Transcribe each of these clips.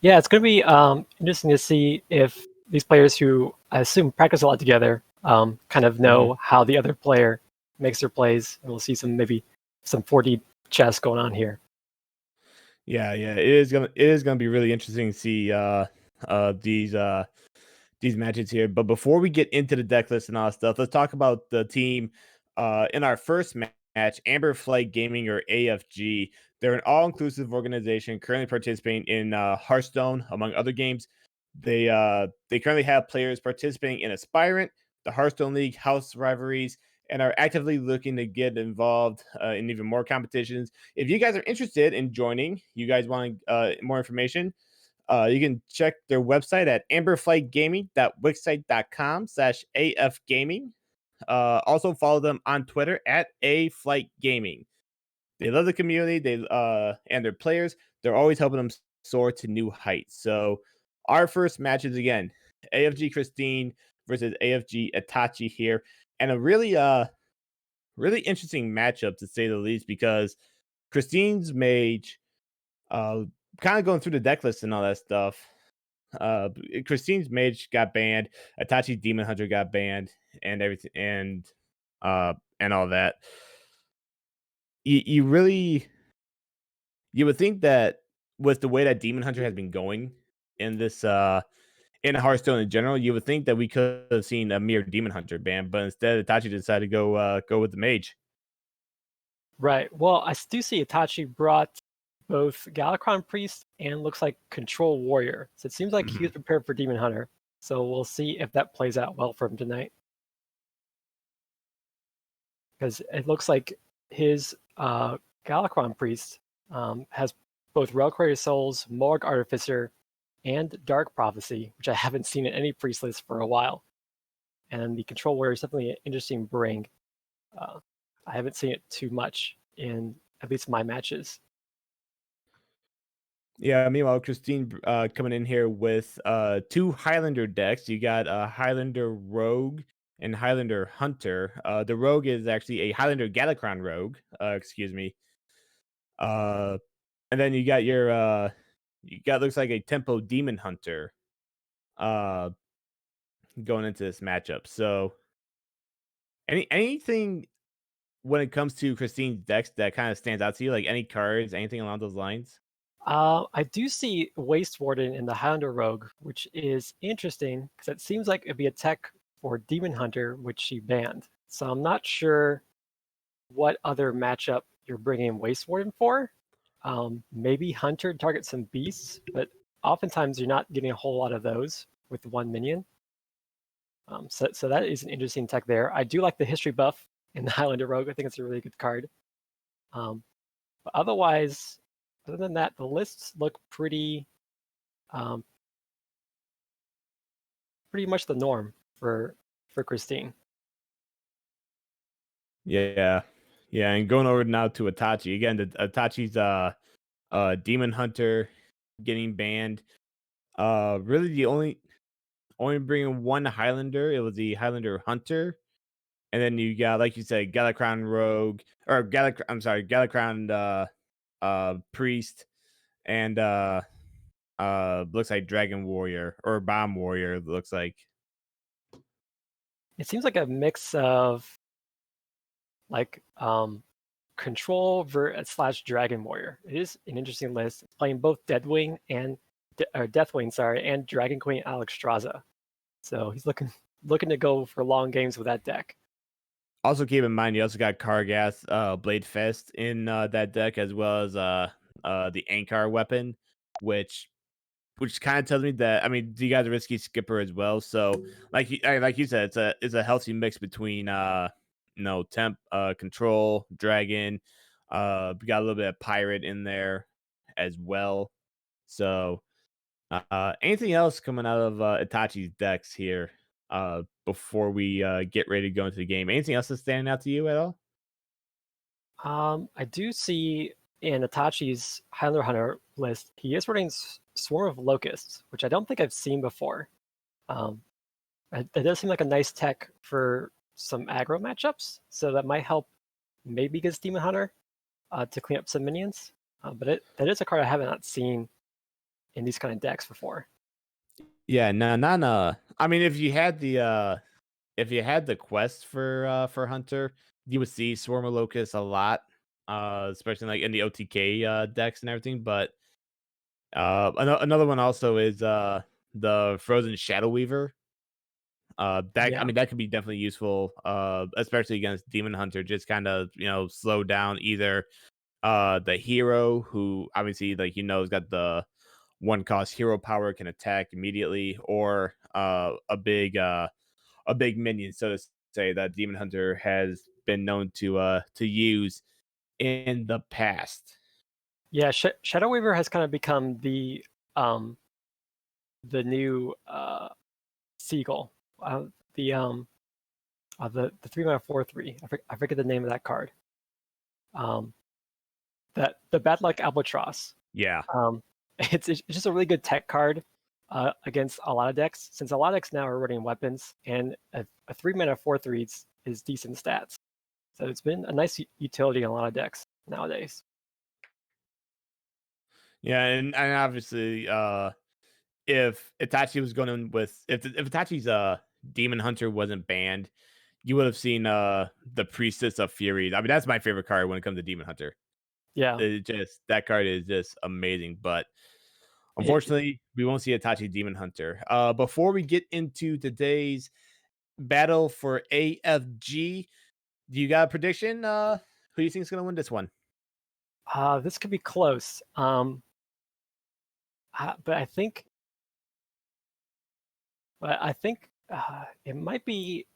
Yeah, it's going to be interesting to see if these players who I assume practice a lot together kind of know how the other player makes their plays. And we'll see maybe some 4D chess going on here. Yeah, it is gonna be really interesting to see these matches here. But before we get into the deck list and all that stuff, let's talk about the team. In our first match, Amber Flight Gaming, or AFG. They're an all-inclusive organization currently participating in Hearthstone, among other games. They currently have players participating in Aspirant, the Hearthstone League, House Rivalries, and are actively looking to get involved in even more competitions. If you guys are interested in joining, you guys want more information, you can check their website at amberflightgaming.wixsite.com/afgaming. Also follow them on Twitter at aflightgaming. They love the community, and their players. They're always helping them soar to new heights. So our first match is again AFG Kristine versus AFG Itachi here, and a really interesting matchup to say the least, because Kristine's mage, kind of going through the deck list and all that stuff. Kristine's mage got banned, Itachi's demon hunter got banned, and everything, and all that. You really, you would think that with the way that demon hunter has been going in this in Hearthstone in general, you would think that we could have seen a mere demon hunter ban, but instead Itachi decided to go with the mage. Right. Well, I do see Itachi brought both Galakron Priest and looks like Control Warrior. So it seems like he was prepared for Demon Hunter. So we'll see if that plays out well for him tonight. Because it looks like his Galakron Priest has both Reliquary Souls, Morg Artificer, and Dark Prophecy, which I haven't seen in any priest list for a while. And the Control Warrior is definitely an interesting bring. I haven't seen it too much in at least my matches. Yeah, meanwhile, Kristine coming in here with two Highlander decks. You got Highlander Rogue and Highlander Hunter. The Rogue is actually a Highlander Galakron Rogue. Excuse me. And then you got looks like a Tempo Demon Hunter uh going into this matchup. So anything when it comes to Kristine's decks that kind of stands out to you, like any cards, anything along those lines? I do see Waste Warden in the Highlander Rogue, which is interesting because it seems like it'd be a tech for Demon Hunter, which she banned. So I'm not sure what other matchup you're bringing Waste Warden for. Maybe Hunter targets some beasts, but oftentimes you're not getting a whole lot of those with one minion. So that is an interesting tech there. I do like the history buff in the Highlander Rogue. I think it's a really good card. But otherwise, other than that, the lists look pretty much the norm for Kristine. Yeah. Yeah, and going over now to Itachi. Again, Itachi's Demon Hunter getting banned. Really the only bringing one Highlander. It was the Highlander Hunter. And then you got, like you said, Galakron Rogue, or Galakron Priest, and looks like Dragon Warrior or Bomb Warrior, looks like. It seems like a mix of like Control / Dragon Warrior. It is an interesting list. It's playing both Deathwing and Dragon Queen Alexstrasza. So he's looking to go for long games with that deck. Also keep in mind, you also got Kargath Blade Fest in that deck, as well as the Ankar weapon, which kind of tells me that, I mean, you guys are risky skipper as well. So like you said, it's a healthy mix between temp, control, dragon. We got a little bit of pirate in there as well. So anything else coming out of Itachi's decks here before we get ready to go into the game? Anything else that's standing out to you at all? I do see in Itachi's Highlander Hunter list, he is running Swarm of Locusts, which I don't think I've seen before. It does seem like a nice tech for some aggro matchups, so that might help maybe against Demon Hunter to clean up some minions. But that is a card I have not seen in these kind of decks before. Yeah, no, not I mean, if you had the quest for Hunter, you would see Swarm of Locusts a lot, especially like in the OTK decks and everything. But another one also is the Frozen Shadow Weaver. That I Yeah. mean that could be definitely useful, especially against Demon Hunter. Just kind of slow down either the hero who obviously has got the one cost hero power, can attack immediately, or a big minion, so to say, that Demon Hunter has been known to use in the past. Yeah, Shadow Weaver has kind of become um the new Seagull. The the 3-mana 4/3. I forget the name of that card. Um, that the Bad Luck Albatross. Yeah. It's just a really good tech card against a lot of decks, since a lot of decks now are running weapons, and a 3-mana 4/3 is decent stats. So it's been a nice utility in a lot of decks nowadays. Yeah, and obviously, if Itachi was going with if Itachi's Demon Hunter wasn't banned, you would have seen the Priestess of Fury. I mean, that's my favorite card when it comes to Demon Hunter. Yeah, That card is just amazing, but it, unfortunately, we won't see Itachi Demon Hunter. Before we get into today's battle for AFG, do you got a prediction? Who do you think is going to win this one? this could be close. But I think it might be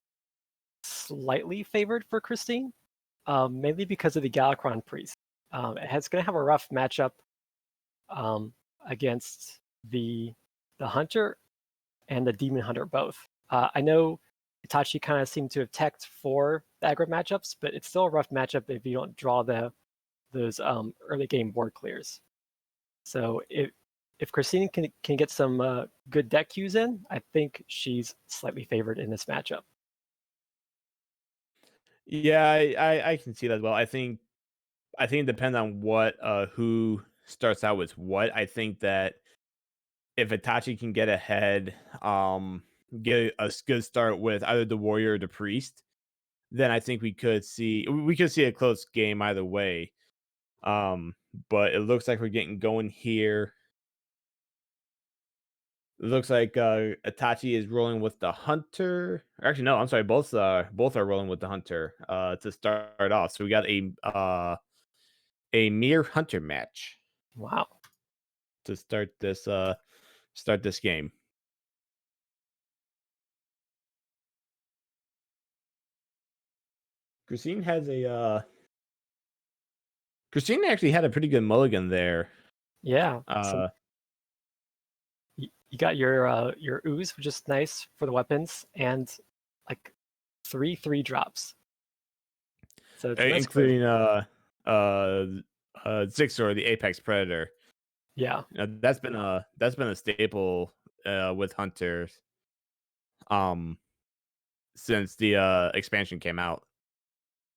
slightly favored for Kristine, mainly because of the Galakrond Priest. It's going to have a rough matchup against the Hunter and the Demon Hunter both. I know Itachi kind of seemed to have teched for the aggro matchups, but it's still a rough matchup if you don't draw those early game board clears. So if Kristine can get some good deck cues in, I think she's slightly favored in this matchup. Yeah, I can see that as well. I think it depends on what who starts out with what. I think that if Itachi can get ahead, get a good start with either the warrior or the priest, then I think we could see a close game either way. But it looks like we're getting going here. It looks like Itachi is rolling with the hunter. Actually, no, I'm sorry. Both are rolling with the hunter to start off. So we got a mere hunter match Wow. to start this game. Christine has a Christine actually had a pretty good mulligan there. Yeah. So Uh you got your ooze, which is nice for the weapons, and like 3/3 drops. So that's great. including uh Zixor, the Apex Predator. Yeah. That's been a staple with hunters um since the expansion came out.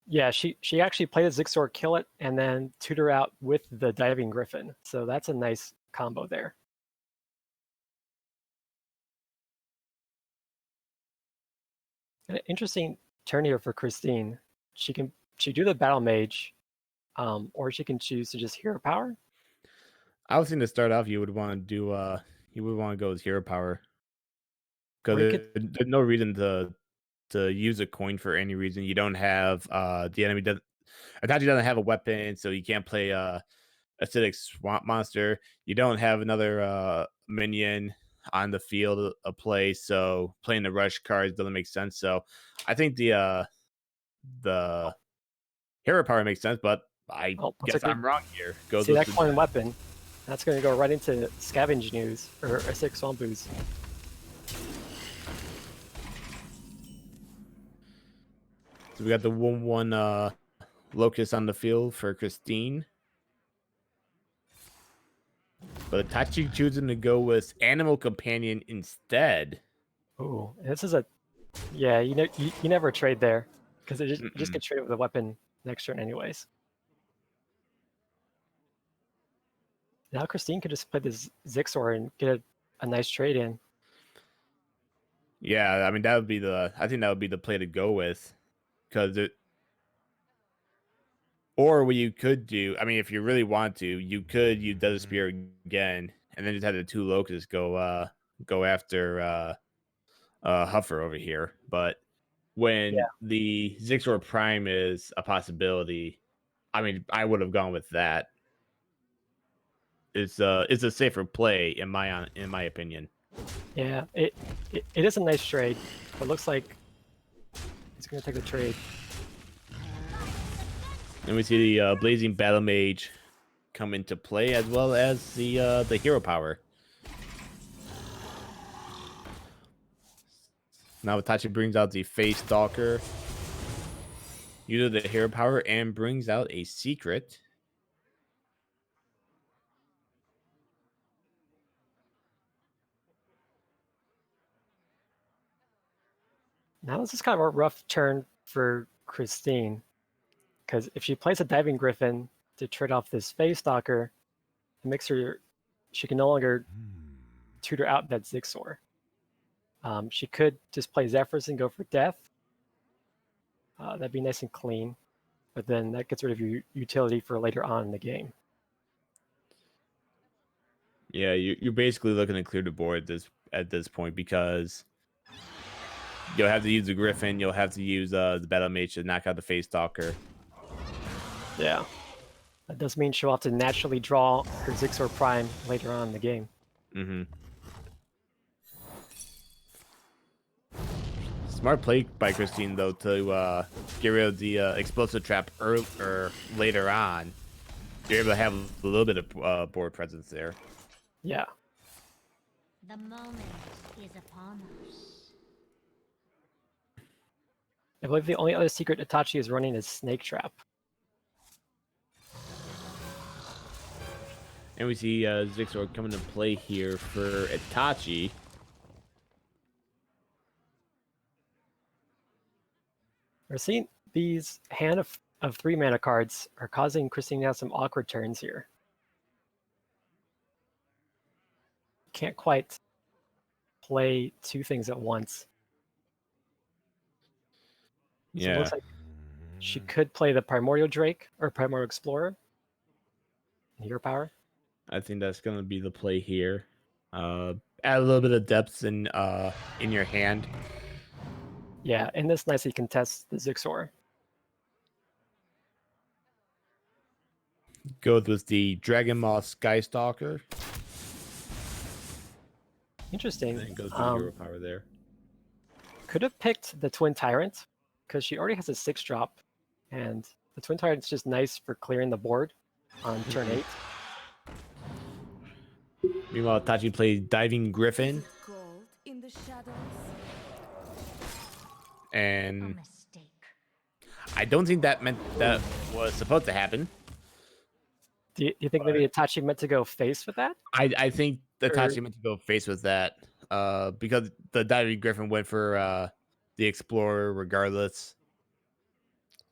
Yeah, she actually played a Zixor, kill it, and then tutor out with the Diving Griffin. So that's a nice combo there. An interesting turn here for Kristine. She do the Battle Mage, or she can choose to just Hero Power. I was thinking to start off, you would want to go with hero power because Or you could, there's no reason to use a coin for any reason. You don't have the enemy doesn't Itachi doesn't have a weapon, so you can't play acidic swamp monster. You don't have another minion on the field of play, so playing the rush cards doesn't make sense. So I think the hero power makes sense, but I oh, looks guess like we I'm wrong here. Goes see with that the coin weapon. That's going to go right into Scavenge News, or Acidic Swamp Ooze. so we got the 1/1 Locust on the field for Kristine. But Itachi choosing to go with Animal Companion instead. Ooh, this is yeah, you never trade there, because you just Mm-mm. get traded with a weapon next turn anyways. Now Kristine could just play this Zixor and get a nice trade in. Yeah, I mean that would be the. I think that would be the play to go with, because it. Or what you could do, I mean, if you really want to, you could use Desert Spear again, and then just have the two locusts go after Huffer over here. But Yeah, when the Zixor Prime is a possibility, I mean, I would have gone with that. It's a safer play in my opinion. yeah. It is a nice trade, but looks like he's gonna take the trade. And we see the Blazing Battle Mage come into play, as well as the hero power. Now Itachi brings out the Face Stalker, uses the hero power, and brings out a secret. Now this is kind of a rough turn for Kristine, because if she plays a Diving Griffin to trade off this Phase Stalker, it makes her she can no longer tutor out that Zixor. She could just play Zephyrs and go for death. That'd be nice and clean, but then that gets rid of your utility for later on in the game. Yeah, you're basically looking to clear the board at this point, because you'll have to use the Griffin, you'll have to use the Battle Mage to knock out the Face Stalker. Yeah. That does mean she'll have to naturally draw her Zixor Prime later on in the game. Mm-hmm. Smart play by Kristine, though, to get rid of the explosive trap later on. You're able to have a little bit of board presence there. Yeah. The moment is upon us. I believe the only other secret Itachi is running is Snake Trap. And we see Zixor coming to play here for Itachi. We're seeing these hand of 3 mana cards are causing Kristine to have some awkward turns here. Can't quite play 2 things at once. So Yeah. it looks like she could play the Primordial Drake or Primordial Explorer. Hero power. I think that's going to be the play here. Add a little bit of depth in your hand. Yeah, and this nicely contests the Zixor. Goes with the Dragon Moth Skystalker. Interesting. And then goes to the hero power there. Could have picked the Twin Tyrant, because she already has a 6-drop, and the Twin Tyrant's just nice for clearing the board on turn 8. Meanwhile, Itachi plays Diving Griffin. Gold in the shadows. And A mistake. I don't think that meant that was supposed to happen. Do you think maybe Itachi meant to go face with that? I think Itachi meant to go face with that, because the Diving Griffin went for the Explorer regardless.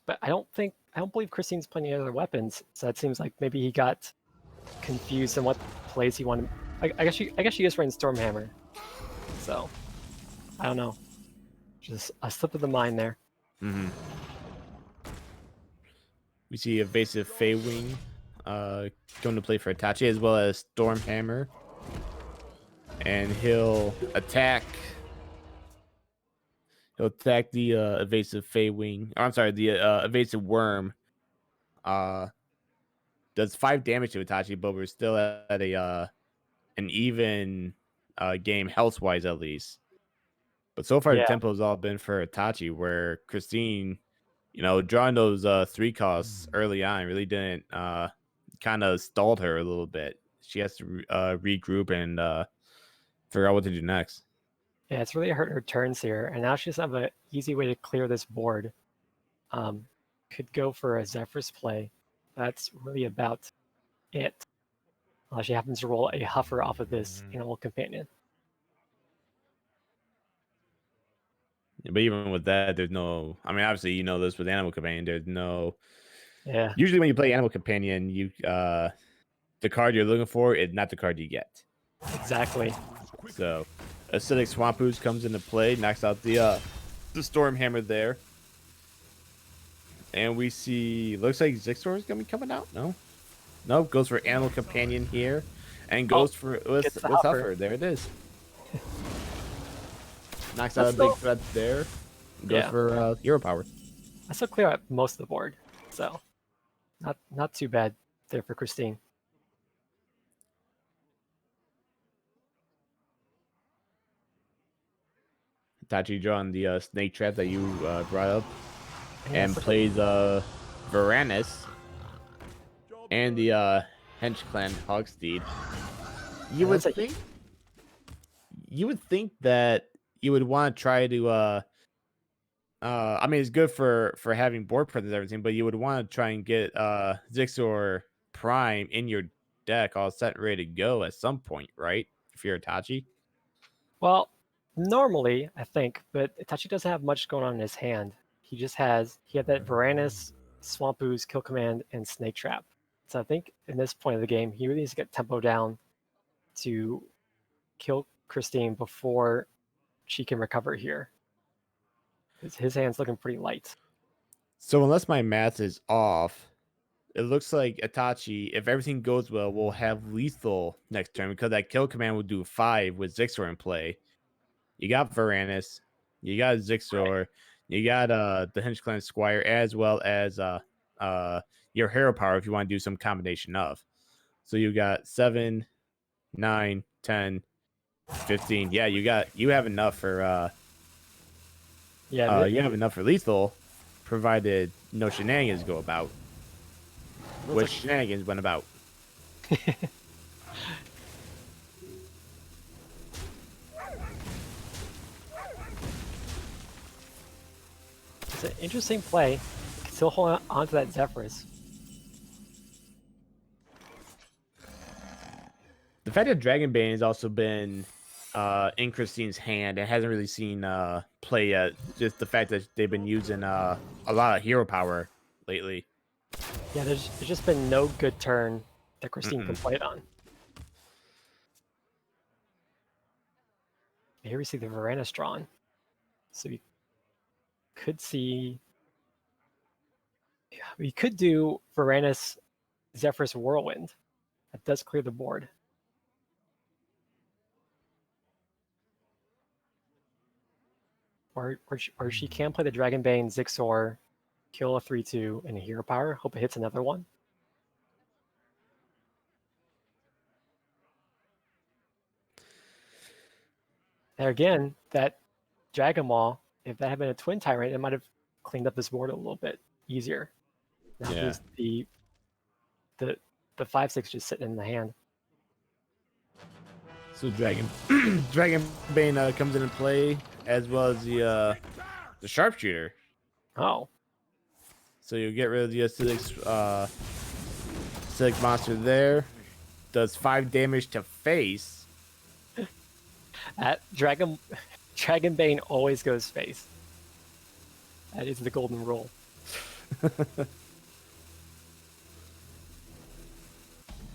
But I don't believe Kristine's playing any other weapons, so that seems like maybe he got confused on what plays he wanted. I guess she is running Stormhammer, so I don't know. Just a slip of the mind there. Mm-hmm. We see Evasive Feywing going to play for Itachi, as well as Stormhammer. And he'll attack the Evasive Feywing. I'm sorry, the Evasive Worm. Does 5 damage to Itachi, but we're still at an even game health-wise, at least. But so far, Yeah. the tempo has all been for Itachi, where Kristine, drawing those 3 costs early on really didn't kind of stalled her a little bit. She has to regroup and figure out what to do next. Yeah, it's really hurt her turns here, and now she doesn't have an easy way to clear this board. Could go for a Zephyr's play. That's really about it. Unless she happens to roll a Huffer off of this Animal Companion. But even with that, there's no. I mean, obviously, you know this with Animal Companion. There's no. Yeah. Usually, when you play Animal Companion, the card you're looking for is not the card you get. Exactly. So, Acidic Swamp Ooze comes into play, knocks out the Storm Hammer there. And we see, looks like Zixor is going to be coming out. No. Nope, goes for Animal Companion here. And goes for with Huffer. There it is. Knocks out a big threat there. Goes for Hero Power. I still clear up most of the board. So, not too bad there for Kristine. Itachi drawing the snake trap that you brought up. Yeah, And plays Varanus and the Hench Clan Hogsteed. You would think that you would want to try to I mean, it's good for having board presence and everything, but you would want to try and get Zixor Prime in your deck all set and ready to go at some point, right? If you're Itachi. Well, normally, I think, but Itachi doesn't have much going on in his hand. He had that Varanus, Swamp Ooze, Kill Command, and Snake Trap. So I think in this point of the game, he really needs to get tempo down to kill Kristine before she can recover here. His hand's looking pretty light. So unless my math is off, it looks like Itachi, if everything goes well, will have lethal next turn because that Kill Command will do 5 with Zixor in play. You got Varanus, you got Zixor, you got the Hench Clan Squire, as well as your Hero Power if you want to do some combination of. So you got 7, 9, 10, 15. Yeah, you have enough for you have enough for lethal, provided no shenanigans go about. Which shenanigans went about. It's an interesting play. Still hold on to that Zephyrus. The fact that Dragonbane has also been in Kristine's hand and hasn't really seen play yet. Just the fact that they've been using a lot of hero power lately. Yeah, there's just been no good turn that Kristine can play it on. Here we see the Varanus drawn. So we could see... Yeah, we could do Varanus Zephyrus Whirlwind. That does clear the board. Or she can play the Dragonbane, Zixor, kill a 3/2 and a hero power. Hope it hits another one. There again, that Dragon Maul, if that had been a Twin Tyrant, it might have cleaned up this board a little bit easier. Now there's the 5/6 just sitting in the hand. So Dragonbane comes into play, as well as the Sharpshooter. Oh. So you get rid of the acidic monster there. Does 5 damage to face. Dragonbane always goes face. That is the golden rule.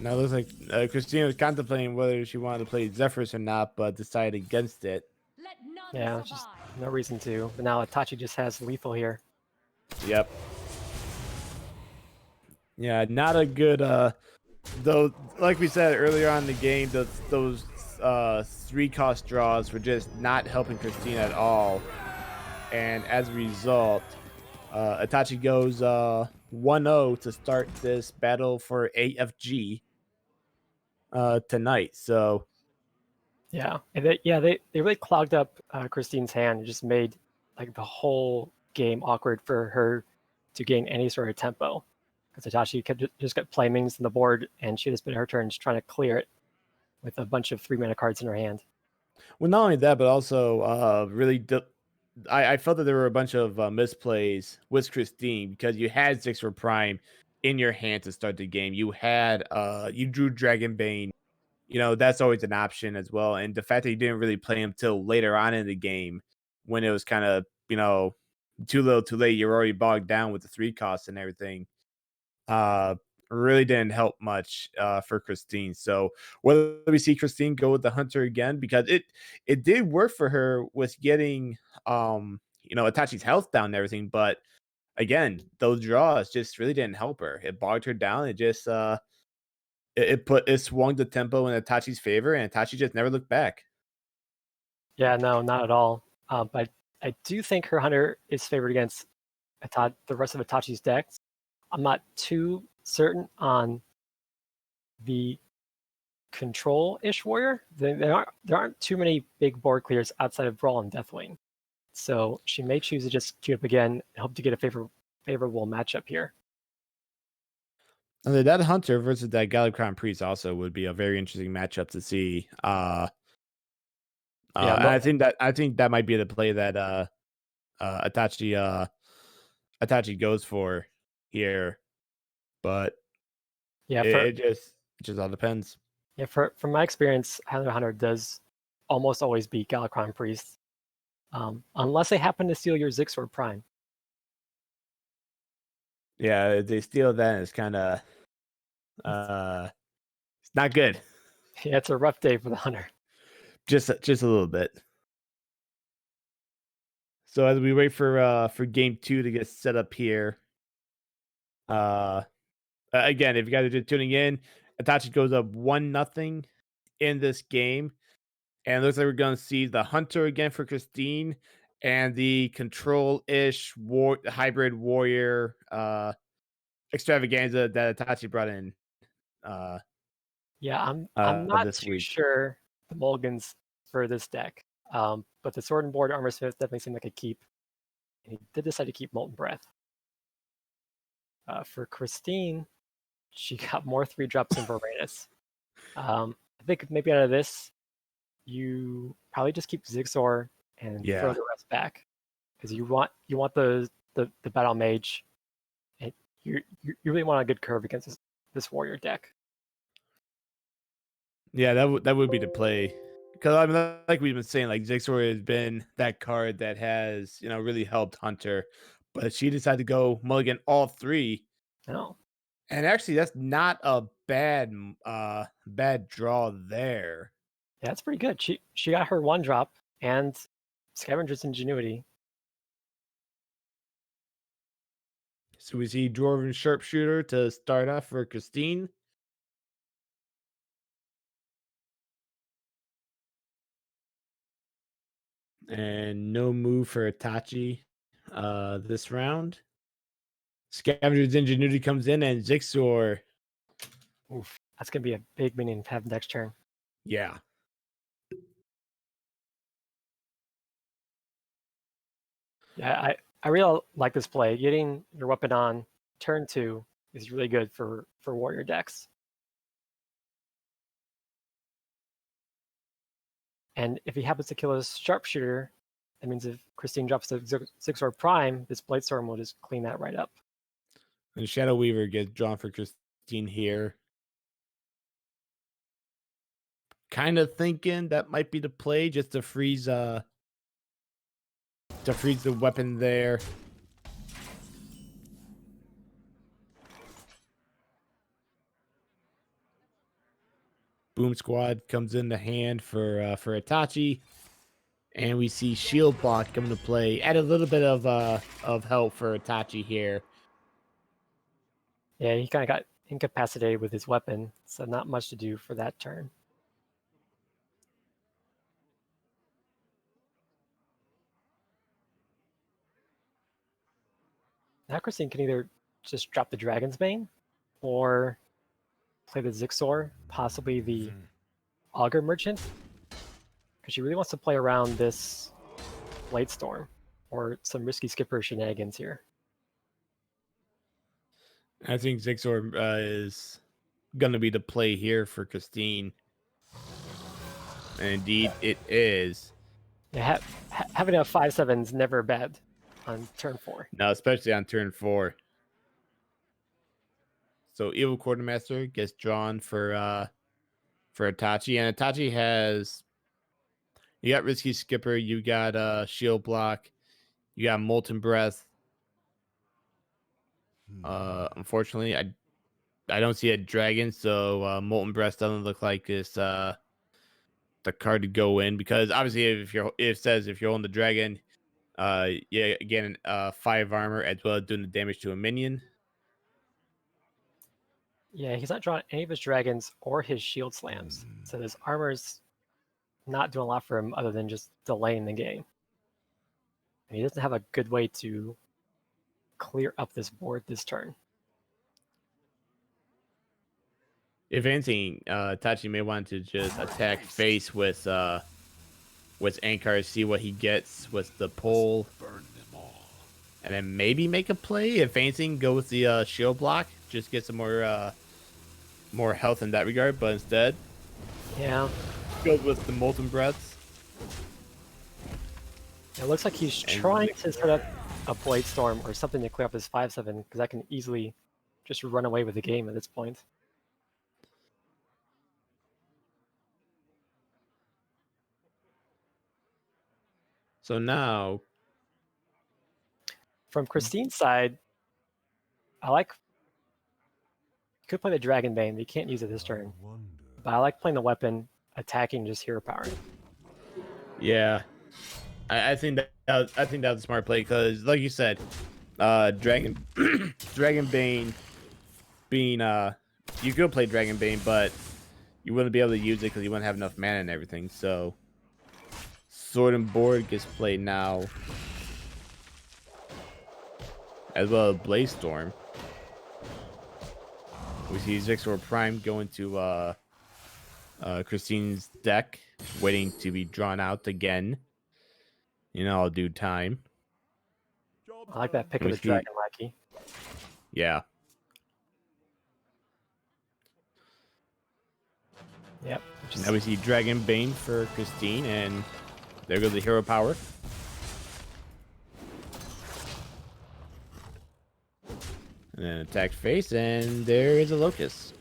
Now it looks like Kristine was contemplating whether she wanted to play Zephyrus or not, but decided against it. Yeah, just no reason to. But now Itachi just has lethal here. Yep. Yeah, not a good though, like we said earlier on in the game, those 3-cost draws were just not helping Kristine at all. And as a result, Itachi goes 1-0 to start this battle for AFG tonight. So yeah, and they really clogged up Kristine's hand and just made like the whole game awkward for her to gain any sort of tempo. Because Itachi just got Flamings on the board, and she had to spend her turns trying to clear it with a bunch of 3-mana cards in her hand. Well, not only that, but also I felt that there were a bunch of misplays with Kristine because you had Zixor Prime in your hand to start the game. You had you drew Dragonbane. You know, that's always an option as well. And the fact that you didn't really play him till later on in the game when it was kind of, you know, too little too late, you're already bogged down with the 3 costs and everything. really didn't help much for Kristine. So whether we see Kristine go with the Hunter again, because it did work for her with getting Itachi's health down and everything, but again, those draws just really didn't help her. It bogged her down. It just it swung the tempo in Itachi's favor, and Itachi just never looked back. Yeah, no, not at all. But I do think her hunter is favored against the rest of Itachi's decks. I'm not too certain on the control-ish warrior. There aren't too many big board clears outside of Brawl and Deathwing. So she may choose to just queue up again and hope to get a favorable matchup here. And that Hunter versus that Galakrond Priest also would be a very interesting matchup to see. Yeah, And I think that might be the play that Itachi goes for here, but yeah, it just all depends. Yeah, from my experience, Highlander Hunter does almost always beat Galakrond Priest, unless they happen to steal your Zixor Prime. Yeah, if they steal that, it's kind of it's not good. Yeah, it's a rough day for the Hunter. Just a little bit. So as we wait for game 2 to get set up here, again, if you guys are just tuning in, Itachi goes up 1-0 in this game, and it looks like we're going to see the Hunter again for Kristine and the control-ish hybrid warrior extravaganza that Itachi brought in. Yeah, I'm not this too week. sure the mulligans for this deck, but the Sword and Board Armor Smith definitely seemed like a keep. And he did decide to keep Molten Breath. For Kristine, she got more 3-drops in Varanus. I think maybe out of this, you probably just keep Zigzor and throw the rest back, because you want the Battle Mage, and you really want a good curve against this warrior deck. Yeah, that would be the play, because I mean, like we've been saying, like Zigzor has been that card that has really helped Hunter, but she decided to go mulligan all 3. No. And actually, that's not a bad draw there. Yeah, that's pretty good. She got her 1-drop and Scavenger's Ingenuity. So we see Dwarven Sharpshooter to start off for Kristine. And no move for Itachi this round. Scavenger's Ingenuity comes in, and Zixor. Oof, that's going to be a big minion to have next turn. Yeah. Yeah, I really like this play. Getting your weapon on turn 2 is really good for warrior decks. And if he happens to kill a sharpshooter, that means if Kristine drops the Zixor Prime, this Blightstorm will just clean that right up. And Shadow Weaver gets drawn for Kristine here. Kind of thinking that might be the play, just to freeze the weapon there. Boom Squad comes in the hand for Itachi, and we see Shield Block come into play. Add a little bit of help for Itachi here. Yeah, he kind of got incapacitated with his weapon, so not much to do for that turn. Now Kristine can either just drop the Dragon's Bane or play the Zixor, possibly the Augur Merchant, because she really wants to play around this Blightstorm or some risky skipper shenanigans here. I think Zixor is going to be the play here for Kristine. And indeed, it is. Yeah, having a 5/7 is never bad on turn 4. No, especially on turn 4. So Evil Quartermaster gets drawn for Itachi, and Itachi has, you got Risky Skipper, you got Shield Block, you got Molten Breath. Unfortunately, I don't see a dragon, so Molten Breath doesn't look like it's the card to go in, because obviously it says if you're holding the dragon, yeah, again, 5 armor as well as doing the damage to a minion. Yeah, he's not drawing any of his dragons or his shield slams, so his armor's not doing a lot for him other than just delaying the game. And he doesn't have a good way to clear up this board this turn. If anything, Itachi may want to just attack face with Ankar, see what he gets with the pull, and then maybe make a play. If anything, go with the shield block, just get some more health in that regard. But instead, Yeah, go with the Molten Breaths. it looks like he's trying to set up a Blade Storm or something to clear up his 5/7, because that can easily just run away with the game at this point. So now, From Kristine's side, I like. You could play the Dragon Bane, but you can't use it this turn. But I like playing the weapon, attacking, just hero power. yeah, I think that's a smart play, because, like you said, Dragon Bane being you could play Dragon Bane, but you wouldn't be able to use it because you wouldn't have enough mana and everything. So Sword and Board gets played now, as well as Blaze Storm. We see Zixor Prime going to Kristine's deck, waiting to be drawn out again in all due time. I like that pick of the Dragon Lackey. Yeah. Yep. Now we see Dragon Bane for Kristine, and there goes the hero power. And then attack face, and there is a Locust.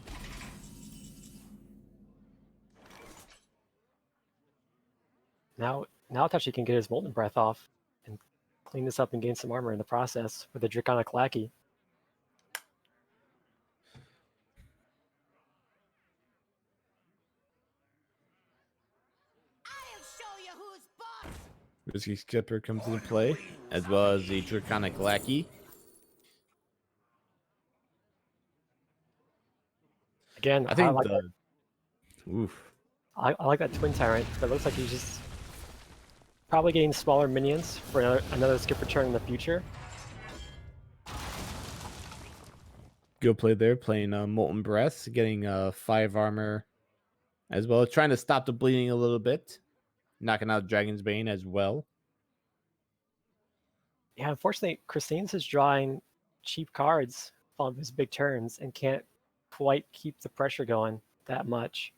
Now Itachi can get his Molten Breath off and clean this up and gain some armor in the process with the Draconic Lackey. I'll show you who's boss. Risky Skipper comes into play, as well as the Draconic Lackey. Again, I think I like that Twin Tyrant, but it looks like he's just probably getting smaller minions for another Skipper turn in the future. Good play there, playing Molten Breath, getting 5 armor, as well as trying to stop the bleeding a little bit, knocking out Dragon's Bane as well. Yeah, unfortunately, Kristine's is drawing cheap cards following his big turns and can't quite keep the pressure going that much.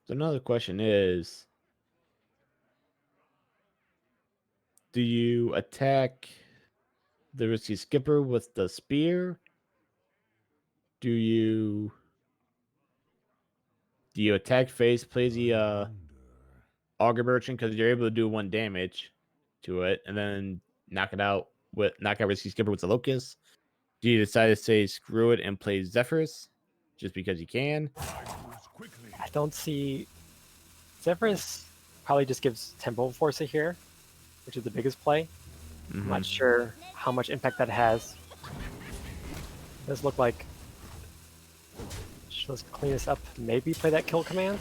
So another question is, do you attack the Risky Skipper with the spear? Do you attack face, play the Augur Merchant, because you're able to do 1 damage to it, and then knock out Risky Skipper with the Locust? Do you decide to say screw it and play Zephyrus just because you can? I don't see... Zephyrus probably just gives Temporal Force here, which is the biggest play. I'm not sure how much impact that has. It does look like... Let's clean this up. Maybe play that kill command?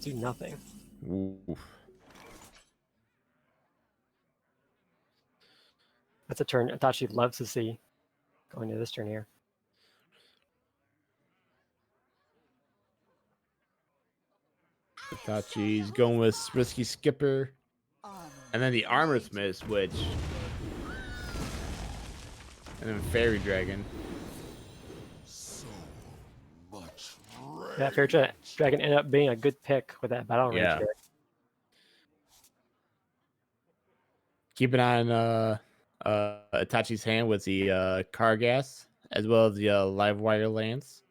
Do nothing. Oof. That's a turn Itachi loves to see going to this turn here. Itachi's going with Risky Skipper. And then the Armor Smith, which... And then Fairy Dragon. Yeah, Fairy Dragon ended up being a good pick with that battle range Yeah. here. Keep an eye on Itachi's hand with the Kargas, as well as the Livewire Lance.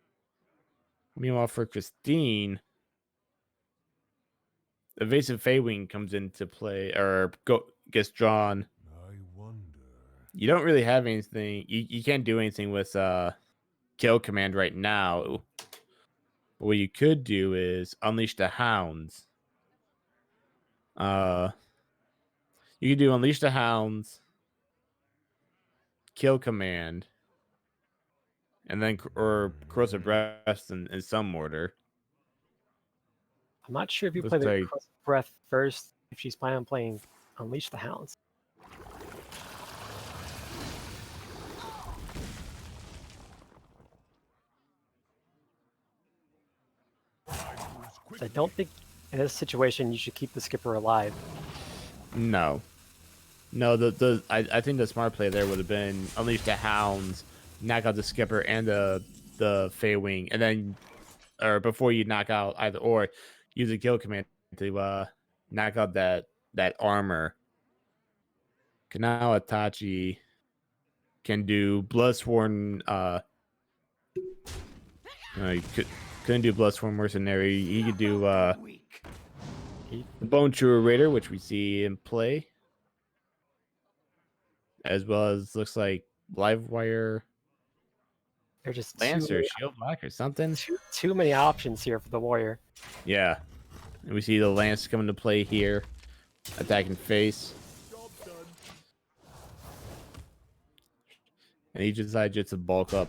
Meanwhile, for Kristine, Evasive Feywing comes into play, or gets drawn. You don't really have anything. You can't do anything with kill command right now. But what you could do is unleash the hounds. You could do unleash the hounds, kill command, and then or corrosive breath in some order. I'm not sure if you play Looks the like Corrosive Breath first, if she's planning on playing Unleash the Hounds. I don't think in this situation you should keep the skipper alive. no. I think the smart play there would have been unleash the hounds, knock out the skipper and the Feywing, and then or before you knock out either or, use a kill command to knock out that armor. Now Itachi can do Bloodsworn. He couldn't do Bloodsworn Mercenary. He could do the Bone Chewer Raider, which we see in play, as well as looks like Livewire They're just Lancer, Shield Black, or something. too many options here for the warrior. Yeah, and we see the Lance come into play here, attacking face. And he decides just to bulk up.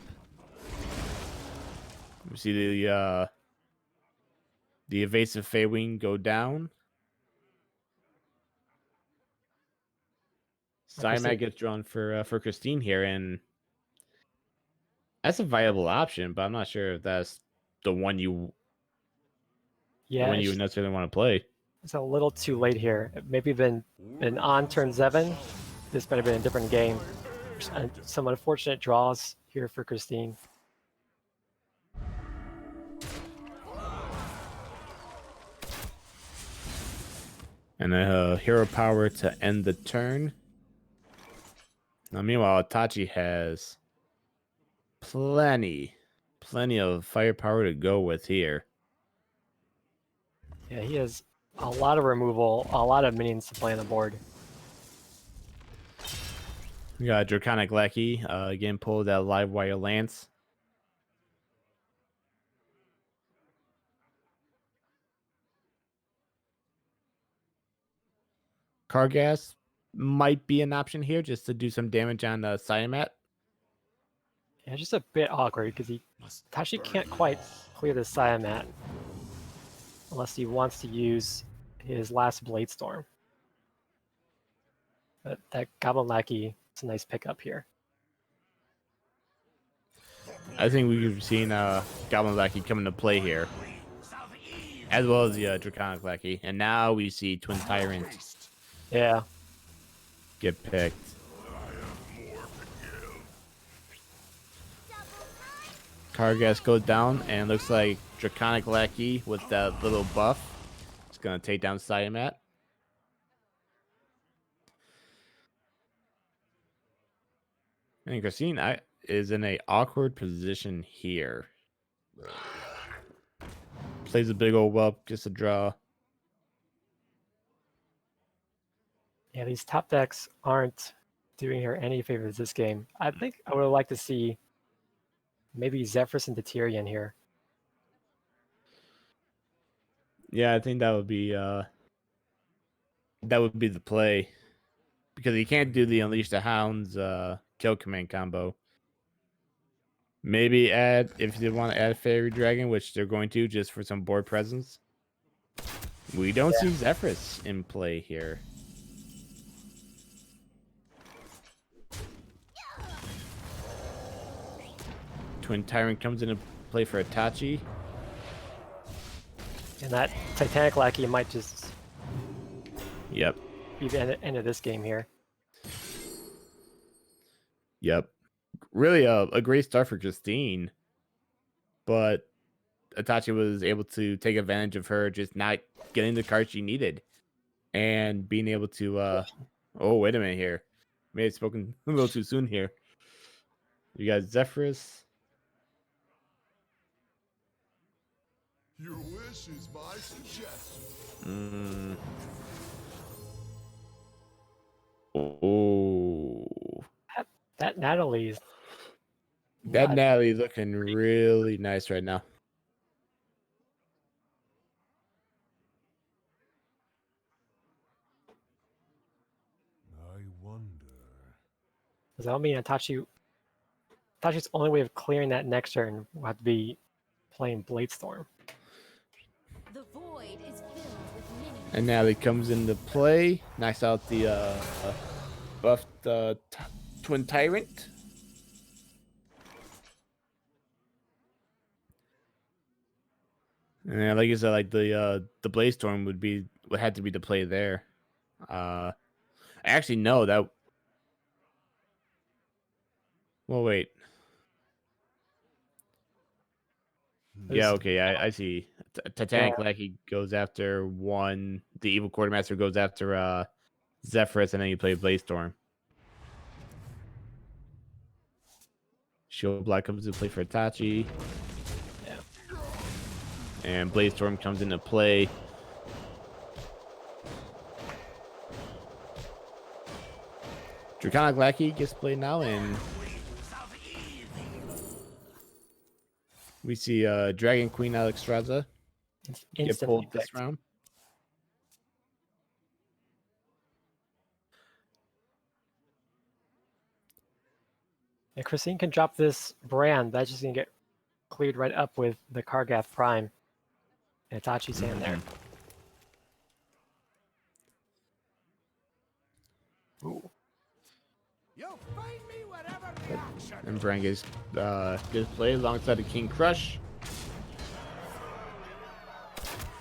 We see the evasive Feywing go down. Siamat gets drawn for Kristine here, and that's a viable option, but I'm not sure if that's the one you necessarily want to play. It's a little too late here. It maybe been on turn 7. This might have been a different game. Some unfortunate draws here for Kristine. And a hero power to end the turn. Now, meanwhile, Itachi has plenty of firepower to go with here. Yeah, he has a lot of removal, a lot of minions to play on the board. We got Draconic Lackey, again, pulled that Livewire Lance. Kargas might be an option here just to do some damage on Siamat. Yeah, just a bit awkward because Itachi can't quite clear the Siamat unless he wants to use his last Blade Storm. But that Goblin Lackey is a nice pickup here. I think we've seen Goblin Lackey come into play here, as well as the Draconic Lackey. And now we see Twin Tyrant get picked. Kargas goes down, and looks like Draconic Lackey with that little buff is going to take down Siamat. And Kristine is in a awkward position here. Plays a big old whelp, gets a draw. Yeah, these top decks aren't doing her any favors this game. I think I would like to see maybe Zephyrus and Tyrion here. Yeah, I think that would be the play, because you can't do the Unleash the Hounds kill command combo. Maybe add, if they want to add Fairy Dragon, which they're going to just for some board presence. We don't see Zephyrus in play here. Twin Tyrant comes into play for Itachi. And that Titanic Lackey might just Yep. be the end of this game here. Yep. Really a great start for Kristine, but Itachi was able to take advantage of her just not getting the card she needed and being able to oh, wait a minute here. May have spoken a little too soon here. You got Zephyrus. Your wish is my suggestion. Oh, That Natalie's that nuts. Natalie's looking really nice right now. I wonder. Does that mean Itachi's only way of clearing that next turn will have to be playing Bladestorm? The void is filled with minions. And Natalie comes into play, knocks out the buffed Twin Tyrant. And like you said, like the Bladestorm would have to be the play there. Actually, no, that. Well, wait. Yeah, okay, I see. Titanic Lackey goes after one. The Evil Quartermaster goes after Zephyrus, and then you play Bladestorm. Shield Black comes into play for Itachi. Yeah. And Bladestorm comes into play. Draconic Lackey gets played now, and we see Dragon Queen Alexstrasza It's get instantly pulled this picked. round. And Kristine can drop this brand. That's just gonna get cleared right up with the Kargath Prime. And Itachi's hand there. Ooh. You'll find me wherever the action. And Brand gets played alongside the King Crush.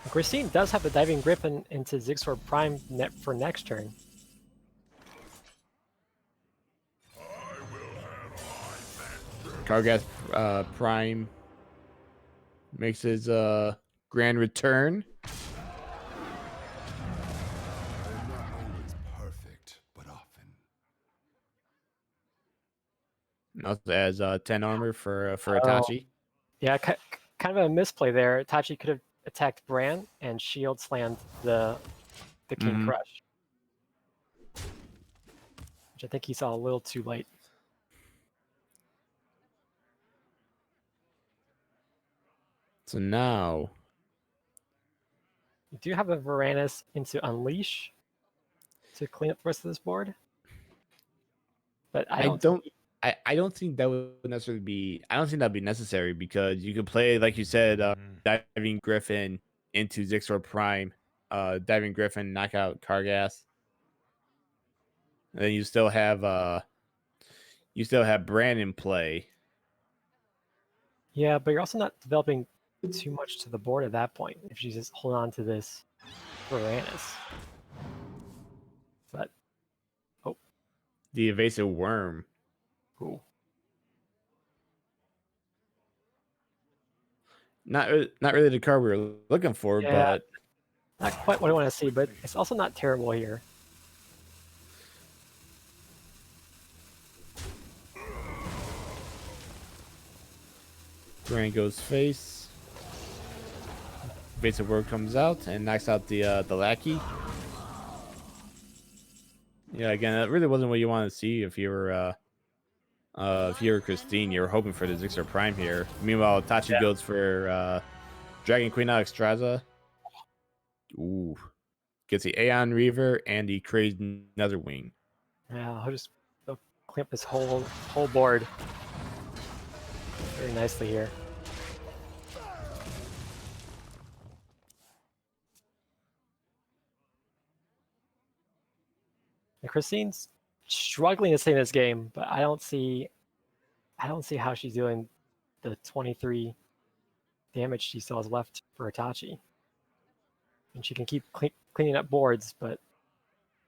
And Kristine does have the Diving Griffin into Zigzor Prime net for next turn. Kargath Prime makes his grand return. I'm not always perfect, but often. And also has 10 armor for Itachi. Yeah, kind of a misplay there. Itachi could have attacked Bran and shield slammed the King Crush. Which I think he saw a little too late. So now You do have a Varanus into Unleash to clean up the rest of this board. But I don't think that would necessarily be. I don't think that'd be necessary because you could play, like you said, Diving Griffin into Zixor Prime, Diving Griffin knock out Kargath, and then you still have Bran in play. Yeah, but you're also not developing too much to the board at that point if you just hold on to this Varanus. But The Evasive Worm. cool. Not really the card we were looking for, Yeah. but Not quite what I want to see, but it's also not terrible here. Bran goes face. Evasive Worm comes out and knocks out the lackey. Yeah, again, that really wasn't what you wanted to see if you were Kristine. You were hoping for the Zixor Prime here. Meanwhile, Itachi goes for Dragon Queen Alexstrasza. Ooh. Gets the Aeon Reaver and the Crazed Netherwing. Yeah, I'll clean up this whole board very nicely here. And Kristine's struggling to stay in this game, but I don't see how she's doing the 23 damage she still has left for Itachi. And she can keep cleaning up boards, but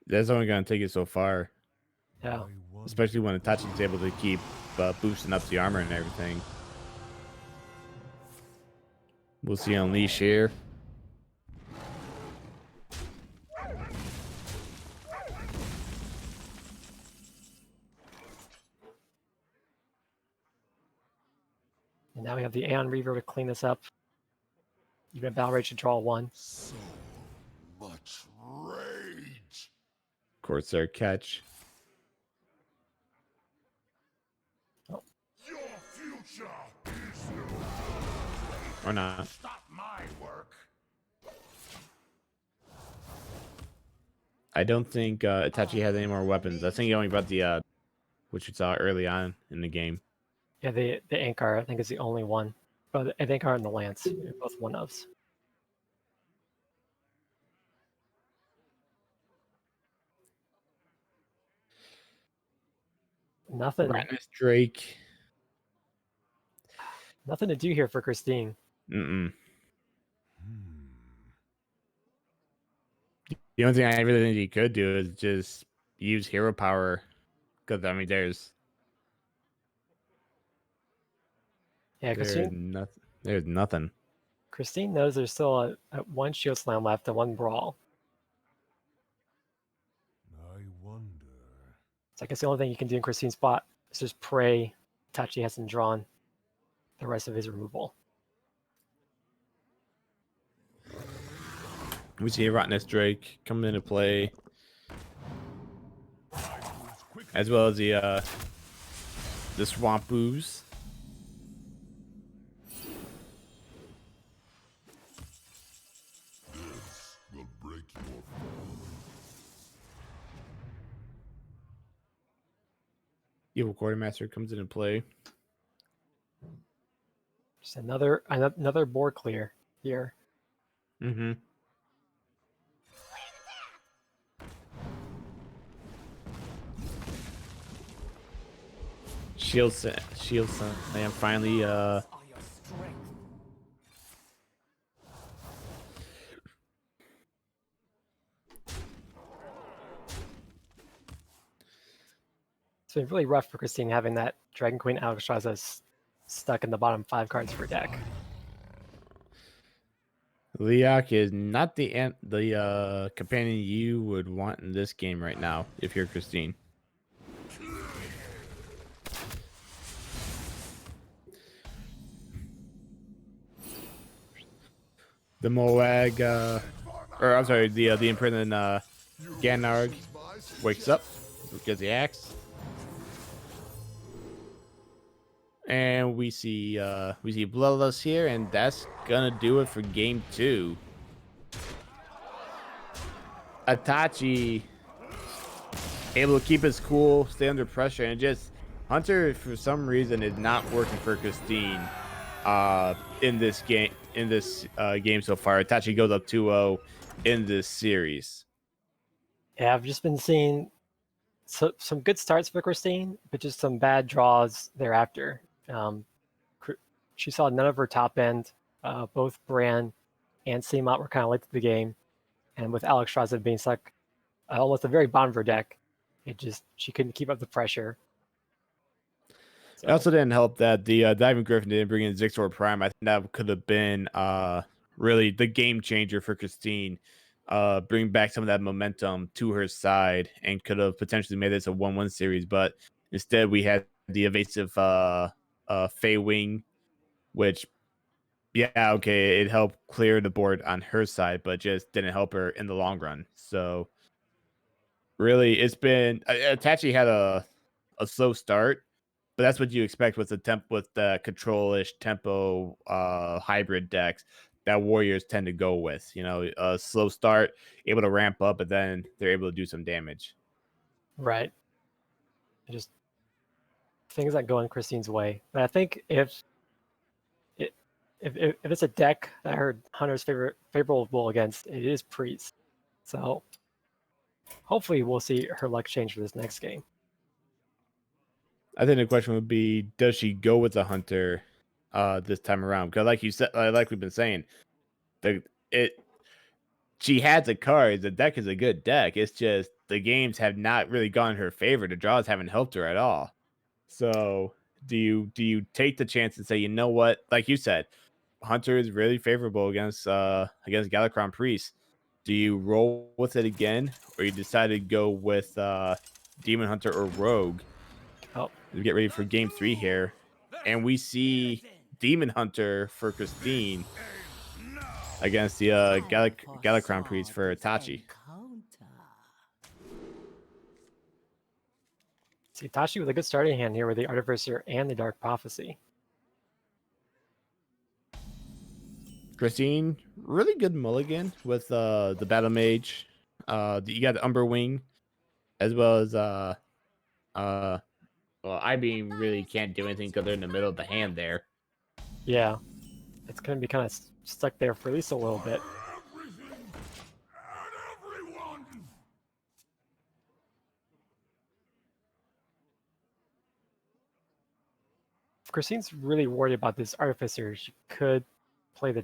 That's only going to take it so far. yeah. Especially when Itachi's able to keep boosting up the armor and everything. We'll see Unleash here. And now we have the Aeon Reaver to clean this up. Even Battle Rage to draw one. So Corsair catch. Oh, Your future is Or not. stop my work. I don't think Itachi has any more weapons. I think he only brought the which you saw early on in the game. yeah, the Ankar I think is the only one. Oh, the Ankar and the Lance, they're both one-ofs. Nothing, Ratnus Drake. nothing to do here for Kristine. Mm-mm. The only thing I really think he could do is just use hero power. Because, I mean, there's Yeah, There's nothing. Kristine knows there's still a one Shield Slam left and one Brawl. I wonder. So I guess the only thing you can do in Kristine's spot is just pray Itachi hasn't drawn the rest of his removal. We see Ratnus Drake coming into play. As well as the Swamp Ooze. This will break your Evil Quartermaster comes into play. Just another board clear here. Mm-hmm. Shield Slam finally It's been really rough for Kristine having that Dragon Queen Alexstrasza stuck in the bottom 5 cards of her deck. Leok is not the companion you would want in this game right now if you're Kristine. The Moag, or I'm sorry, the imprisoned Ganarg wakes up, gets the axe, and we see Bloodlust here, and that's gonna do it for game 2. Itachi able to keep his cool, stay under pressure, and just Hunter for some reason is not working for Kristine in this game game so far. Itachi goes up 2-0 in this series. Yeah, I've just been seeing some good starts for Kristine, but just some bad draws thereafter. She saw none of her top end. Both Bran and Seamont were kind of late to the game, and with Alexstrasza being stuck almost the very bottom of her deck, she couldn't keep up the pressure. It also didn't help that the Diving Griffin didn't bring in Zixor Prime. I think that could have been really the game changer for Kristine. Bring back some of that momentum to her side and could have potentially made this a 1-1 series. But instead, we had the evasive Fei Wing, which, yeah, okay, it helped clear the board on her side, but just didn't help her in the long run. So, really, it's been Itachi had a slow start. But that's what you expect with the control-ish tempo hybrid decks that Warriors tend to go with. You know, a slow start, able to ramp up, but then they're able to do some damage. Right. Just things that go in Kristine's way. But I think if it's a deck that I heard Hunter's favorable against, it is Priest. So hopefully we'll see her luck change for this next game. I think the question would be, does she go with the Hunter this time around? Because like you said, like we've been saying, she had the cards. The deck is a good deck. It's just the games have not really gone in her favor. The draws haven't helped her at all. So do you take the chance and say, you know what? Like you said, Hunter is really favorable against Galakron Priest. Do you roll with it again, or you decide to go with Demon Hunter or Rogue? Oh, We get ready for game 3 here, and we see Demon Hunter for Kristine against the Galakron Priest for Itachi. See, Itachi with a good starting hand here with the Artificer and the Dark Prophecy. Kristine, really good mulligan with the Battle Mage. You got the Umber Wing, as well as well, I-Beam really can't do anything because they're in the middle of the hand there. Yeah, it's going to be kind of stuck there for at least a little bit. If Christine's really worried about this Artificer, she could play the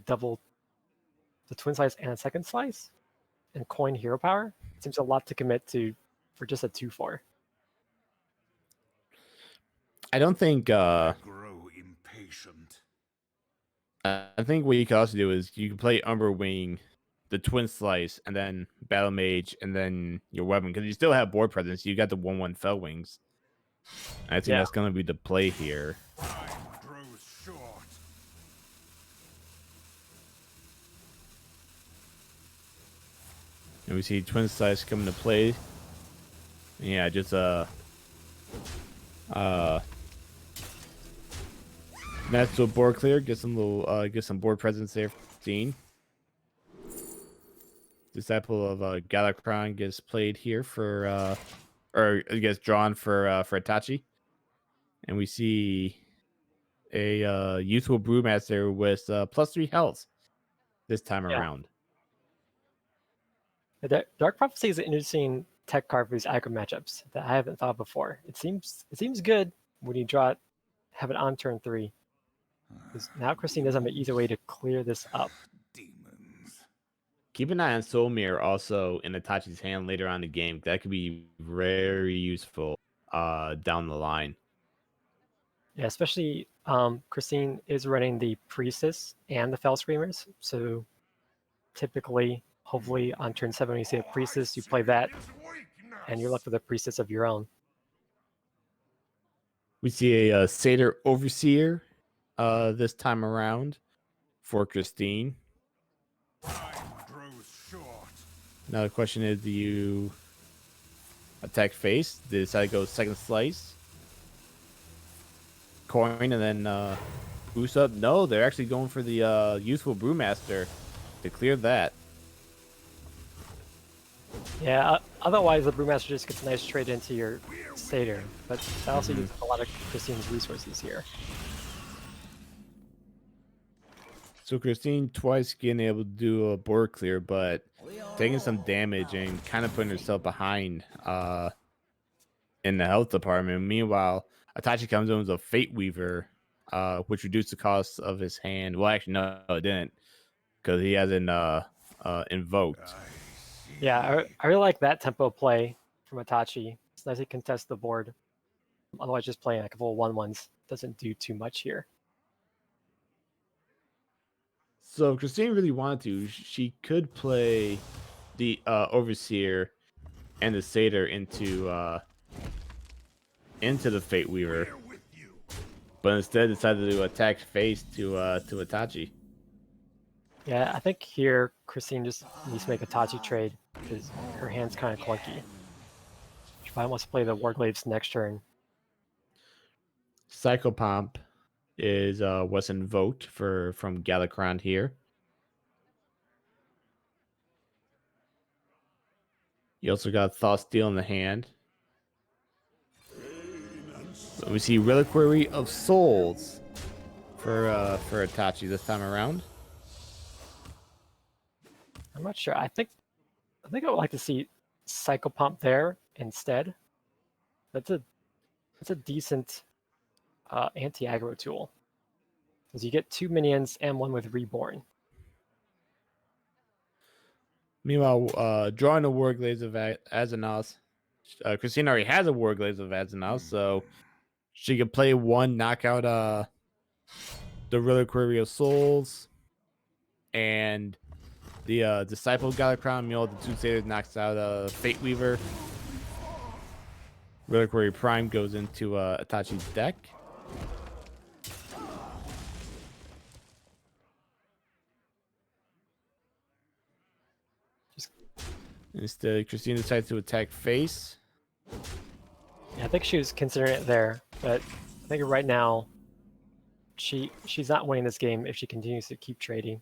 Twin Slice and a second slice, and coin Hero Power. It seems a lot to commit to for just a 2/4. I don't think Grow impatient. I think what you can also do is you can play Umber Wing, the Twin Slice, and then Battle Mage, and then your weapon, because you still have board presence. You got the 1/1 Fell Wings. I think that's going to be the play here. Time grows short. And we see Twin Slice come into play. Yeah, just natural board clear, get some board presence there. Scene. Disciple of Galakron gets played here for or gets drawn for Itachi. And we see a youthful brewmaster with +3 health this time around. The Dark Prophecy is an interesting tech card for these aggro matchups that I haven't thought before. It seems good when you have it on turn 3. Because now Kristine doesn't have an easy way to clear this up. Demons. Keep an eye on Soul Mirror also in Itachi's hand later on in the game. That could be very useful down the line. Yeah, especially Kristine is running the Priestess and the Fell Screamers. So typically, hopefully on turn 7 when you see a Priestess, you play that, and you're left with a Priestess of your own. We see a Satyr Overseer this time around for Kristine. Time grows short. Now the question is, do you attack face? Do you decide to go second slice? Coin and then boost up? No, they're actually going for the Youthful Brewmaster to clear that. Yeah, otherwise the Brewmaster just gets a nice trade into your Satyr, but that also uses a lot of Kristine's resources here. So Kristine twice getting able to do a board clear, but taking some damage and kind of putting herself behind in the health department. Meanwhile, Itachi comes in with a Fate Weaver, which reduced the cost of his hand. Well, actually, no, it didn't, because he hasn't invoked. Yeah, I really like that tempo play from Itachi. It's nice to contest the board. Otherwise, just playing like a full 1/1s doesn't do too much here. So if Kristine really wanted to, she could play the Overseer and the Satyr into the Fate Weaver, but instead decided to attack face to Itachi. Yeah, I think here Kristine just needs to make a Itachi trade because her hand's kind of clunky. She probably wants to play the Warglaives next turn. Psychopomp is what's invoked from Galakron here. You also got Thought Steal in the hand. So we see Reliquary of Souls for Itachi this time around. I'm not sure. I think I would like to see Psychopomp there instead. That's a decent anti-aggro tool. Because you get 2 minions and one with Reborn. Meanwhile, drawing a Warglaives of Azanos. Kristine already has a Warglaives of Azanos, so she could play one, knock out the Reliquary of Souls, and the Disciple of Galakron. The 2 Satyrs knocks out Fate Weaver. Reliquary Prime goes into Itachi's deck. Instead, Kristine decides to attack face. Yeah, I think she was considering it there, but I think right now she's not winning this game if she continues to keep trading.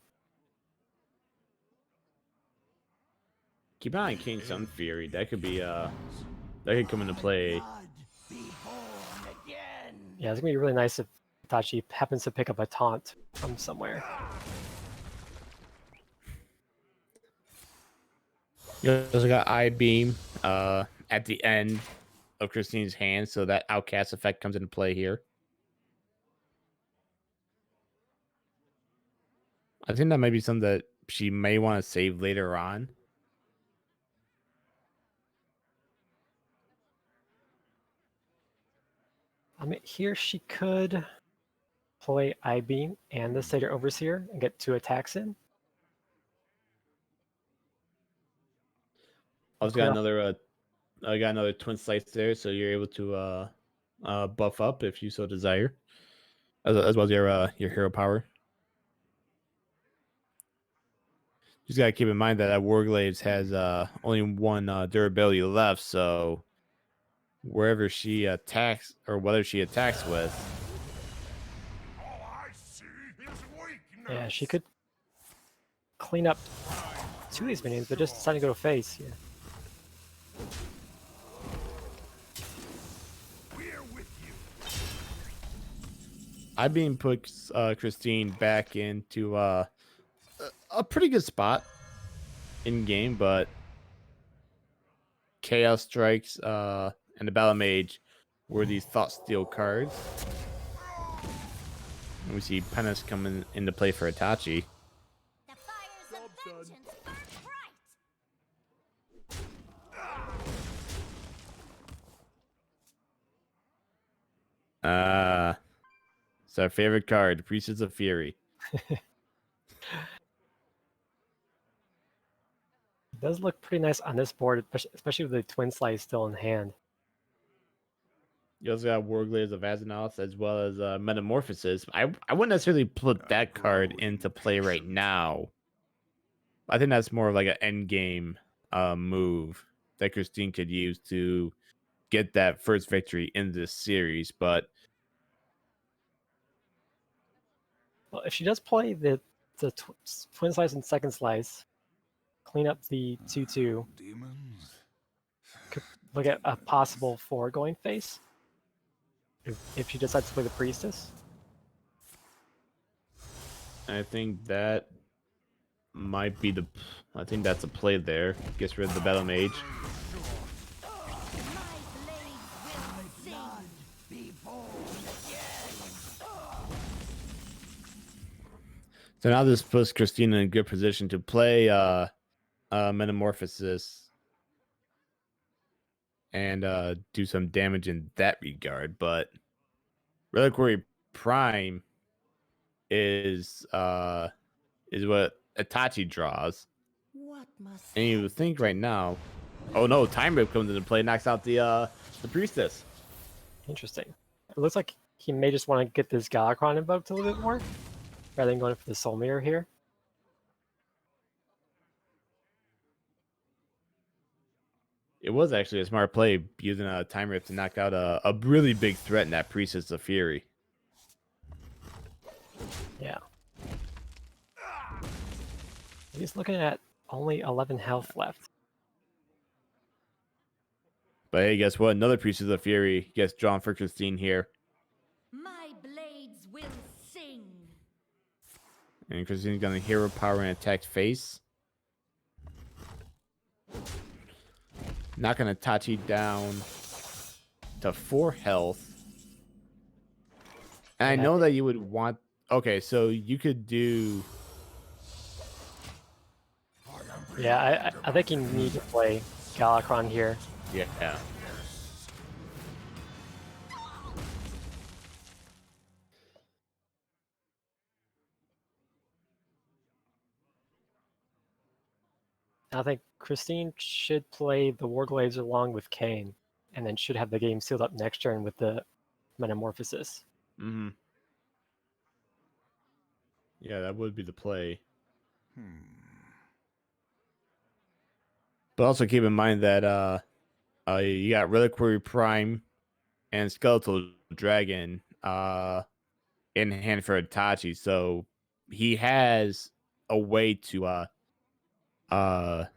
Keep an eye on King Sun Fury. That could be that could come into play. Yeah, it's gonna be really nice if Itachi happens to pick up a taunt from somewhere. You also got I Beam at the end of Kristine's hand, so that outcast effect comes into play here. I think that might be something that she may want to save later on. I mean, here she could play I-Beam and the Satyr Overseer and get 2 attacks in. Also got another I got another twin slice there, so you're able to buff up if you so desire, as well as your hero power. Just gotta keep in mind that Warglaives has only 1 durability left, so wherever she attacks or whether she attacks with, Yeah, she could clean up 2 of these minions, but just decided to go face. Yeah. I've been put Kristine back into a pretty good spot in game, but Chaos Strikes and the Battle Mage were these Thought Steal cards. And we see Penance coming into play for Itachi. The fires of vengeance burn bright. It's our favorite card, Priestess of Fury. It does look pretty nice on this board, especially with the Twin Slice still in hand. You also got Warglaives of Azeroth as well as Metamorphosis. I wouldn't necessarily put that card into play right now. I think that's more of like an end game move that Kristine could use to get that first victory in this series. But Well, if she does play the Twin Slice and Second Slice, clean up the 2/2, Demons. could look at a possible 4 going face if she decides to play the Priestess. I think that might be I think that's a play there. Gets rid of the Battle Mage. So now this puts Kristine in a good position to play Metamorphosis and do some damage in that regard. But Reliquary Prime is what Itachi draws. And you would think right now, oh no, Time Rip comes into play, knocks out the Priestess. Interesting. It looks like he may just want to get this Galakrond invoked a little bit more, rather than going for the Soul Mirror here. It was actually a smart play using a Time Rip to knock out a really big threat in that Priestess of Fury. Yeah. He's looking at only 11 health left. But hey, guess what? Another Priestess of Fury gets drawn for Kristine here. My blades will sing. And Kristine's gonna hero power and attack face. Knocking Itachi down to 4 health. And I know that you would want... Okay, so you could do... Yeah, I think you need to play Galakrond here. Yeah. I think Kristine should play the Warglaives along with Kain, and then should have the game sealed up next turn with the Metamorphosis. Mm-hmm. Yeah, that would be the play. But also keep in mind that you got Reliquary Prime and Skeletal Dragon in hand for Itachi, so he has a way to uh kind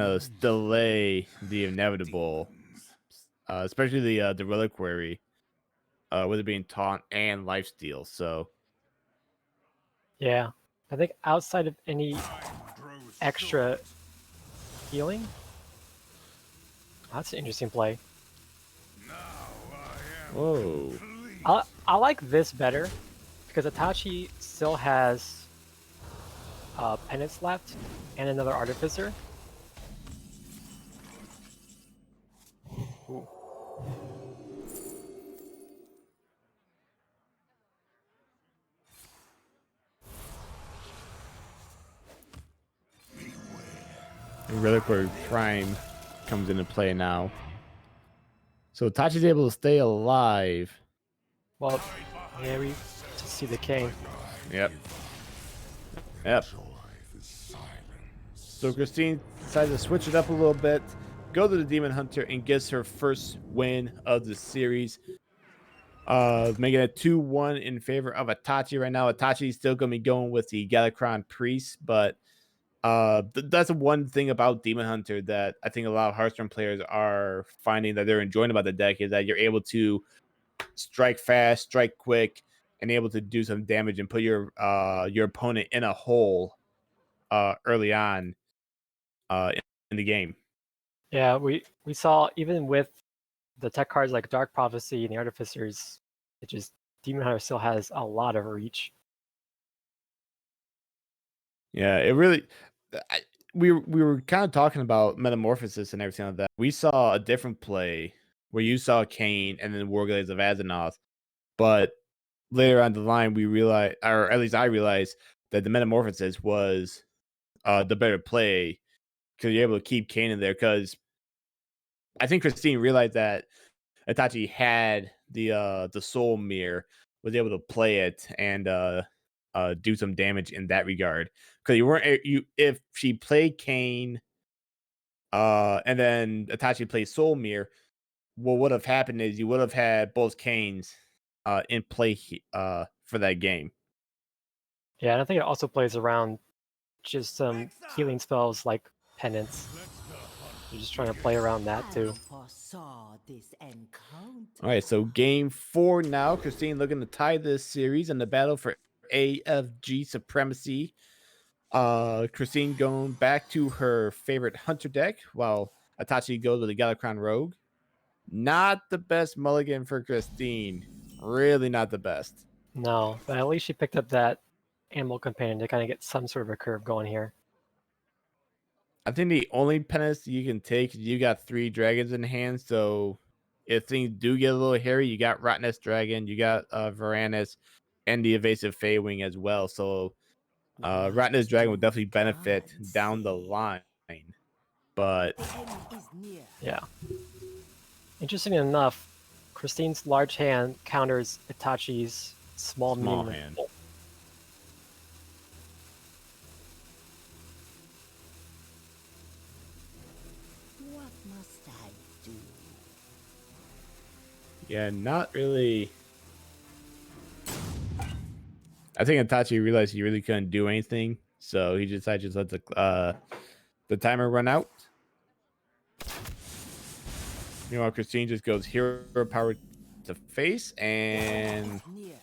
of delay the inevitable, especially the reliquary, with it being taunt and lifesteal. So Yeah. I think outside of any extra healing, that's an interesting play. whoa, I like this better because Itachi still has penance left and another artificer. Ooh. reliquary prime comes into play now. So Itachi's able to stay alive. Well, yeah, we just see the king. Yep. Yep. So Kristine decides to switch it up a little bit, go to the Demon Hunter, and gets her first win of the series. Making it 2-1 in favor of Itachi right now. Itachi's still going to be going with the Galakrond Priest, but that's one thing about Demon Hunter that I think a lot of Hearthstone players are finding that they're enjoying about the deck is that you're able to strike fast, strike quick, and able to do some damage and put your opponent in a hole early on in the game. Yeah, we saw even with the tech cards like Dark Prophecy and the Artificers, it just Demon Hunter still has a lot of reach. Yeah, it really. We were kind of talking about metamorphosis and everything like that. We saw a different play where you saw Kane and then Warglaives of Azeroth, but later on the line we realized, or at least I realized, that the metamorphosis was the better play because you're able to keep Kane in there. Because I think Kristine realized that Itachi had the soul mirror, was able to play it and do some damage in that regard. Because you weren't you if she played Kane, and then Itachi played soul mirror, what would have happened is you would have had both Kanes in play for that game. Yeah, and I think it also plays around just some healing spells like Penance. You're just trying to play around that too. Foresaw this encounter. All right, so game 4 now. Kristine looking to tie this series in the battle for AFG supremacy. Kristine going back to her favorite hunter deck, while Itachi goes with the Galakrond Rogue. Not the best mulligan for Kristine. Really not the best. No, but at least she picked up that animal companion to kind of get some sort of a curve going here. I think the only penance you can take is you got 3 dragons in hand, so if things do get a little hairy, you got Rottnest Dragon, you got Varanus, and the evasive Feywing as well. So Rottnest Dragon would definitely benefit down the line. But The end is near. Yeah. Interesting enough, Kristine's large hand counters Itachi's small Small minion. hand. What must I do? Yeah, not really. I think Itachi realized he really couldn't do anything, so he decided to just let the timer run out. Meanwhile, Kristine just goes hero power to face and Near.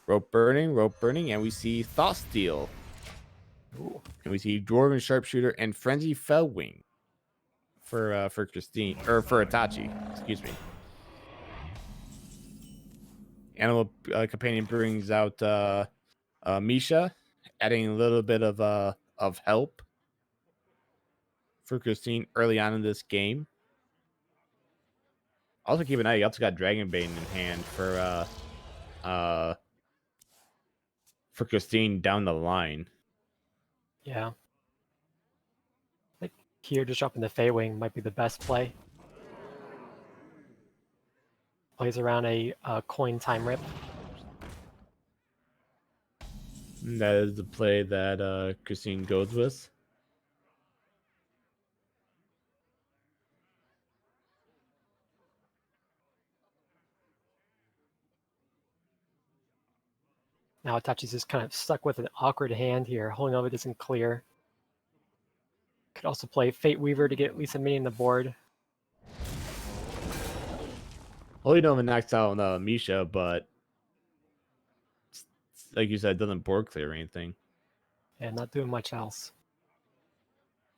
rope burning, and we see Thought Steal. Ooh. And we see Dwarven Sharpshooter and Frenzy Fellwing for Kristine, or for Itachi, excuse me. Animal Companion brings out Misha, adding a little bit of help for Kristine early on in this game. Also keep an eye, you also got Dragonbane in hand for Kristine down the line. Yeah. I think here just dropping the Feywing might be the best play. Plays around a coin time rip. And that is the play that Kristine goes with. Now Itachi's just kind of stuck with an awkward hand here. Holding over doesn't clear. Could also play Fate Weaver to get at least a minion on the board. Holy Nova knocks out Misha, but like you said, doesn't board clear or anything. And not doing much else.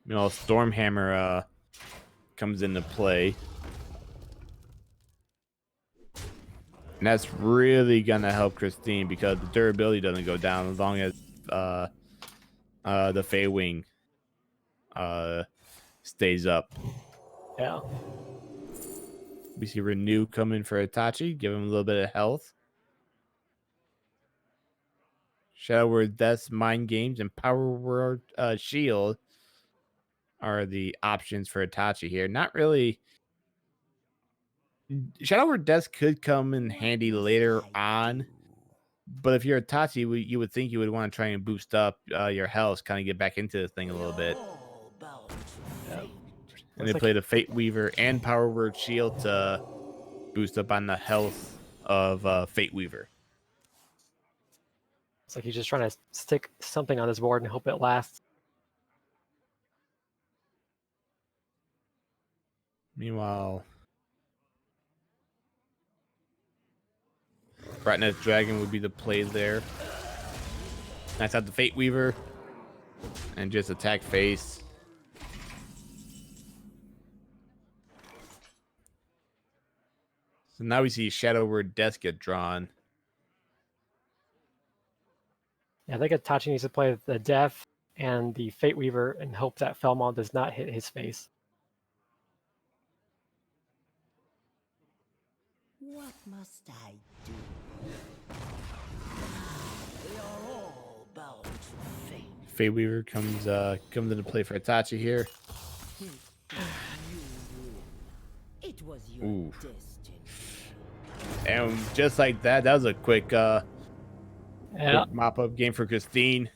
You know, Stormhammer comes into play. And that's really gonna help Kristine because the durability doesn't go down as long as the Fey Wing stays up. Yeah. We see Renew coming for Itachi, give him a little bit of health. Shadow Word Death's Mind Games and Power Word Shield are the options for Itachi here. Not really. Shadow Word Death could come in handy later on, but if you're Itachi, you would think you would want to try and boost up your health, kind of get back into the thing a little bit. Yeah. And they play the Fate Weaver and Power Word Shield to boost up on the health of Fate Weaver. It's like he's just trying to stick something on his board and hope it lasts. Meanwhile, Brightness Dragon would be the play there. Nice out the Fate Weaver. And just attack face. So now we see Shadow Word Death get drawn. Yeah, I think Itachi needs to play the Death and the Fate Weaver and hope that Felmon does not hit his face. What must I do? We are all bound to fate. Fate Weaver comes into play for Itachi here. It was your Ooh. destiny. And just like that, that was a quick Yeah. mop-up game for Kristine.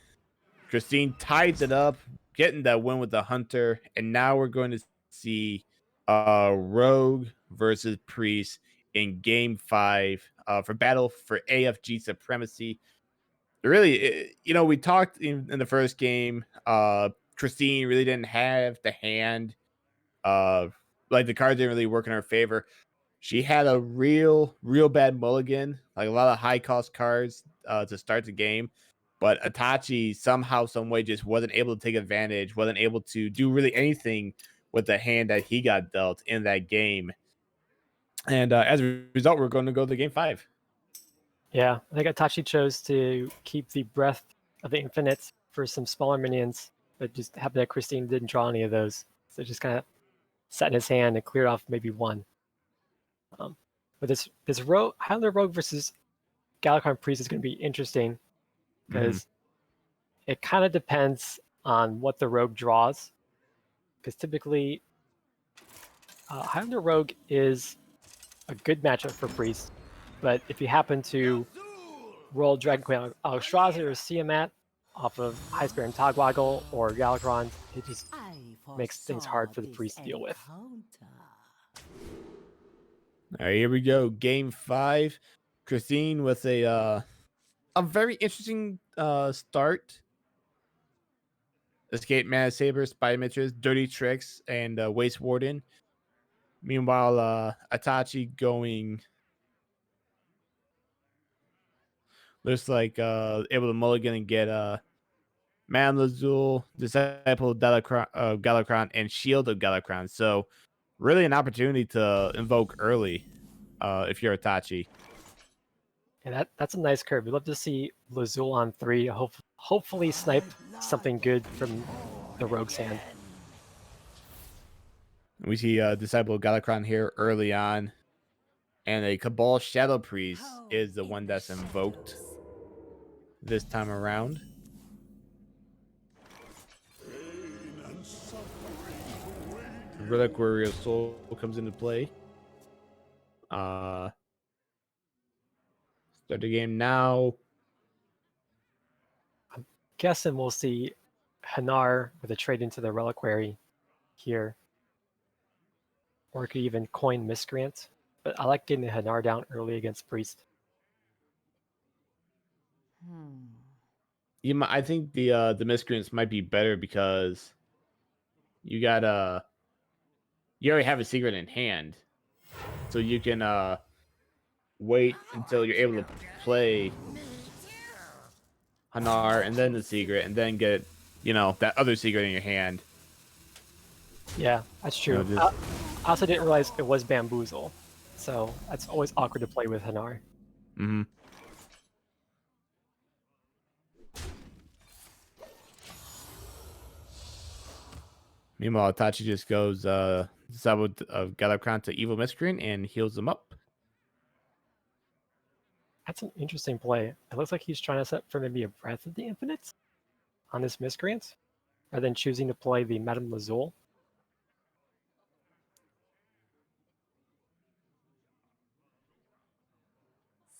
Kristine ties it up, getting that win with the Hunter, and now we're going to see Rogue versus Priest in Game 5 for battle for AFG supremacy. Really, we talked in the first game. Kristine really didn't have the hand. Like the cards didn't really work in her favor. She had a real bad mulligan, like a lot of high cost cards to start the game. But Itachi somehow, some way, just wasn't able to take advantage, wasn't able to do really anything with the hand that he got dealt in that game. And as a result, we're going to go to Game 5. Yeah, I think Itachi chose to keep the Breath of the Infinite for some smaller minions, but just happened that Kristine didn't draw any of those. So just kind of sat in his hand and cleared off maybe one. But this Highlander Rogue versus Galakrond Priest is going to be interesting because it kind of depends on what the Rogue draws. Because typically, Highlander Rogue is a good matchup for Priest, but if you happen to roll Dragon Queen Alexstrasza or Tiamat off of Aspirant Togwaggle or Galakrond, it just makes things hard for the Priest to deal with. All right, here we go. Game 5. Kristine with a very interesting start. Escape Mana Saber, Spy Mistress, Dirty Tricks, and Waste Warden. Meanwhile, Itachi going looks like able to mulligan and get Man Lazul, Disciple of Galakrond, and Shield of Galakrond. So really an opportunity to invoke early if you're Itachi. Yeah, that's a nice curve. We'd love to see Lazul on 3. Hopefully snipe something good from the Rogue's hand. We see Disciple of Galakrond here early on. And a Cabal Shadow Priest is the one that's invoked this time around. Reliquary of Soul comes into play. Start the game now. I'm guessing we'll see Hanar with a trade into the Reliquary here. Or it could even coin Miscreant. But I like getting the Hanar down early against Priest. I think the miscreants might be better because you got you already have a secret in hand, so you can wait until you're able to play Hanar and then the secret, and then get that other secret in your hand. Yeah, that's true. Just I also didn't realize it was Bamboozle, so that's always awkward to play with Hanar. mm-hmm. Meanwhile, Itachi just goes Zabud of Galakran to Evil Miscreant and heals them up. That's an interesting play. It looks like he's trying to set for maybe a Breath of the Infinite on this Miscreant, rather than choosing to play the Madame Lazul.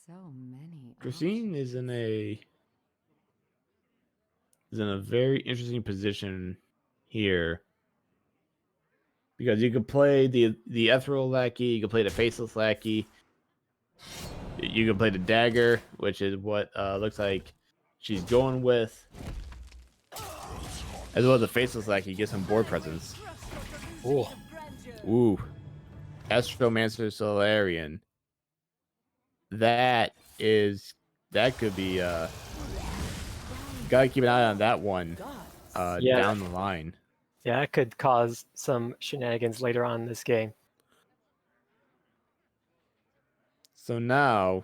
So many. Kristine is in a very interesting position here because you could play the ethereal lackey, you could play the faceless lackey, you can play the dagger, which is what looks like she's going with, as well as the faceless lackey. Get some board presence. Ooh, Astromancer Solarian. That could be gotta keep an eye on that one down the line. Yeah, it could cause some shenanigans later on in this game. So now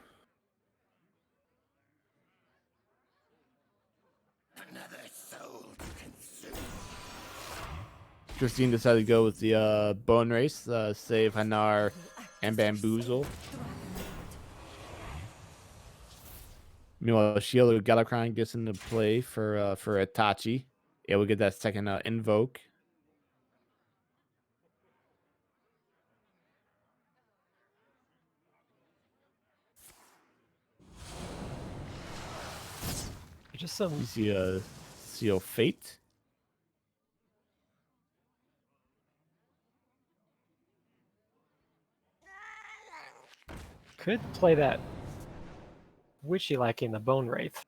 Kristine decided to go with the Bone Race, save Hanar and Bamboozle. Meanwhile, Shield of Galakran gets into play for Itachi. Yeah, we'll get that second invoke. Just some. You see a Seal Fate. Could play that Witchy like in the Bone Wraith.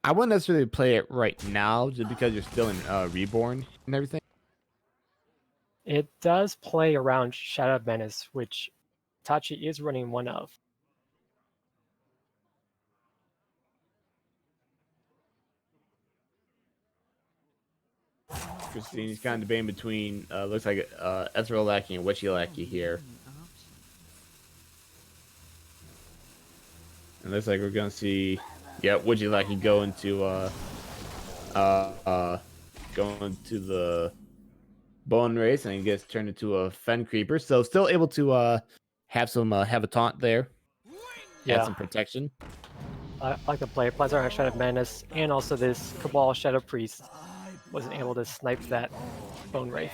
I wouldn't necessarily play it right now, just because you're still in Reborn and everything. It does play around Shadow Menace, which Tachi is running one of. Kristine's kind of debating between looks like Ethereal Lackey and Witchy Lackey here. And looks like we're gonna see Witchy Lackey go into going to the Bone Race, and he gets turned into a Fen Creeper. So still able to have some have a taunt there. Yeah, add some protection. I like to play Plazar Shadow Menace, and also this Cabal Shadow Priest wasn't able to snipe that Bone Wraith.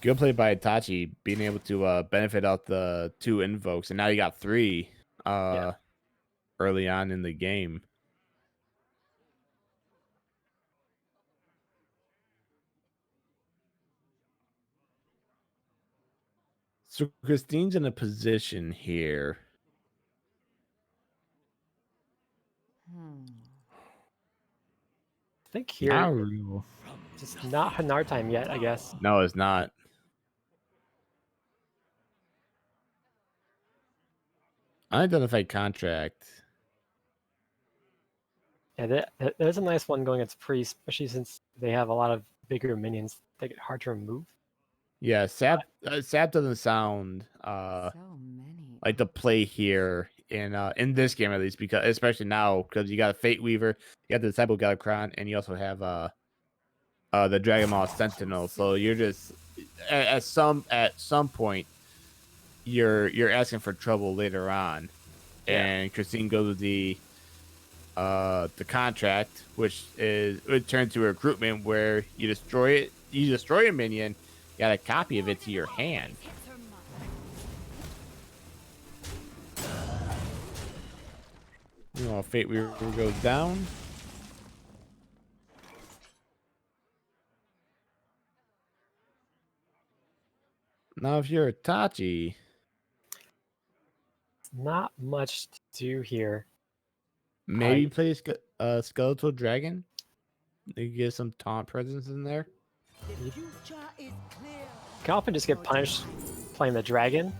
Good play by Itachi, being able to benefit out the 2 invokes, and now you got 3 early on in the game. So Kristine's in a position here. I think here, just not Hanar time yet, I guess. No, it's not. Unidentified contract. Yeah, there's a nice one going against Priest, especially since they have a lot of bigger minions that get hard to remove. Yeah, Sap doesn't sound like the play here in this game, at least, because especially now, because you got a Fate Weaver, you got the Disciple Galakran, and you also have the Dragon Maw Sentinel. So you're just at some point you're asking for trouble later on. And Kristine goes with the contract, which would turn to a recruitment where you destroy a minion, you got a copy of it to your hand. Fate Weaver goes down. Now, if you're Itachi, not much to do here. Maybe play Skeletal Dragon. You get some taunt presence in there. The future is clear. You can often just get punished playing the dragon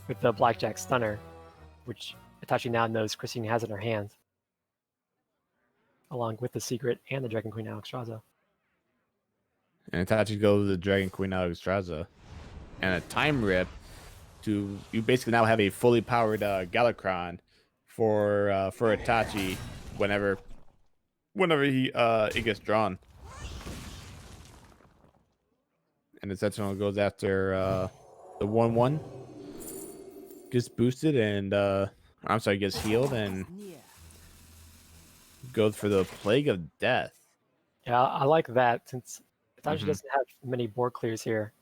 with the Blackjack Stunner, which Itachi now knows Kristine has in her hand, along with the Secret and the Dragon Queen Alexstrasza. And Itachi goes to the Dragon Queen Alexstrasza. And a Time Rip to... You basically now have a fully powered Galakrond for Itachi whenever he it gets drawn. And the Sentinel goes after the 1/1. Gets boosted and I'm sorry, gets healed and Near. goes for the Plague of Death. Yeah, I like that since Itachi Mhm. doesn't have many board clears here.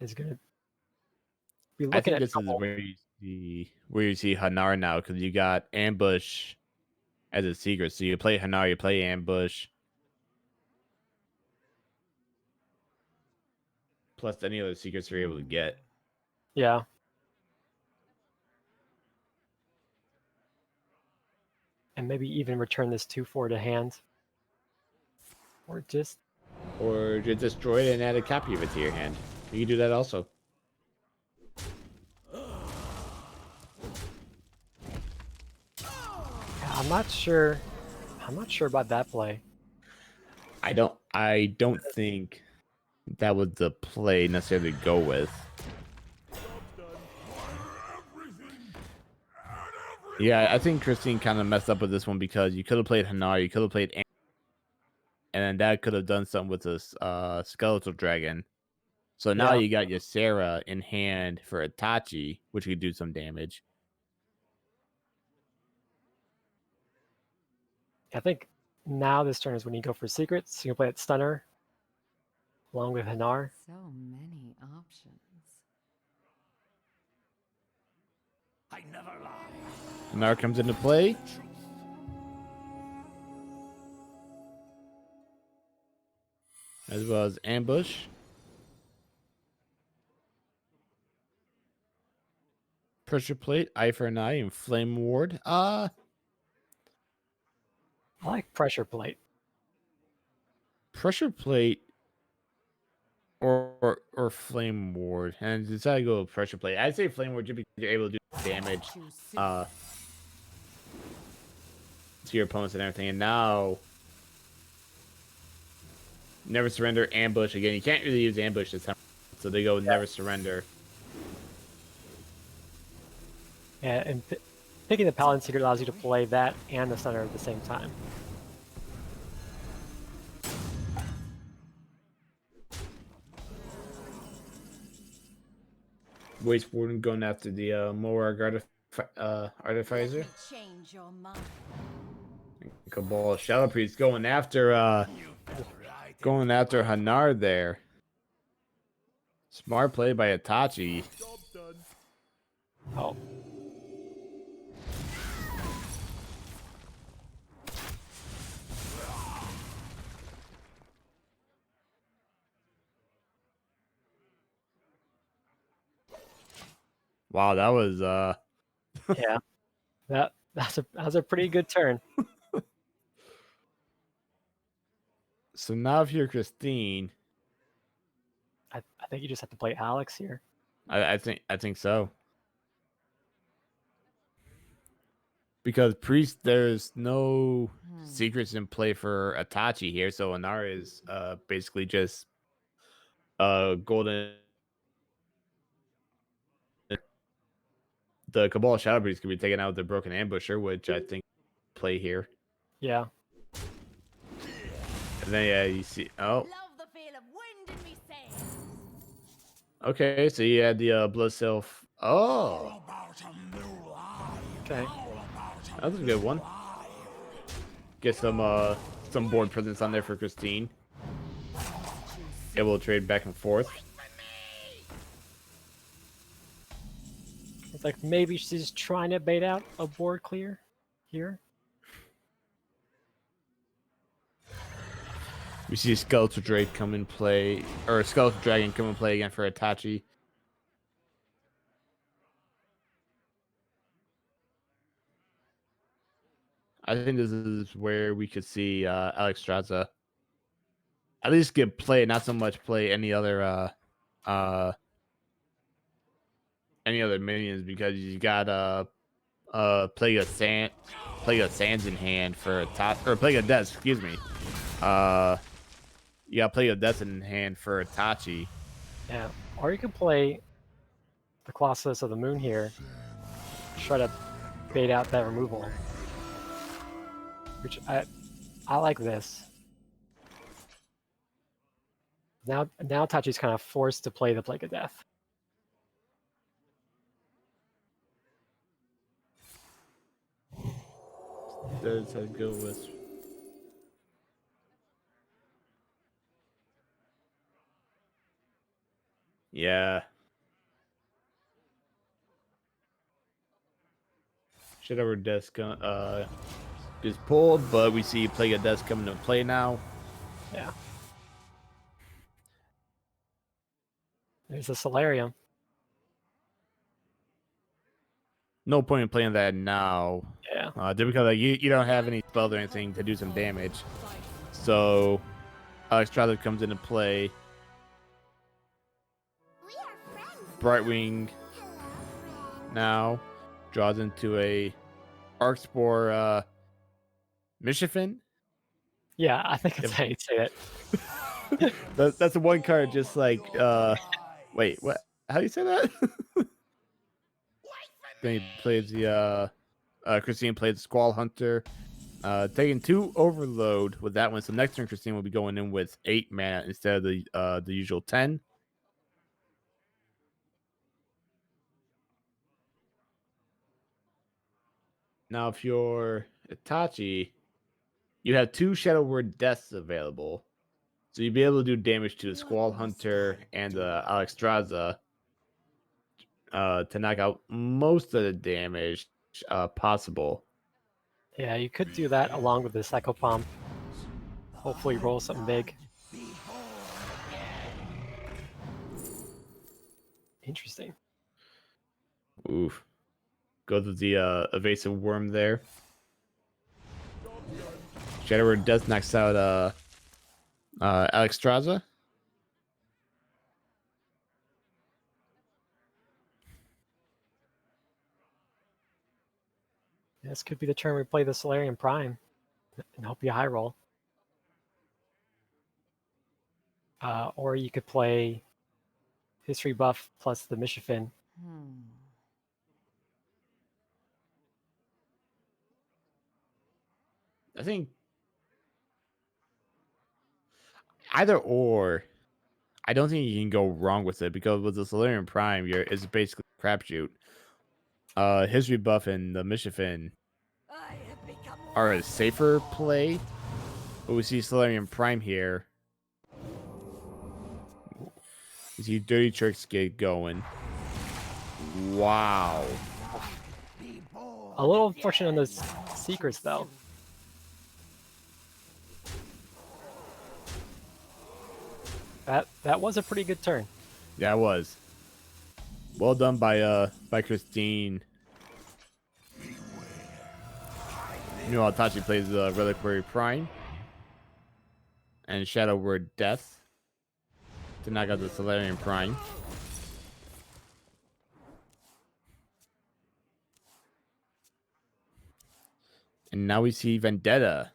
Is going to be I looking think at this is trouble. where you see Hanar now, because you got Ambush as a secret. So you play Hanar, you play Ambush. Plus any other secrets you're able to get. Yeah. And maybe even return this 2/4 to hand. Or just... Or you destroy it and add a copy of it to your hand. You can do that also. Yeah, I'm not sure about that play. I don't think that was the play necessarily to go with. Yeah, I think Kristine kind of messed up with this one because you could have played Hanar, you could have played, and then that could have done something with this Skeletal Dragon. So now Yeah. you got your Sarah in hand for Itachi, which could do some damage. I think now this turn is when you go for secrets. You can play it Stunner along with Hanar. So many options. I never lie. Hanar comes into play. As well as Ambush. Pressure Plate, Eye for an Eye, and Flame Ward. I like Pressure Plate. Pressure Plate or Flame Ward. And decided to go with Pressure Plate. I'd say Flame Ward just because you're able to do damage Too soon. to your opponents and everything. And now Never Surrender, Ambush. Again, you can't really use Ambush this time. So they go with Never Surrender. Yeah, and picking the Paladin Secret allows you to play that and the Stunner at the same time. Waste Warden going after the Moarg Artificer. Change your mind. Cabal Shadow Priest going after Hanar there. Smart play by Itachi. Oh. Wow, that was Yeah. That's a pretty good turn. so now if you're Kristine, I think you just have to play Alex here. I think so. Because Priest, there's no secrets in play for Itachi here, so Hanar is basically just golden. The Cabal Shadow Priest can be taken out with the Broken Ambusher, which I think play here. Yeah. And then yeah, you see Love the feel of wind in me sails. okay, so you had the Blood Self. Oh, Okay. that was a good one. Get some board presence on there for Kristine. Able to trade back and forth. It's like maybe she's trying to bait out a board clear here. We see Skeletal Drake come in play, or Skeletal Dragon come in play again for Itachi. I think this is where we could see Alex Straza at least get play, not so much play any other minions, because you got Plague of Sands in hand for a top, or Plague of Death, excuse me. You got Plague of Death in hand for Itachi. Yeah, or you could play the Colossus of the Moon here, try to bait out that removal. Which I like this. Now Itachi's kind of forced to play the Plague of Death. Does that go with? Yeah. Shadow Death is pulled, but we see Plague of Death coming to play now. Yeah. There's the Solarium. No point in playing that now. Yeah. Just because like, you don't have any spells or anything to do some damage. So Alex Straza comes into play. We are friends. Brightwing now draws into a Arcspore Michifin. Yeah, I think that's how you say it. That's the one card just like wait, what? How do you say that? Then he plays the Kristine plays the Squall Hunter. Taking 2 overload with that one. So next turn Kristine will be going in with 8 mana instead of the usual 10. Now if you're Itachi, you have 2 Shadow Word Deaths available. So you'd be able to do damage to the Squall Hunter and the Alex Straza to knock out most of the damage possible. Yeah, you could do that along with the Psychopomp. Hopefully roll something big. Interesting. Oof. Go to the evasive worm there. Shadow Word Death knocks out Alex Straza. This could be the turn we play the Solarium Prime and hope you high roll. Or you could play History Buff plus the Michifin. I think either or. I don't think you can go wrong with it, because with the Solarium Prime, it's basically a crapshoot. History Buff and the Michifin are a safer play, but we see Solarium Prime here. We see Dirty Tricks get going. Wow. A little unfortunate on those secrets, though. That was a pretty good turn. Yeah, it was. Well done by Kristine. Meanwhile, Itachi plays the Reliquary Prime and Shadow Word Death to knock out the Solarium Prime. And now we see Vendetta.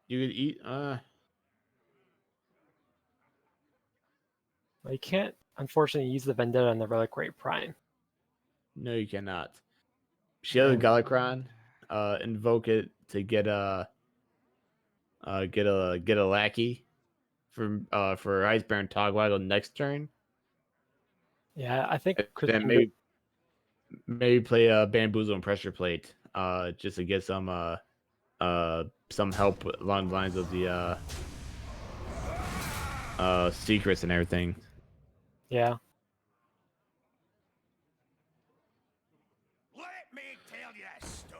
You could eat Well, you can't, unfortunately, use the Vendetta on the Reliquary Prime. no, you cannot. Shadow Galakrond, invoke it to get a lackey for Aspirant Togwaggle next turn. Yeah, I think Then maybe play a Bamboozle and Pressure Plate, just to get some help along the lines of the secrets and everything. Yeah. Let me tell you a story.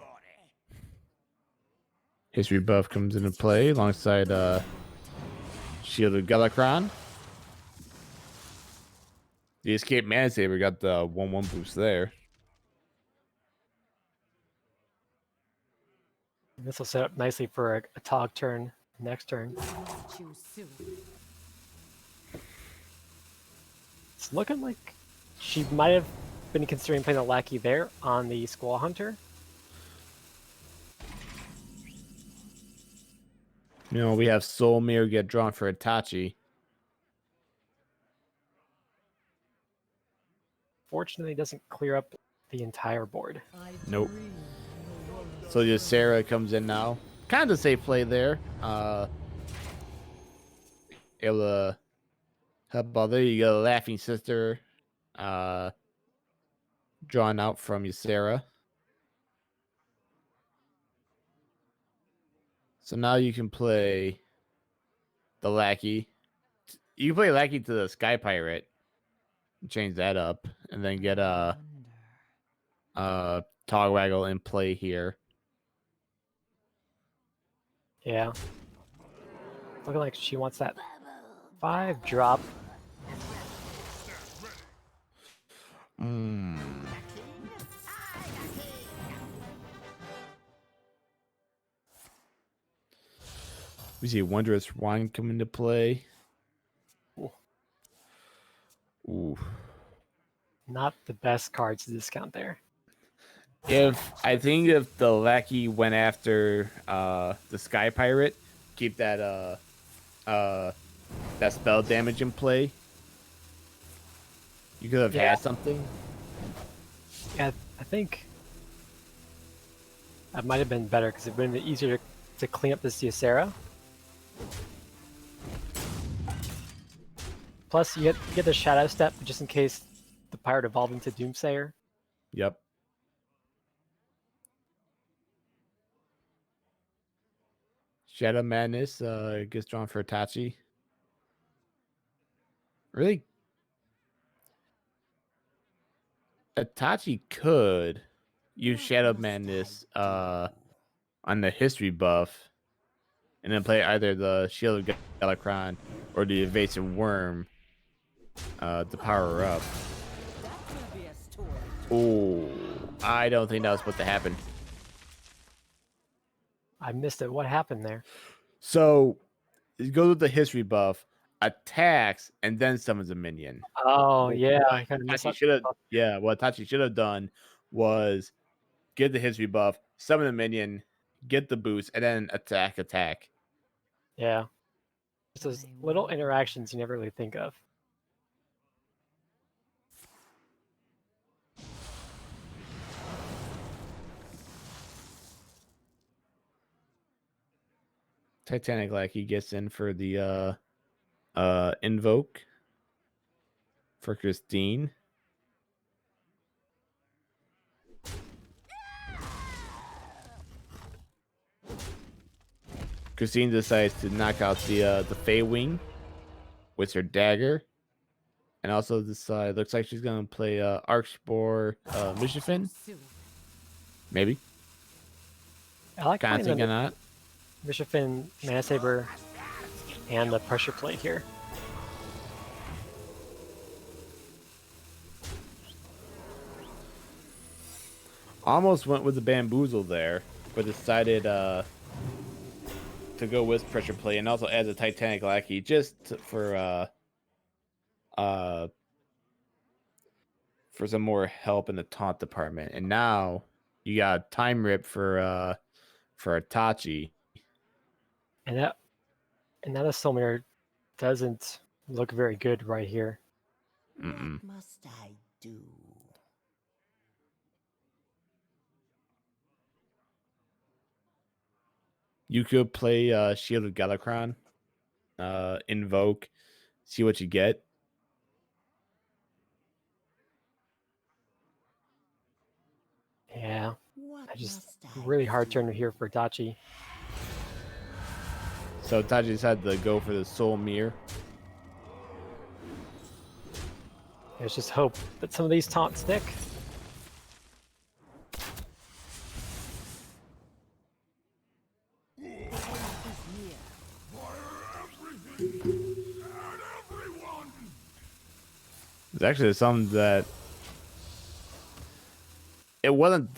History Buff comes into play alongside Shield of Galakrond. The Escape Mana Saber got the 1/1 boost there. This will set up nicely for a Tog turn next turn. Choose soon. It's looking like she might have been considering playing a Lackey there on the Squall Hunter. You know, we have Soul Mirror get drawn for Itachi. Fortunately, it doesn't clear up the entire board. Nope. So Ysera comes in now. Kind of safe play there. Able to help out there. You got a Laughing Sister drawn out from Ysera. So now you can play the Lackey. You can play Lackey to the Sky Pirate. Change that up. And then get a Togwaggle in play here. Yeah. Looking like she wants that 5 drop. We see Wondrous Wine come into play. Ooh. Not the best cards to discount there. I think if the Lackey went after the Sky Pirate, keep that that spell damage in play, you could have had something. Yeah, I think that might have been better because it would have been easier to clean up this Ysera. Plus, you get the Shadow Step just in case the pirate evolved into Doomsayer. Yep. Shadow Madness gets drawn for Itachi. Really? Itachi could use Shadow Madness on the history buff and then play either the Shield of Galakrond or the Evasive Worm to power up. Oh, I don't think that was supposed to happen. I missed it. What happened there? So it goes with the history buff, attacks, and then summons a minion. Oh, yeah. I kind of missed that. What Tachi should have done was get the history buff, summon a minion, get the boost, and then attack. Yeah. Just those little interactions you never really think of. Titanic Lackey gets in for the invoke for Kristine. Kristine decides to knock out the Fey Wing with her dagger. And also decide looks like she's gonna play Archspore Mishafin. Maybe. I like Kinda thinking that. Mishafin, Mana Saber, and the Pressure Plate here. Almost went with the Bamboozle there, but decided to go with Pressure Plate and also adds a Titanic Lackey just for some more help in the taunt department. And now you got Time Rip for Itachi. And that Soulmare doesn't look very good right here. What must I do? You could play Shield of Galakrond, invoke, see what you get. Yeah. Really hard turn here for Itachi. So Itachi decided to go for the Soul Mirror. Let's just hope that some of these taunts stick. It's actually something that it wasn't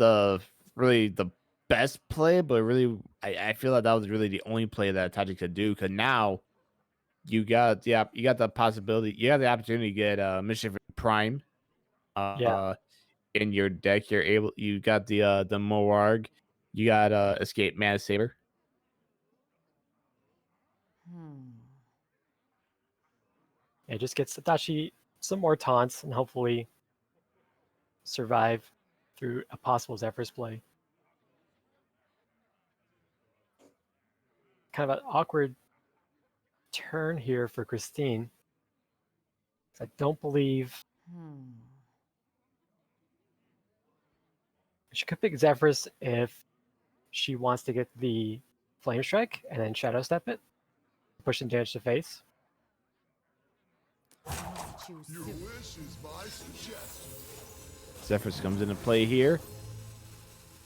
really the best play, but really I feel like that was really the only play that Itachi could do. Because now you got the possibility, you have the opportunity to get Mischief Prime Yeah, in your deck. You got the Moarg, you got Escape Mana Saber. it just gets Itachi some more taunts and hopefully survive through a possible Zephyr's play. Kind of an awkward turn here for Kristine. I don't believe she could pick Zephyrus if she wants to get the Flame Strike and then Shadow Step it, push some damage to face. Your wish is my suggestion. Zephyrus comes into play here.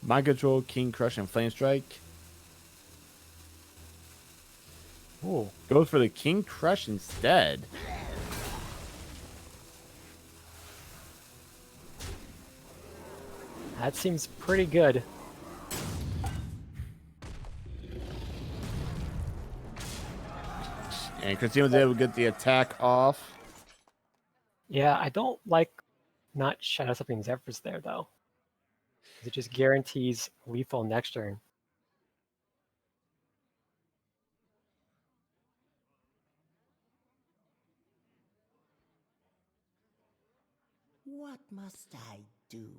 Mind Control, King Crush, and Flame Strike. Ooh, Goes for the King Crush instead. that seems pretty good. And Kristine was able to get the attack off. Yeah, I don't like not Shadow Stepping Zephyrus there though. It just guarantees lethal next turn. What must I do?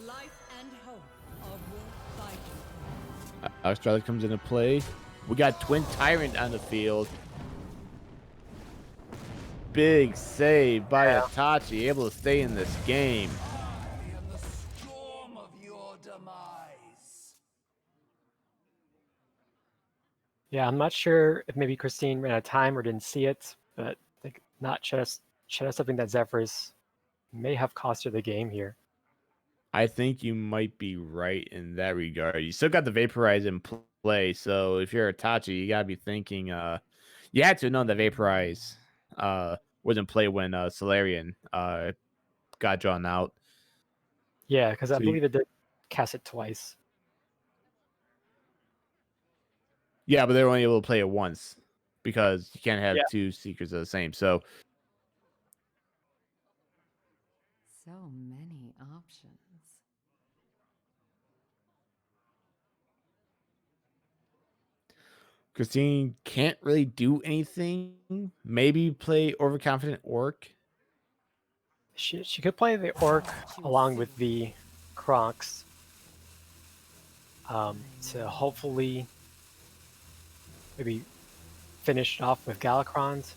Life and hope are worth fighting. Australia comes into play. We got Twin Tyrant on the field. Big save by Itachi, able to stay in this game. I am the storm of your demise. Yeah, I'm not sure if maybe Kristine ran out of time or didn't see it, but I think not Shadow Stepping that Zephyrus may have cost her the game here. I think you might be right in that regard. You still got the Vaporize in play, so if you're Itachi, you gotta be thinking. You had to know that Vaporize was in play when Solarian got drawn out. Yeah, because I So believe it did cast it twice. yeah, but they were only able to play it once because you can't have Yeah. two Seekers of the same. So So many options. Kristine can't really do anything. Maybe play Overconfident Orc. She could play the Orc along with the Crocs to hopefully maybe finish it off with Galacrons.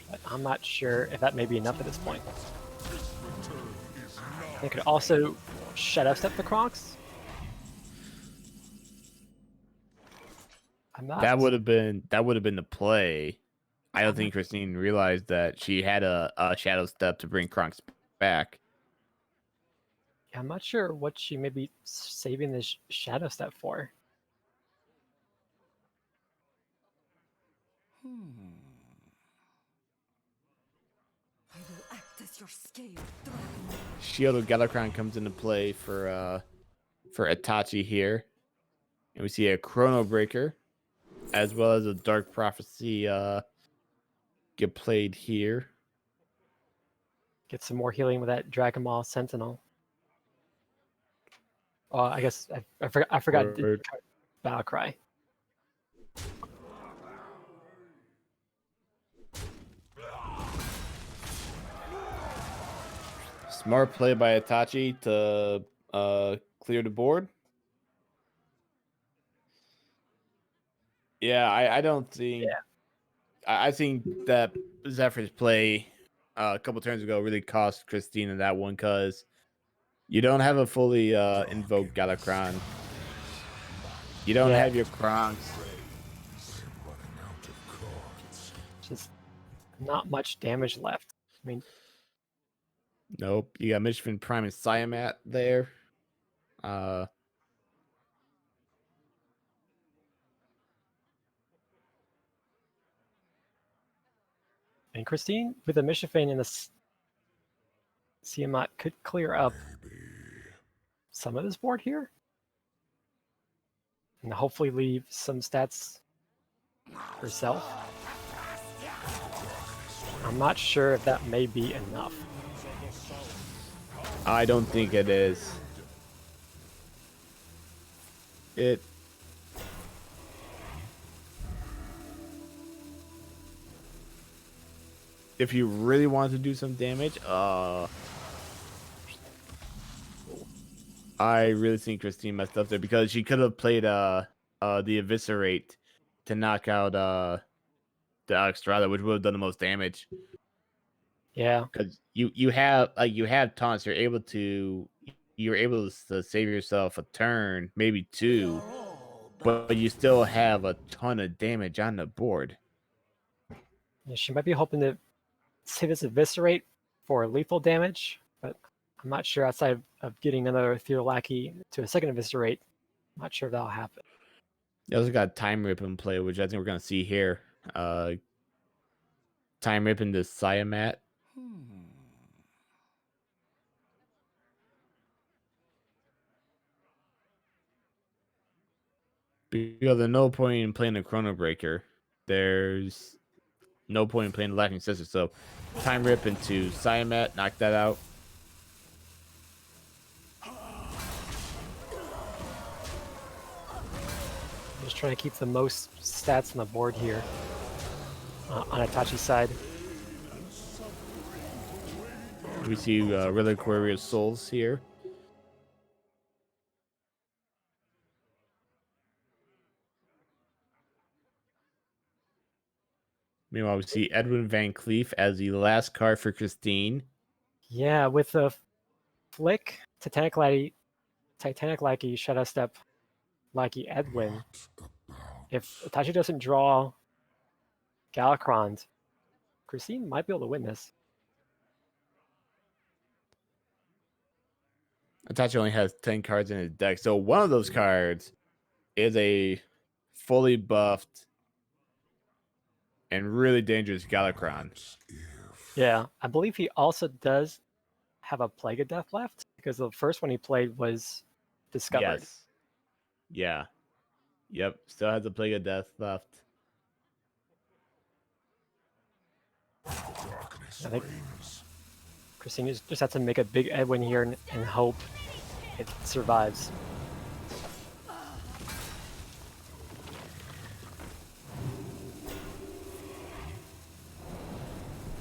But I'm not sure if that may be enough at this point. They could also Shadow Step the Crocs. I'm not. That would have been the play. I don't think Kristine realized that she had a Shadow Step to bring Kronks back. Yeah, I'm not sure what she may be saving this Shadow Step for. I will act as your scaled dragon. Shield of Galacron comes into play for Itachi here. And we see a Chrono Breaker as well as a Dark Prophecy get played here. Get some more healing with that Dragon Ball Sentinel. Oh, I guess I forgot Battle Cry. Smart play by Itachi to clear the board. Yeah, I don't think. Yeah. I think that Zephyr's play a couple turns ago really cost Kristine in that one because you don't have a fully invoked Galacron. You don't have your Kronks. Just not much damage left. I mean, Nope. You got Michigan Prime and Siamat there. Uh, And Kristine, with the Michifane and the Siamat, could clear up some of this board here. And hopefully leave some stats herself. I'm not sure if that may be enough. I don't think it is. If you really want to do some damage, I really think Kristine messed up there because she could have played the Eviscerate to knock out the Extrada, which would have done the most damage. Yeah. Because you have taunts, you're able to save yourself a turn, maybe two, but you still have a ton of damage on the board. Yeah, she might be hoping to save this Eviscerate for lethal damage, but I'm not sure outside of getting another Theolaki to a second Eviscerate. I'm not sure if that'll happen. You also got Time Rip in play, which I think we're going to see here. Time Rip into Siamat. Because there's no point in playing a Chrono Breaker. There's no point in playing the Laughing Sister. So, Time Rip into Siamat, knock that out. Just trying to keep the most stats on the board here on Itachi's side. We see Relic Warrior Souls here. Meanwhile, we see Edwin Van Cleef as the last card for Kristine. Yeah, with the flick, Titanic Lackey, Shadow Step, Lackey Edwin. If Itachi doesn't draw Galakrond, Kristine might be able to win this. Itachi only has 10 cards in his deck, so one of those cards is a fully buffed and really dangerous Galakrond. Yeah, I believe he also does have a Plague of Death left because the first one he played was Discovered. Yes. Yeah. Yep. Still has a Plague of Death left. I think Kristine just has to make a big Edwin here and hope it survives.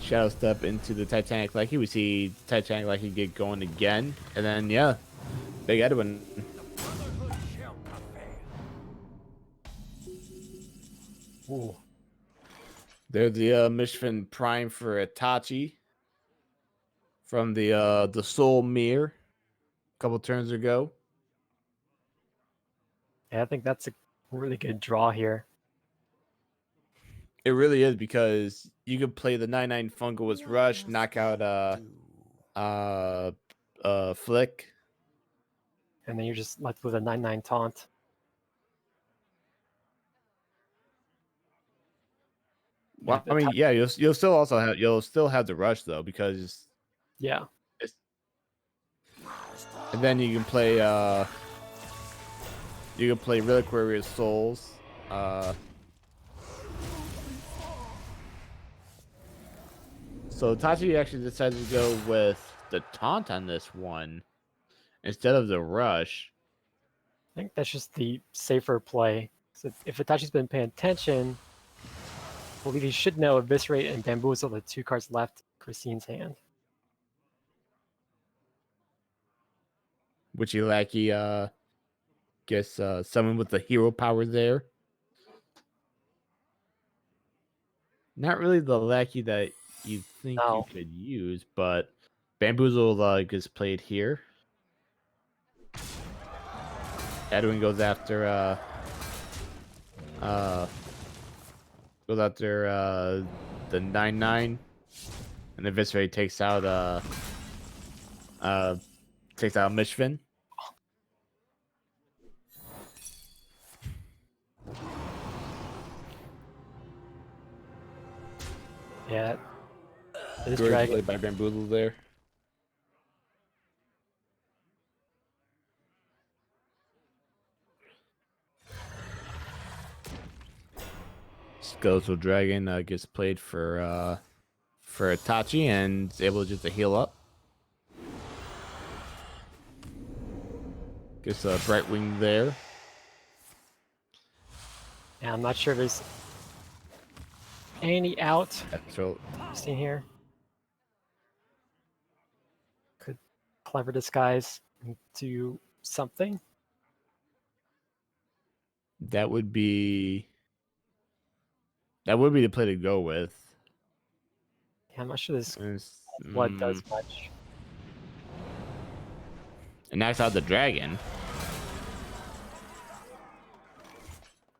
Shadow Step into the Titanic Lucky. We see Titanic Lucky get going again. And then, yeah, Big Edwin. Ooh. There's the Mishfin Prime for Itachi from the Soul Mirror a couple turns ago. Yeah, I think that's a really good draw here. It really is because you could play the 9/9 Fungalist Rush, knock out Flick. And then you're just left with a 9/9 taunt. Well, I mean, yeah, you'll still have the rush though because yeah, and then you can play Relic Warrior Souls. So Tachi actually decided to go with the taunt on this one instead of the rush. I think that's just the safer play. So if Itachi's been paying attention, I believe he should know Eviscerate and Bamboozle, the two cards left in Kristine's hand. Which you lackey guess someone with the hero power there. Not really the lackey that you think you could use, but Bamboozle gets played here. Edwin goes after the 9/9, and Eviscerate takes out Takes out Mishvin. Yeah. This Great dragon. play by Bamboozle there. Skeletal Dragon gets played for Itachi and is able just to heal up. Gets a Brightwing there. Yeah, I'm not sure if there's any out So seen here. Could clever disguise do something? that would be the play to go with. Yeah, I'm not sure this It's, blood does much. It knocks out the dragon.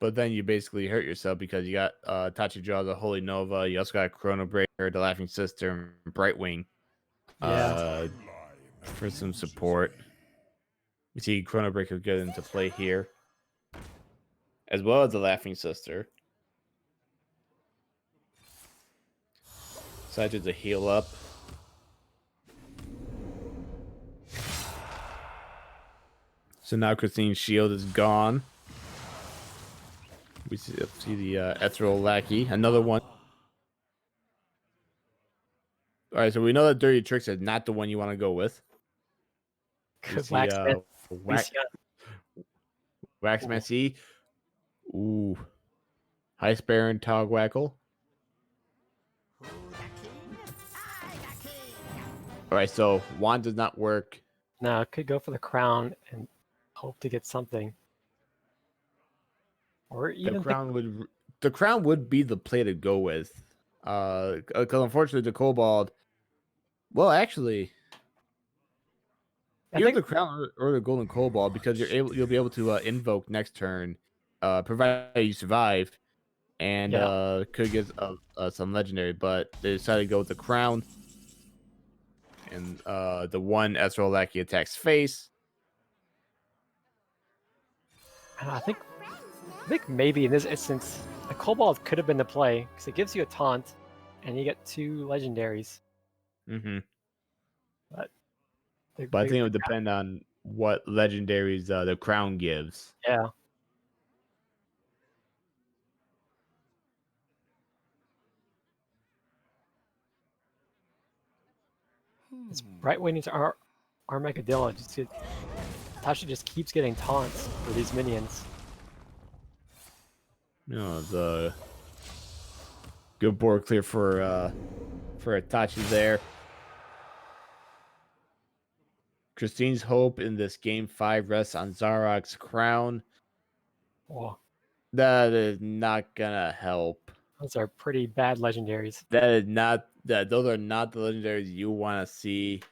But then you basically hurt yourself because you got Tachi draws a Holy Nova. You also got Chrono Breaker, the Laughing Sister, and Brightwing Yeah. for some support. You see Chrono Breaker get into play here, as well as the Laughing Sister. Decided to heal up. So now Kristine's shield is gone. We see the Ethereal Lackey, another one. All right, so we know that Dirty Tricks is not the one you want to go with. We Good see Waxman. Waxman C. Ooh. Aspirant Togwackle. All right, so wand does not work. No, it could go for the crown and hope to get something. Or even The crown would be the play to go with. Because unfortunately the kobold. Well, actually, I either think the crown or the golden kobold, because you'll be able to invoke next turn, provided you survive, and could get some legendary. But they decided to go with the crown, and the one Ezreal Lackey attacks face. I think maybe in this instance the kobold could have been the play because it gives you a taunt and you get 2 legendaries. Mm-hmm. But I think it would depend on what legendaries the crown gives. Yeah. It's Brightwing into our Armageddon. Tasha just keeps getting taunts for these minions. You know, the good board clear for Itachi there. Kristine's hope in this game 5 rests on Zarok's crown. Oh, That is not gonna help. those are pretty bad legendaries. Those are not the legendaries you want to see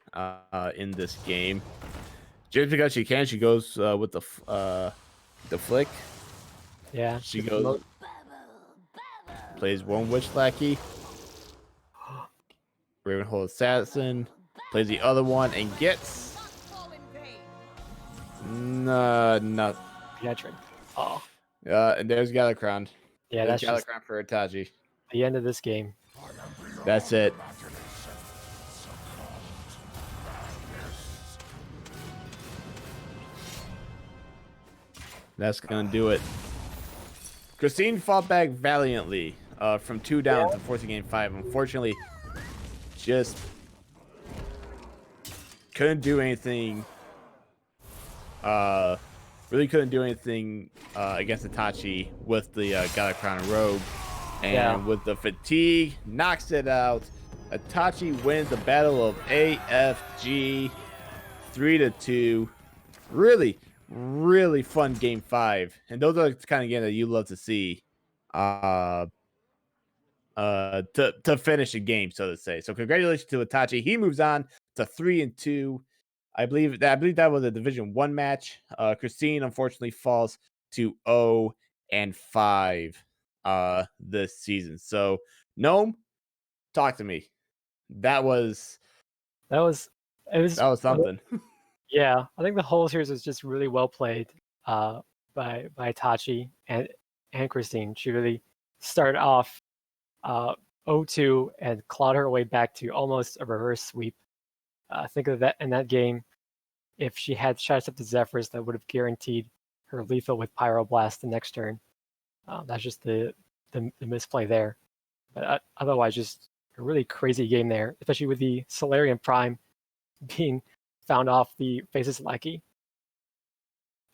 in this game. Just because she can, she goes with the flick. Yeah, She goes plays one Witch Lackey. Ravenhold Assassin plays the other one and gets not. Pediatric. Oh, And there's Galakrond. yeah, There's that's just Galakrond for Itachi. the end of this game. That's it. That's gonna do it. Kristine fought back valiantly from 2 down to forcing game 5. Unfortunately, just couldn't do anything. Really couldn't do anything against Itachi with the Galakrond and Rogue. And with the fatigue, knocks it out. Itachi wins the Battle of AFG 3-2. Really, really fun game 5. And those are the kind of games that you love to see to finish a game, so to say. So congratulations to Itachi. He moves on to 3-2. I believe that was a Division 1 match. Kristine unfortunately falls to 0-5 this season. So Gnome, talk to me. That was It was That was something. yeah, I think the whole series was just really well played uh, by Itachi and Kristine. She really started off uh, 0-2 and clawed her way back to almost a reverse sweep. Think of that in that game. If she had shots up to Zephyrs, that would have guaranteed her lethal with Pyroblast the next turn. That's just the misplay there. But otherwise, just a really crazy game there, especially with the Solarian Prime being found off the Faces Lackey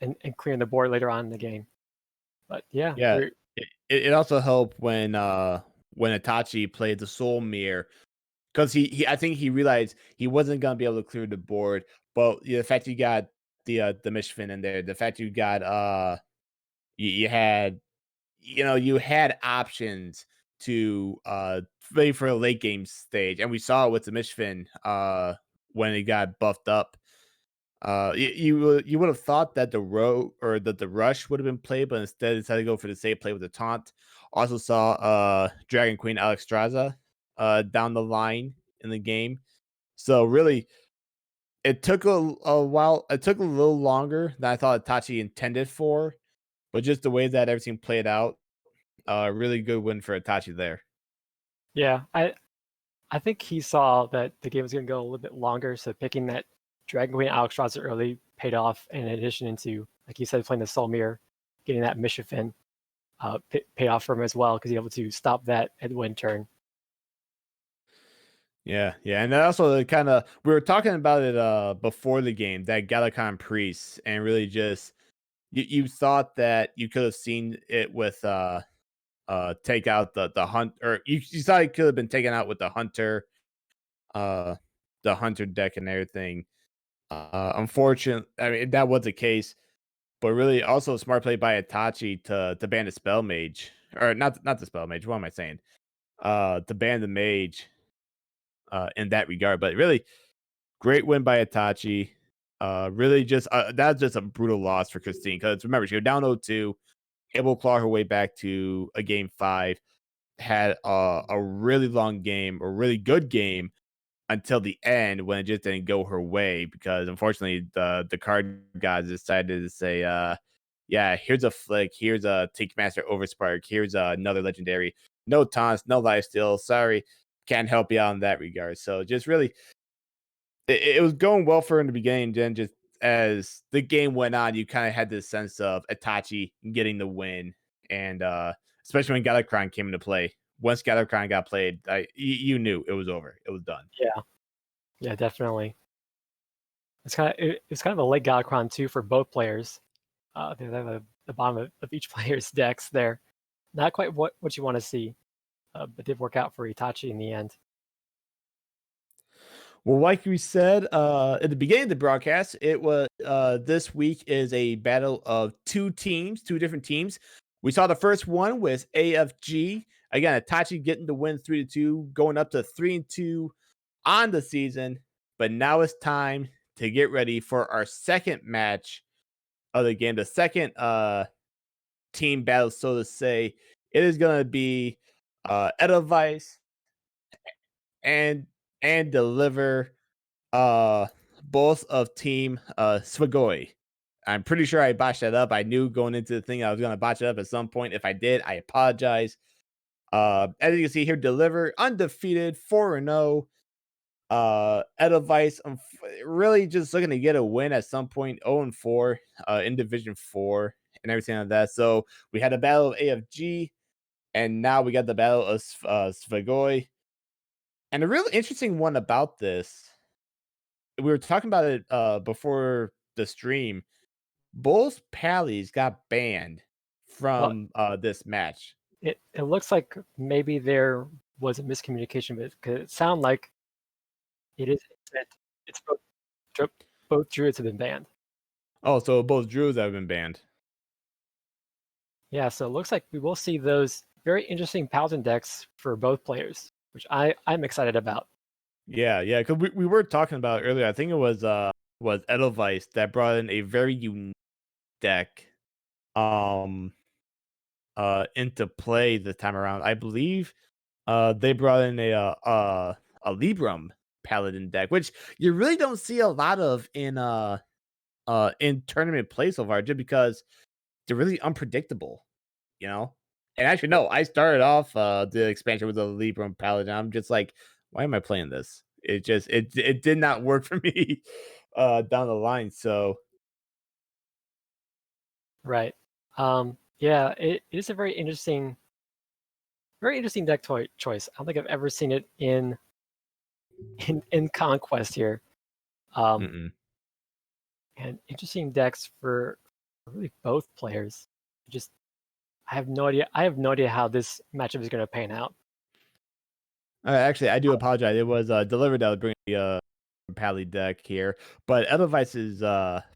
and clearing the board later on in the game. But yeah, Yeah, it also helped when Itachi played the Soul Mirror because he I think he realized he wasn't gonna be able to clear the board, but the fact you got the Mishfin in there, the fact you got you had you had options to ready for a late game stage, and we saw it with the Mishfin when it got buffed up. You would have thought that the row or that the rush would have been played, but instead decided to go for the safe play with the taunt. Also saw Dragon Queen Alexstrasza down the line in the game. So really, it took a while. It took a little longer than I thought Itachi intended for, but just the way that everything played out, really good win for Itachi there. yeah. I think he saw that the game was going to go a little bit longer, so picking that Dragon Queen Alexstrasza early paid off. In addition into, like you said, playing the Soul Mirror, getting that Mishafin paid off for him as well because he was able to stop that at win turn. Yeah, yeah, and then also kind of we were talking about it before the game that Galacon Priest, and really just you thought that you could have seen it with take out the hunt, or you thought it could have been taken out with uh the hunter deck and everything. Unfortunately, I mean that was the case, but really also smart play by Itachi to ban the spell mage, or not the spell mage. What am I saying? To ban the mage in that regard, but really great win by Itachi. Really just that's just a brutal loss for Kristine because remember she was down 0-2, able to claw her way back to a game 5, had a really long game, a really good game until the end when it just didn't go her way because unfortunately the card gods decided to say yeah, here's a flick, here's a Tankmaster Overspark, here's another legendary, no taunts, no lifesteal, sorry, can't help you out in that regard. So just really it was going well for her in the beginning. Then just as the game went on, you kind of had this sense of Itachi getting the win, and especially when Galakrond came into play. Once Galakrond got played, you knew it was over. It was done. Yeah, yeah, definitely. It's kind of a late Galakrond too for both players. They have the bottom of each player's decks there. Not quite what you want to see, but did work out for Itachi in the end. Well, like we said at the beginning of the broadcast, it was this week is a battle of two teams, two different teams. We saw the first one with AFG. Again, Itachi getting the win 3-2, going up to 3-2 on the season. But now it's time to get ready for our second match of the game, the second team battle, so to say. It is going to be Edelweiss and Deliver both of team Svagoi. I'm pretty sure I botched that up. I knew going into the thing I was gonna botch it up at some point. If I did, I apologize. As you can see here, Deliver undefeated 4-0. Edelweiss really just looking to get a win at some point, 0-4 in Division 4 and everything like that. So we had a battle of AFG, and now we got the battle of Svagoi. And a really interesting one about this, we were talking about it before the stream. Both Pallies got banned Well, from this match. it looks like maybe there was a miscommunication, but it sounds like it is that it's both druids have been banned. Oh, so both Druids have been banned. Yeah, so it looks like we will see those very interesting Paladin decks for both players, which I'm excited about. Yeah, yeah, because we were talking about it earlier. I think it was Edelweiss that brought in a very unique deck um into play this time around. I believe they brought in a Libram Paladin deck, which you really don't see a lot of in tournament play so far, just because they're really unpredictable, you know? And actually, no, I started off the expansion with a Libram Paladin. I'm just like, why am I playing this? It did not work for me down the line. So Right. Yeah, it is a very interesting deck choice. I don't think I've ever seen it in Conquest here. Um, mm-mm. and interesting decks for really both players. Just I have no idea. I have no idea how this matchup is going to pan out. Actually, I do apologize. It was delivered that was bringing the Pally deck here, but Edelweiss's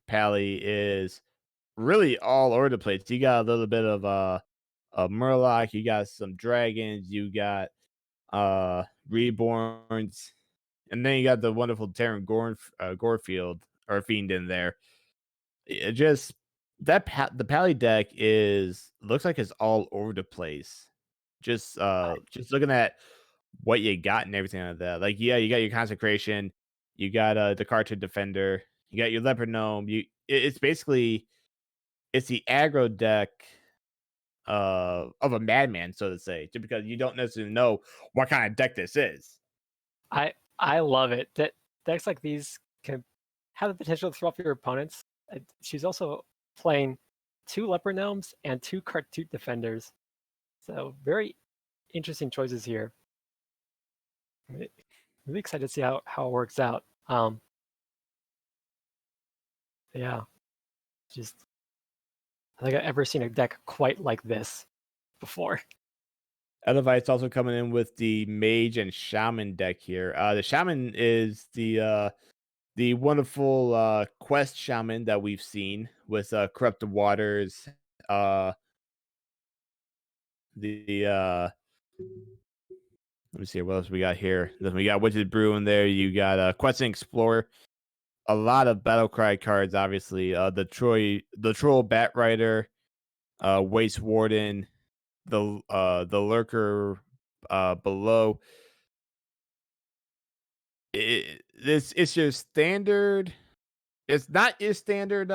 Pally is really all over the place. You got a little bit of a Murloc, you got some dragons, you got Reborns, and then you got the wonderful Terran Gorefield or Fiend in there. It just the Pally deck looks like it's all over the place. Just looking at what you got and everything like that. Like, yeah, you got your Consecration, you got the Carter Defender, you got your Leopard Gnome. It's basically it's the aggro deck of a madman, so to say, just because you don't necessarily know what kind of deck this is. I love it. That decks like these can have the potential to throw off your opponents. She's also playing 2 Leopard Gnomes and 2 Cartoot Defenders. So very interesting choices here. I'm really excited to see how it works out. Yeah, just I think I've ever seen a deck quite like this before. Elevite's also coming in with the Mage and Shaman deck here. The Shaman is the wonderful quest shaman that we've seen with Corrupted Waters. The Let me see what else we got here. Then we got Witch's Brew in there. You got Questing Explorer. A lot of Battlecry cards, obviously. The Troll Bat Rider, Waste Warden, the Lurker below. It's your standard. It's not your standard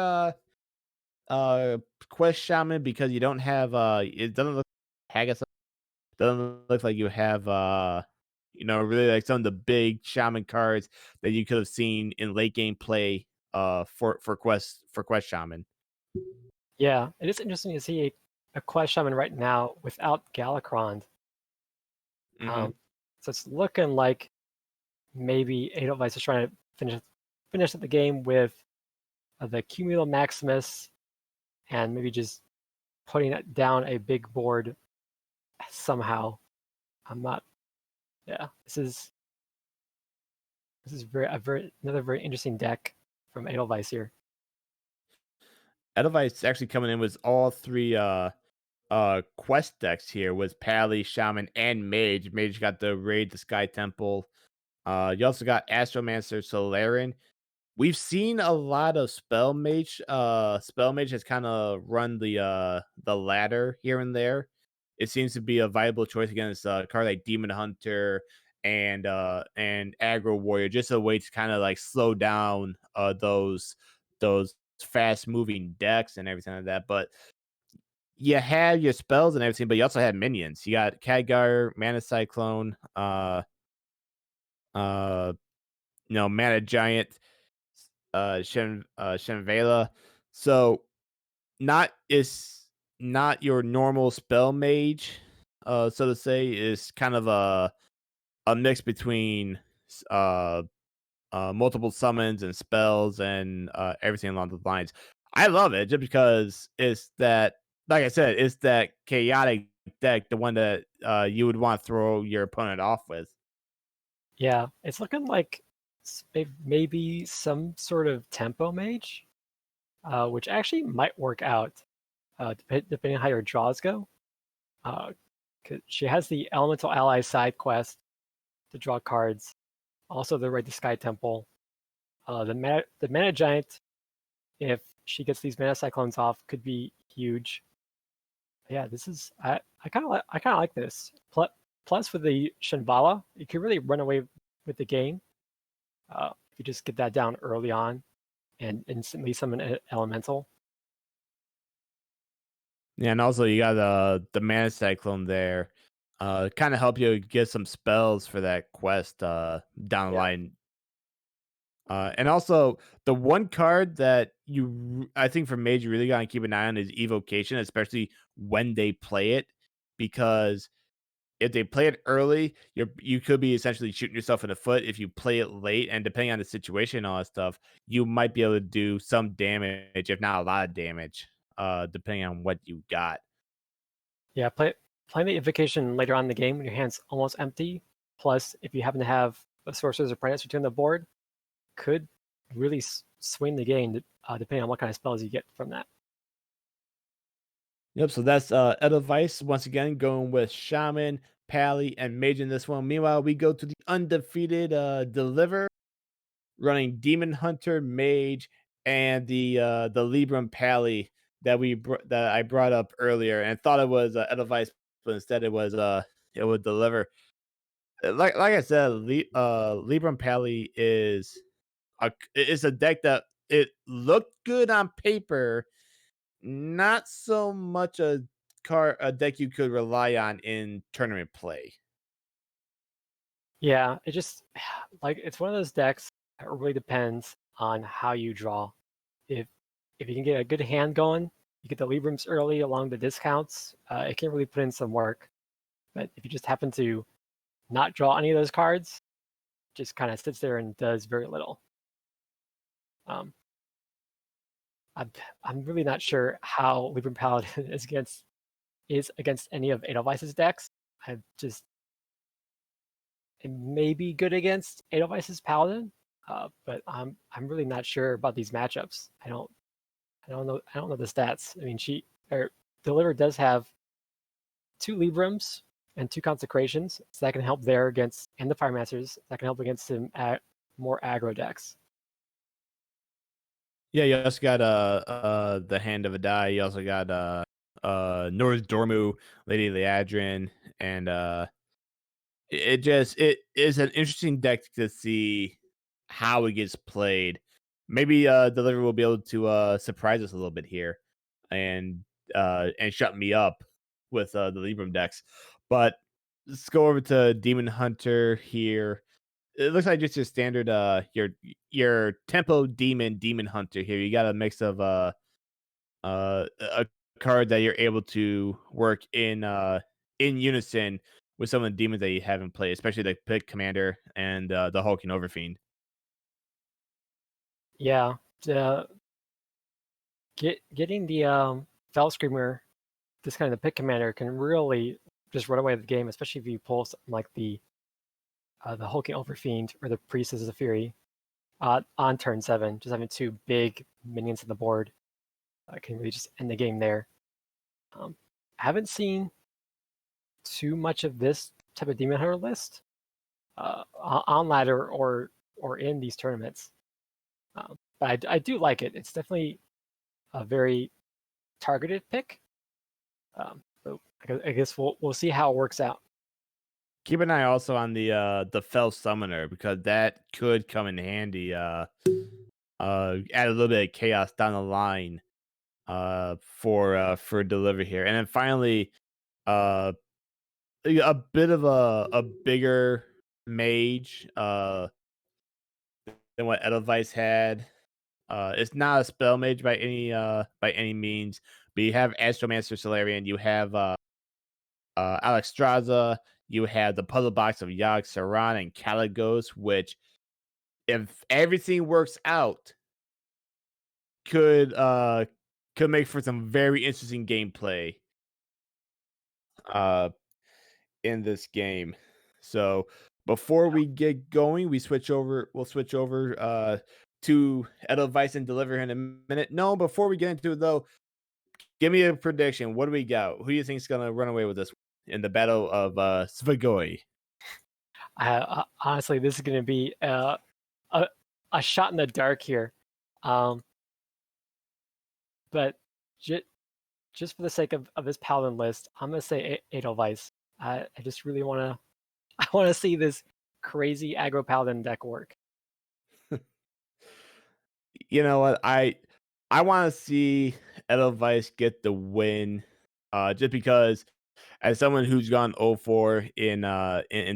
quest shaman, because you don't have it doesn't look Haggis, doesn't look like you have really like some of the big shaman cards that you could have seen in late game play for quest shaman. Yeah, it is interesting to see a quest shaman right now without Galakron. Mm-hmm. So it's looking like maybe Edelweiss is trying to finish up the game with the Cumulo Maximus and maybe just putting it down a big board somehow. I'm not. Yeah, this is another very interesting deck from Edelweiss here. Edelweiss actually coming in with all three quest decks here with Pally, Shaman, and Mage. Mage got the Raid the Sky Temple. You also got Astromancer, Solarian. We've seen a lot of Spell Mage. Spell Mage has kind of run the ladder here and there. It seems to be a viable choice against a card like Demon Hunter and Aggro Warrior, just a way to kind of like slow down those fast moving decks and everything like that. But you had your spells and everything, but you also had minions. You got Khadgar, Mana Cyclone, uh, Mana Giant, Shenvela. So not your normal spell mage, so to say, is kind of a mix between uh multiple summons and spells and everything along those lines. I love it just because it's that, like I said, it's that chaotic deck, the one that you would want to throw your opponent off with. Yeah, it's looking like maybe some sort of tempo mage, which actually might work out, depending on how your draws go. 'Cause she has the Elemental Ally side quest to draw cards, also the Raid the Sky Temple. The Mana Giant, if she gets these Mana Cyclones off, could be huge. Yeah, this is I kind of like this. Plus, with the Shinvala, you can really run away with the game. If you just get that down early on and instantly summon an elemental. Yeah, and also you got the Mana Cyclone there. Kind of help you get some spells for that quest down the Yeah. line. And also the one card that I think for Mage you really gotta keep an eye on is Evocation, especially when they play it, because if they play it early, you could be essentially shooting yourself in the foot. If you play it late, and depending on the situation and all that stuff, you might be able to do some damage, if not a lot of damage, depending on what you got. Yeah, playing the Invocation later on in the game when your hand's almost empty, plus if you happen to have a Sorcerer's Apprentice return the board, could really swing the game depending on what kind of spells you get from that. Yep, so that's Edelweiss once again going with Shaman, Pally, and Mage in this one. Meanwhile, we go to the undefeated Deliver, running Demon Hunter, Mage, and the Libram Pally that I brought up earlier, and thought it was Edelweiss, but instead it would Deliver. Like I said, Libram Pally is a deck that it looked good on paper, not so much a deck you could rely on in tournament play. Yeah, it just like it's one of those decks that really depends on how you draw. If if you can get a good hand going, you get the Librams early along the discounts, it can really put in some work. But if you just happen to not draw any of those cards, just kind of sits there and does very little. Um, I'm I'm really not sure how Libram Paladin is against any of Edelweiss's decks. I just it may be good against Edelweiss's Paladin, but I'm really not sure about these matchups. I don't know the stats. I mean, Deliver does have 2 Librams and 2 Consecrations, so that can help there against, and the Firemasters that can help against him at more aggro decks. Yeah, you also got the Hand of a Die. You also got North Dormu, Lady Leadrin, and it is an interesting deck to see how it gets played. Maybe Deliver will be able to surprise us a little bit here and shut me up with the Libram decks. But let's go over to Demon Hunter here. It looks like just your standard your tempo demon hunter here. You got a mix of a card that you're able to work in unison with some of the demons that you have in play, especially the Pit Commander and the Hulking Overfiend. Yeah, getting the Fell Screamer, this kind of the Pit Commander, can really just run away with the game, especially if you pull something like the Hulking Overfiend or the Priestess of Fury on turn 7. Just having 2 big minions on the board can really just end the game there. I haven't seen too much of this type of Demon Hunter list on ladder or in these tournaments, but I do like it. It's definitely a very targeted pick. So I guess we'll see how it works out. Keep an eye also on the Fell Summoner, because that could come in handy. Add a little bit of chaos down the line for Deliver here. And then finally, uh a bit of a bigger mage than what Edelweiss had. It's not a spell mage by any means, but you have Astromancer Solarian, you have Alexstrasza, you have the Puzzle Box of Yogg Saron and Caligos, which, if everything works out, could uh could make for some very interesting gameplay uh in this game. So before we get going, we'll switch over to Edelweiss and Deliver in a minute. No, before we get into it though, give me a prediction. What do we got? Who do you think is gonna run away with this in the battle of Svigoi? Honestly, this is going to be a shot in the dark here, um, but just for the sake of this Paladin list, I'm going to say Edelweiss. I just really want to I want to see this crazy aggro Paladin deck work. You know what? I want to see Edelweiss get the win, just because as someone who's gone 0-4 in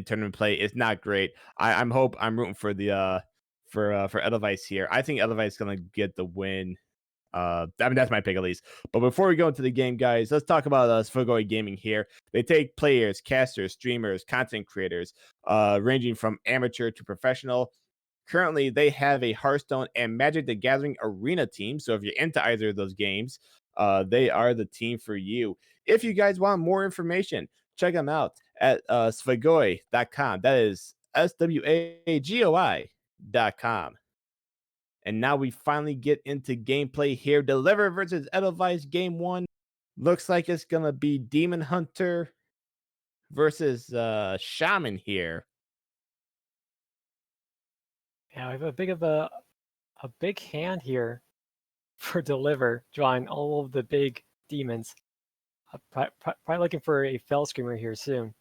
tournament play, it's not great. I'm rooting for the for Edelweiss here. I think Edelweiss is gonna get the win. I mean, that's my pick at least. But before we go into the game, guys, let's talk about Sfagoi Gaming here. They take players, casters, streamers, content creators, ranging from amateur to professional. Currently, they have a Hearthstone and Magic the Gathering Arena team. So if you're into either of those games, they are the team for you. If you guys want more information, check them out at Sfagoi.com. That is SWAGOI.com. And now we finally get into gameplay here. Deliver versus Edelweiss game 1. Looks like it's going to be Demon Hunter versus Shaman here. Yeah, we have a big hand here for Deliver, drawing all of the big demons. Probably looking for a Fell Screamer here soon.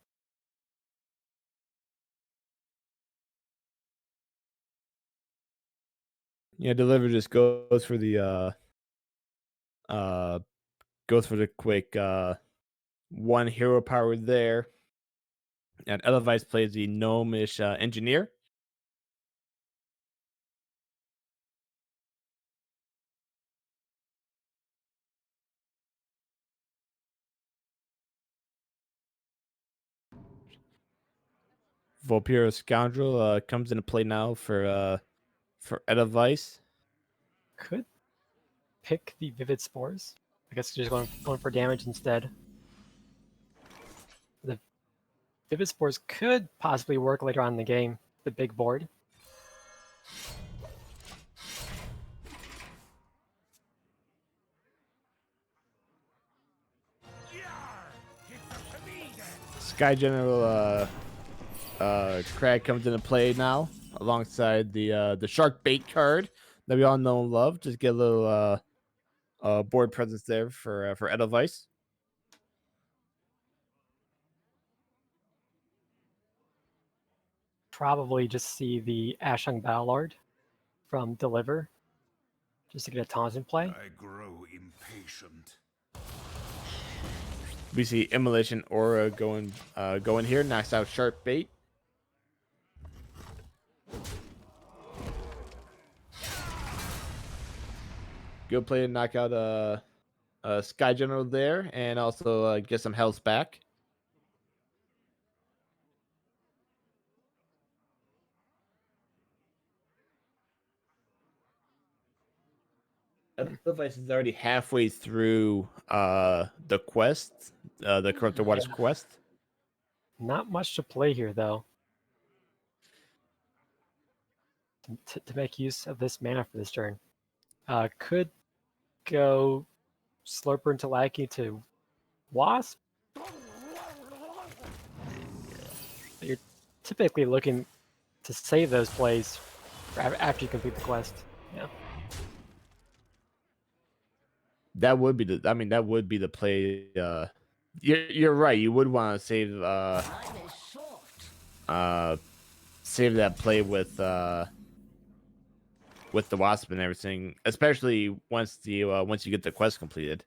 Yeah, Deliver just goes for the quick one hero power there. And Edelweiss plays the gnomish engineer. Volpiro Scoundrel comes into play now for Edelweiss. Could pick the Vivid Spores. I guess just going for damage instead. The Vivid Spores could possibly work later on in the game. The big board. Sky General Crag comes into play now alongside the Shark Bait card that we all know and love. Just get a little board presence there for Edelweiss. Probably just see the Ashung Battlelord from Deliver, just to get a taunt in play. I grow impatient. We see Immolation Aura going here, knocks out Shark Bait. Good play to knock out Sky General there, and also get some health back. Edelweiss is already halfway through the quest, the Corrupted Waters quest. Not much to play here, though. To make use of this mana for this turn. Could go Slurper into Lackey to Wasp. But you're typically looking to save those plays after you complete the quest. Yeah. That would be the play. You're right. You would want to save that play with the Wasp and everything, especially once you get the quest completed.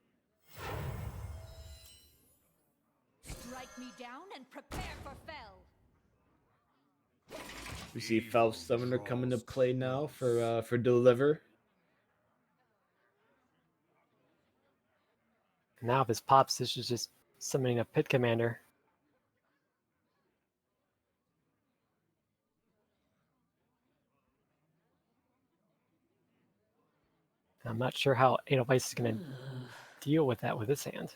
Strike me down and prepare for fell. We see Fel Summoner come into play now for Deliver. Now if this pops, this is just summoning a Pit Commander. I'm not sure how Edelweiss is going to deal with that with his hand.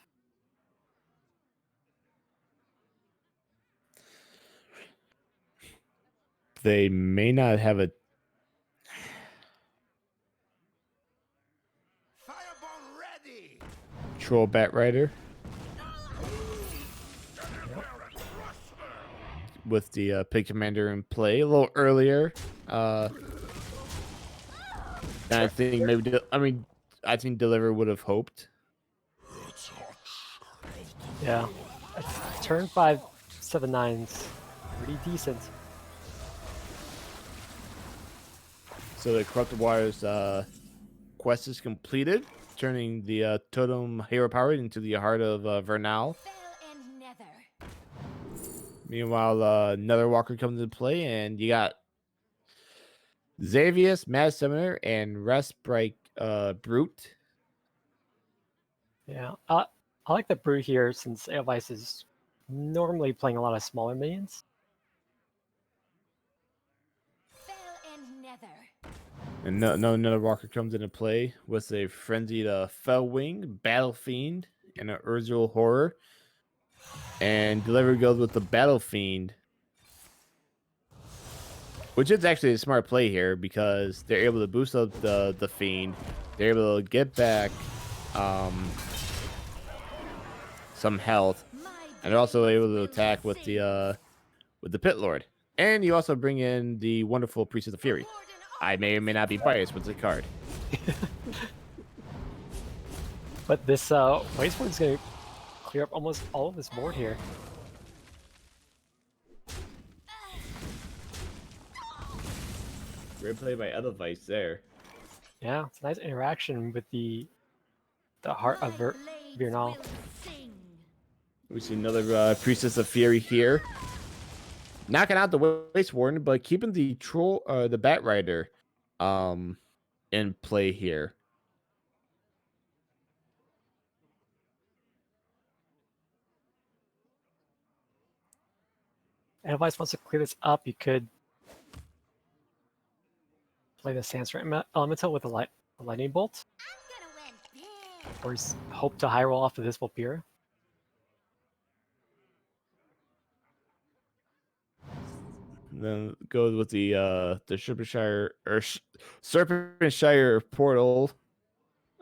They may not have a Fireball ready. Troll Bat Rider with the Pig Commander in play a little earlier. And I think I think Deliver would have hoped. Yeah. Turn 5, 7/9's pretty decent. So the Corrupted Waters quest is completed, turning the totem hero power into the heart of Vernal. Fell and nether. Meanwhile, Netherwalker comes into play, and you got Xavius, Mad Summoner, and Restbrite Brute. Yeah, I like the Brew here since Edelweiss is normally playing a lot of smaller minions. Fell and nether. And no Netherwalker comes into play with a frenzied Fellwing, Battle Fiend, and an Urzul Horror. And Delivery goes with the Battle Fiend, which is actually a smart play here because they're able to boost up the Fiend. They're able to get back some health, and they're also able to attack with the Pit Lord. And you also bring in the wonderful Priestess of Fury. I may or may not be biased with the card. But this Waste Ward's going to clear up almost all of this board here. Great play by Edelweiss there. Yeah, it's a nice interaction with the heart of Vernal. We see another Priestess of Fury here, knocking out the Waste Warden, but keeping the the Bat Rider, in play here. Edelweiss wants to clear this up. You could play the Sandstorm Elemental with a Lightning Bolt, or hope to high roll off of this Vulpira. Then goes with the Serpentshire or Serpentshire portal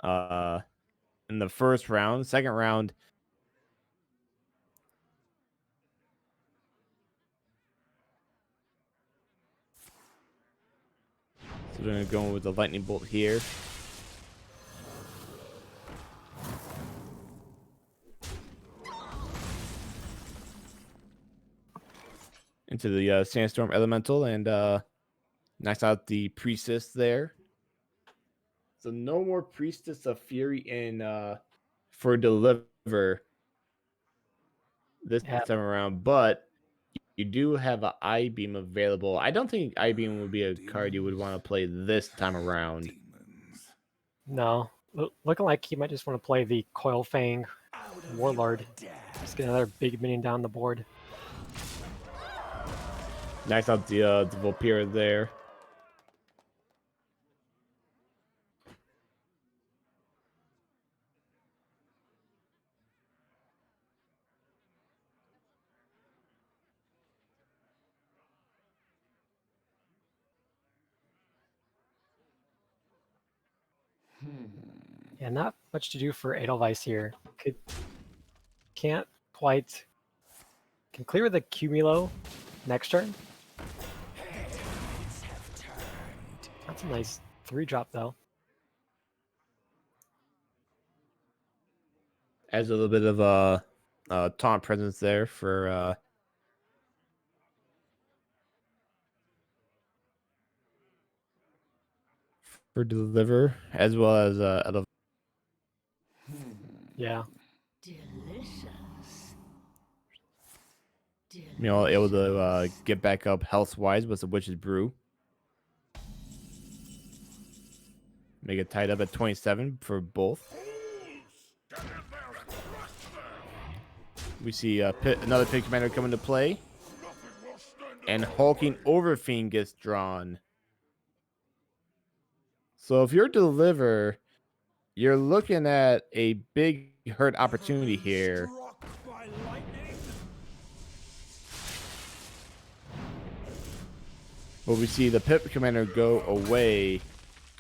in the first round. Second round, so they're gonna go with the lightning bolt here. Into the Sandstorm Elemental and knocks out the Priestess there. So no more Priestess of Fury in for Deliver this time around, but you do have an I-Beam available. I don't think I-Beam would be a card you would want to play this time around. No, looking like he might just want to play the Coil Fang Warlord. Just get another big minion down the board. Knocks out the Vulpira there. Yeah, not much to do for Edelweiss here. Can't quite. Can clear the Cumulo next turn. That's a nice 3-drop though. Adds a little bit of a taunt presence there for Deliver, as well as Yeah. Delicious. able to get back up health wise with the Witch's Brew. Make it tied up at 27 for both. We see another Pit Commander come into play, and Hulking Overfiend gets drawn. So if you're Deliver, you're looking at a big hurt opportunity here. But we see the Pit Commander go away,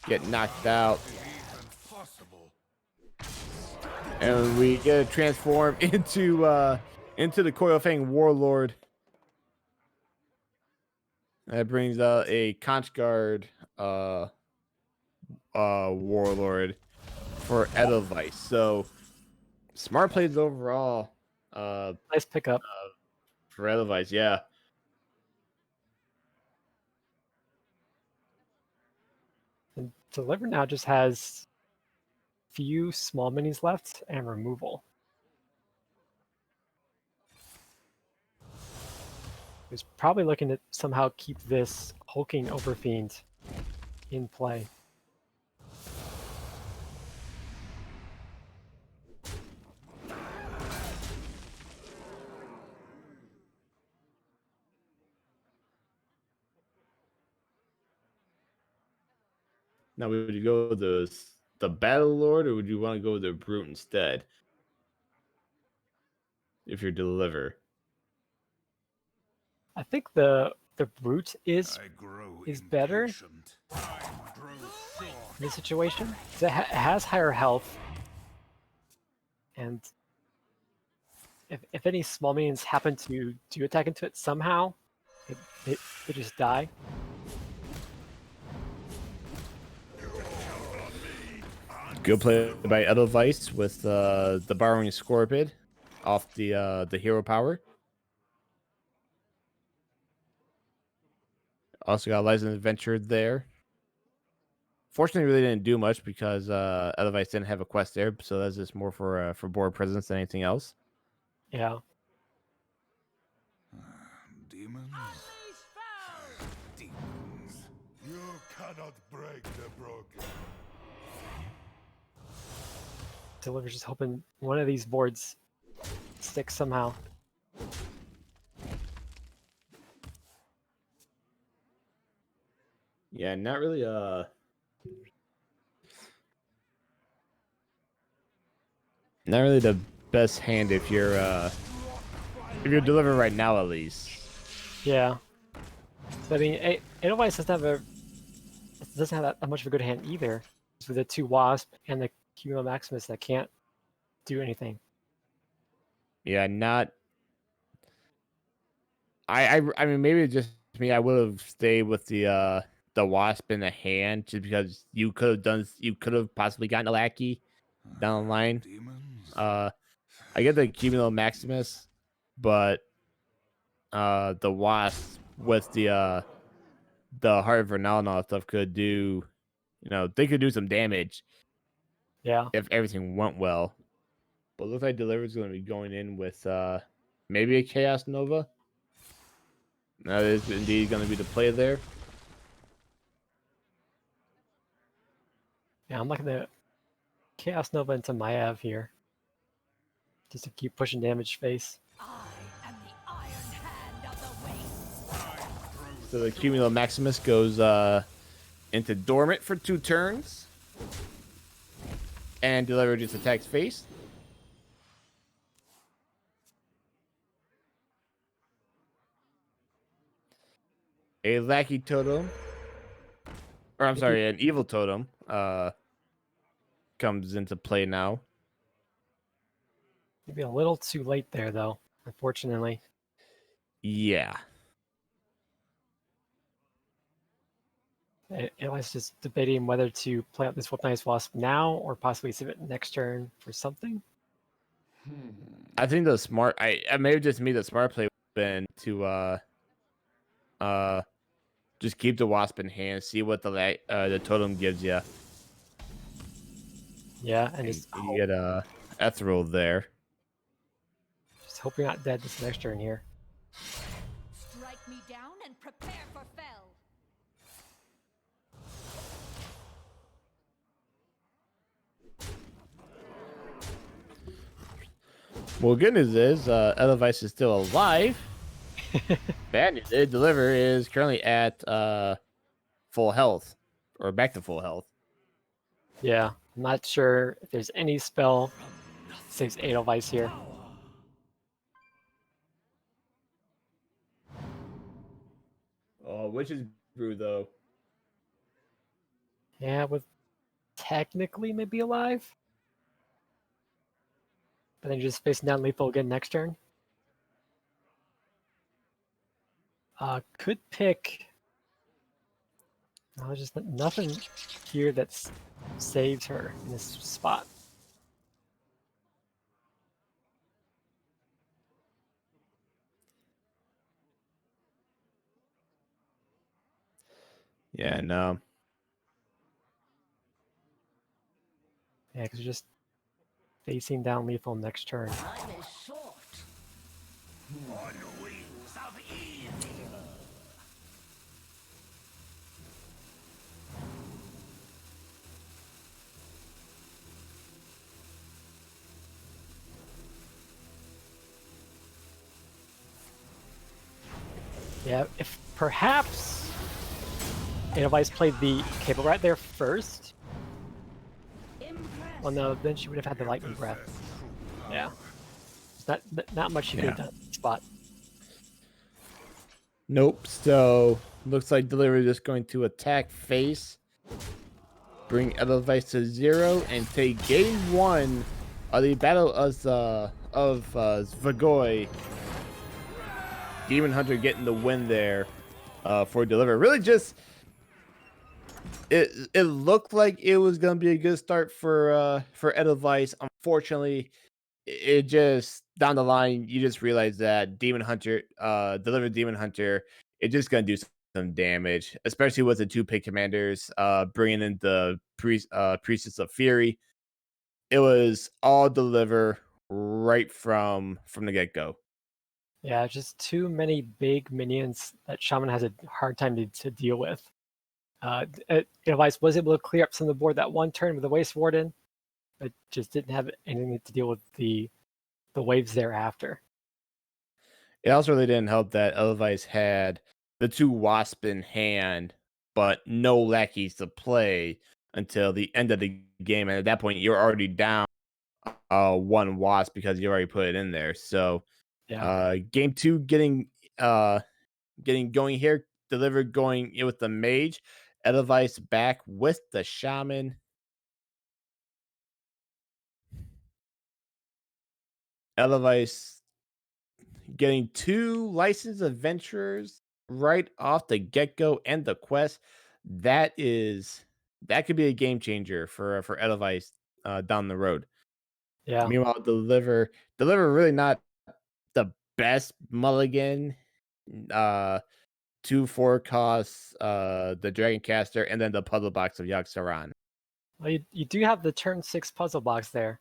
get knocked out, and we get a transform into the Coil Fang Warlord. That brings out a Conch Guard Warlord for Edelweiss. So smart plays overall. Nice pickup. For Edelweiss, yeah. And Deliver now just has few small minis left and removal. He's probably looking to somehow keep this hulking Overfiend in play. Now, would you go the Battle Lord, or would you want to go the Brute instead? If you're deliver. I think the Brute is I grow better impatient. Time grows short. in this situation. It has higher health, and if any small minions happen to attack into it somehow, they just die. Good play by Edelweiss with the Borrowing Scorpid off the hero power. Also got License Adventure there. Fortunately, really didn't do much because Edelweiss didn't have a quest there, so that's just more for board presence than anything else. Yeah. Demons? Demons. You cannot break the broken. Deliver's just hoping one of these boards sticks somehow. Yeah, not really the best hand if you're delivering right now, at least. Yeah. But I mean, Edelweiss doesn't have that much of a good hand either. Just with the 2 Wasp and the Cumulo Maximus that can't do anything. Yeah, not. I mean, maybe just me. I would have stayed with the Wasp in the hand just because you could have possibly gotten a lackey down the line. Demons? I get the Cumulo Maximus, but the Wasp with the Heart of Ronaldo stuff could do, they could do some damage Yeah. if everything went well. But looks like Deliver's going to be going in with maybe a Chaos Nova. That is indeed going to be the play there. Yeah, I'm liking the Chaos Nova into Maiev here. Just to keep pushing damage face. I am the iron hand of the waste. So the Cumulo Maximus goes into Dormant for 2 turns. And Deliver just attacks face. A Lackey Totem. Or I'm sorry, an Evil Totem comes into play now. Maybe a little too late there, though, unfortunately. Yeah. It was just debating whether to play out this Weaponized Wasp now or possibly save it next turn for something. I think the smart I maybe just me the smart play would have been to just keep the Wasp in hand, see what the totem gives you. Yeah, and You get a Ethereal there. just hope you're not dead this next turn here. Strike me down and prepare for fell. Well, good news is Edelweiss is still alive. Bad news is Deliver is currently at full health, or back to full health. Yeah, I'm not sure if there's any spell that saves Edelweiss here. Oh, Witch's Brew though. Yeah, with technically maybe alive. But then you're just facing down lethal again next turn. Could pick. No, there's just nothing here that saves her in this spot. Yeah, no. Yeah, because you're just facing down lethal next turn. Time is short. On wings of evil. Yeah, if perhaps Edelweiss played the cable right there first. Well, no, then she would have had the lightning breath. Yeah, it's not much she could have done at the spot. Nope. So looks like Delivery is just going to attack face, bring Edelweiss to 0, and take game 1 of the battle of Svagoi. Demon Hunter getting the win there for Deliver. Really, just it looked like it was gonna be a good start for Edelweiss. Unfortunately, it just down the line you just realize that Demon Hunter, Deliver Demon Hunter, it's just gonna do some damage, especially with the 2 pick commanders, bringing in the Priestess of Fury. It was all Deliver right from the get go. Yeah, just too many big minions that Shaman has a hard time to deal with. Edelweiss was able to clear up some of the board that one turn with the Waste Warden, but just didn't have anything to deal with the waves thereafter. It also really didn't help that Edelweiss had the 2 Wasp in hand, but no lackeys to play until the end of the game. And at that point, you're already down 1 Wasp because you already put it in there. So Yeah, game 2 getting going here, Delivered going in with the Mage, Edelweiss back with the Shaman. Edelweiss getting 2 licensed adventurers right off the get-go and the quest. That could be a game changer for Edelweiss down the road. yeah. Meanwhile, Deliver really not the best mulligan. 2/4 costs, the Dragon Caster, and then the puzzle box of Yogg-Saron. Well, you do have the turn 6 puzzle box there.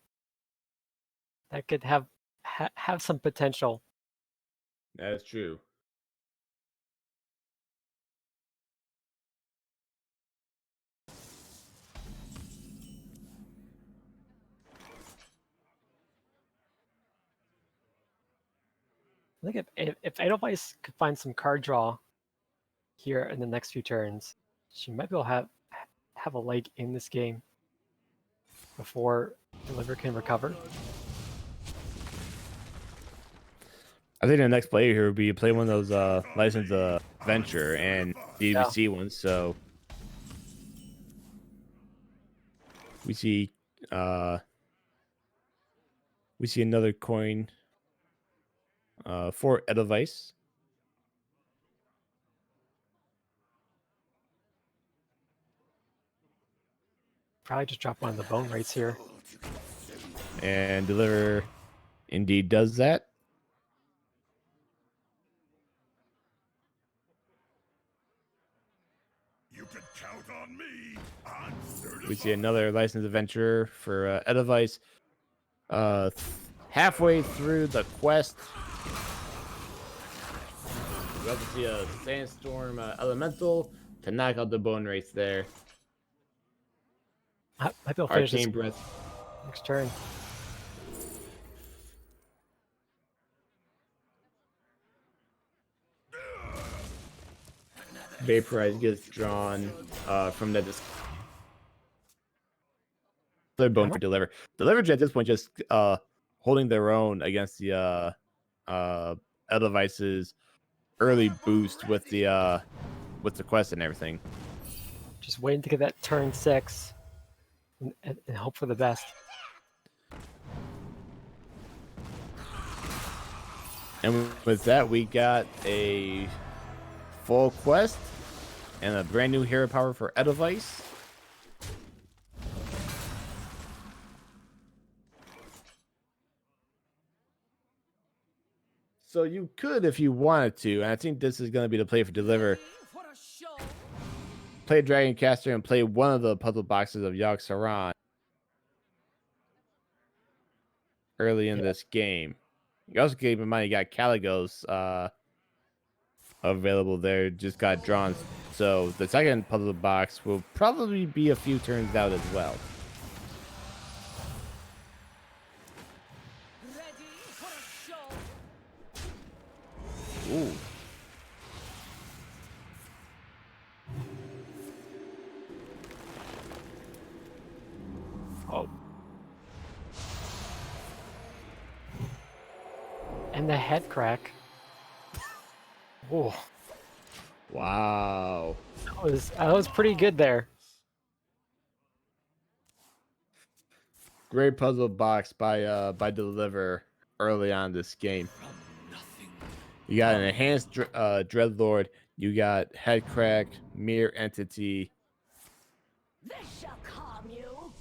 That could have some potential. That is true. I think if Edelweiss could find some card draw here in the next few turns, she might be able to have a leg in this game before Deliver can recover. I think the next player here would be play one of those licensed adventure and DVC ones. So we see another coin for Edelweiss. Probably just drop one of the bone rates here. And Deliver indeed does that. You can count on me. I'm We see another licensed adventurer for Edelweiss. Halfway through the quest, we have to see a Sandstorm Elemental to knock out the bone race there. Might be able to finish this Arcane Breath. next turn. Vaporize gets drawn from the other bone for Deliver. Deliver at this point just holding their own against the Edelweiss's early boost with the quest and everything. Just waiting to get that turn 6 and hope for the best. And with that, we got a full quest and a brand new hero power for Edelweiss. So you could, if you wanted to, and I think this is going to be the play for Deliver, What a show! play Dragon Caster and play one of the puzzle boxes of Yogg-Saron. early in this game. You also keep in mind you got Caligos available there, just got drawn. So the second puzzle box will probably be a few turns out as well. Ready for a show? Ooh. Oh. And the head crack. Oh, Wow. that was pretty good there. Great puzzle box by Deliver early on this game. You got an enhanced Dreadlord. You got head crack, mirror entity. This shall calm you.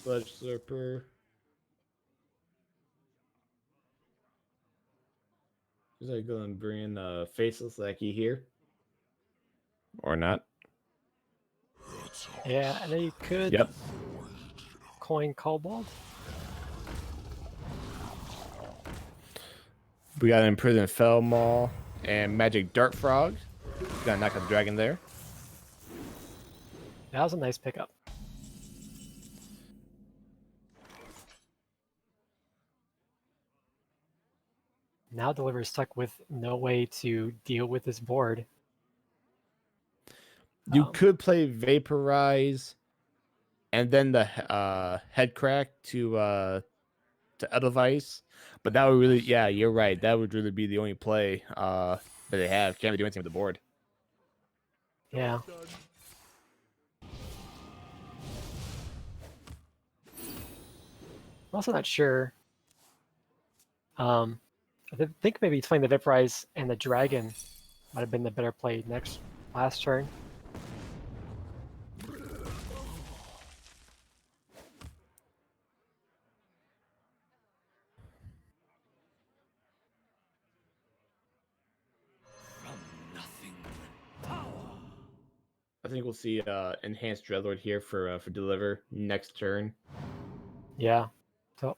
Fledge Slurper. Just like go and bring in Faceless Lackey here. Or not. Yeah, and then you could Yep. coin Kobold. We got an Imprisoned Fell Maul and Magic Dart Frog. Got to knock out the dragon there. That was a nice pickup. Now Deliver is stuck with no way to deal with this board. You could play Vaporize and then the head crack to Edelweiss, but that would really, yeah, you're right. That would really be the only play that they have. Can't really do anything with the board. Yeah. I'm also not sure. I think maybe playing the Vaporize and the Dragon might have been the better play last turn. I think we'll see enhanced Dreadlord here for Deliver next turn. Yeah. So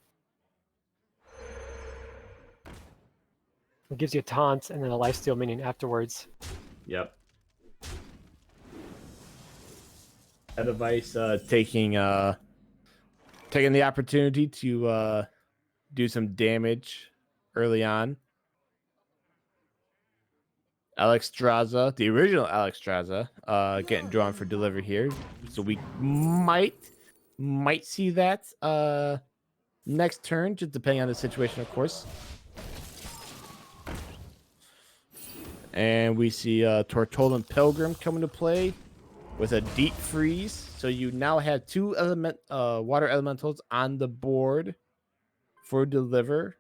it gives you a taunt and then a lifesteal minion afterwards. Yep. Edelweiss taking the opportunity to do some damage early on. Alex Straza, the original Alex Straza, getting drawn for Deliver here. So we might see that next turn, just depending on the situation, of course. And we see Tortolan Pilgrim coming to play with a Deep Freeze. So you now have two water elementals on the board for Deliver.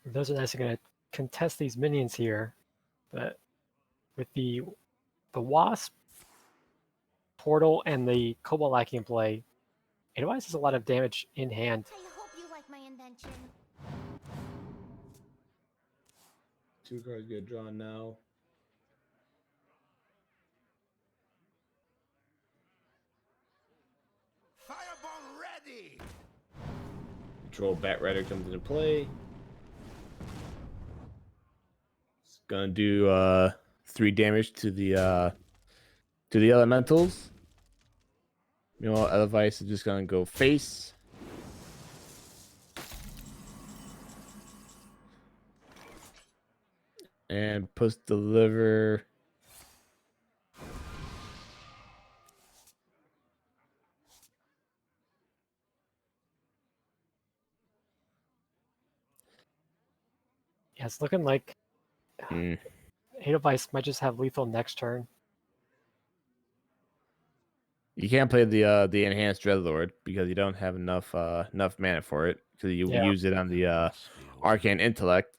Those are nice. Are going to contest these minions here, but with the Wasp, Portal, and the Cobalt Lackey in play, Edelweiss has a lot of damage in hand. I hope you like my invention. Two cards get drawn now. Fireball ready! Control Bat Rider comes into play. It's gonna do 3 damage to the elementals. Meanwhile, Edelweiss is just gonna go face. And post Deliver. Yeah, it's looking like Edelweiss might just have lethal next turn. You can't play the enhanced Dreadlord because you don't have enough mana for it because you use it on the Arcane Intellect.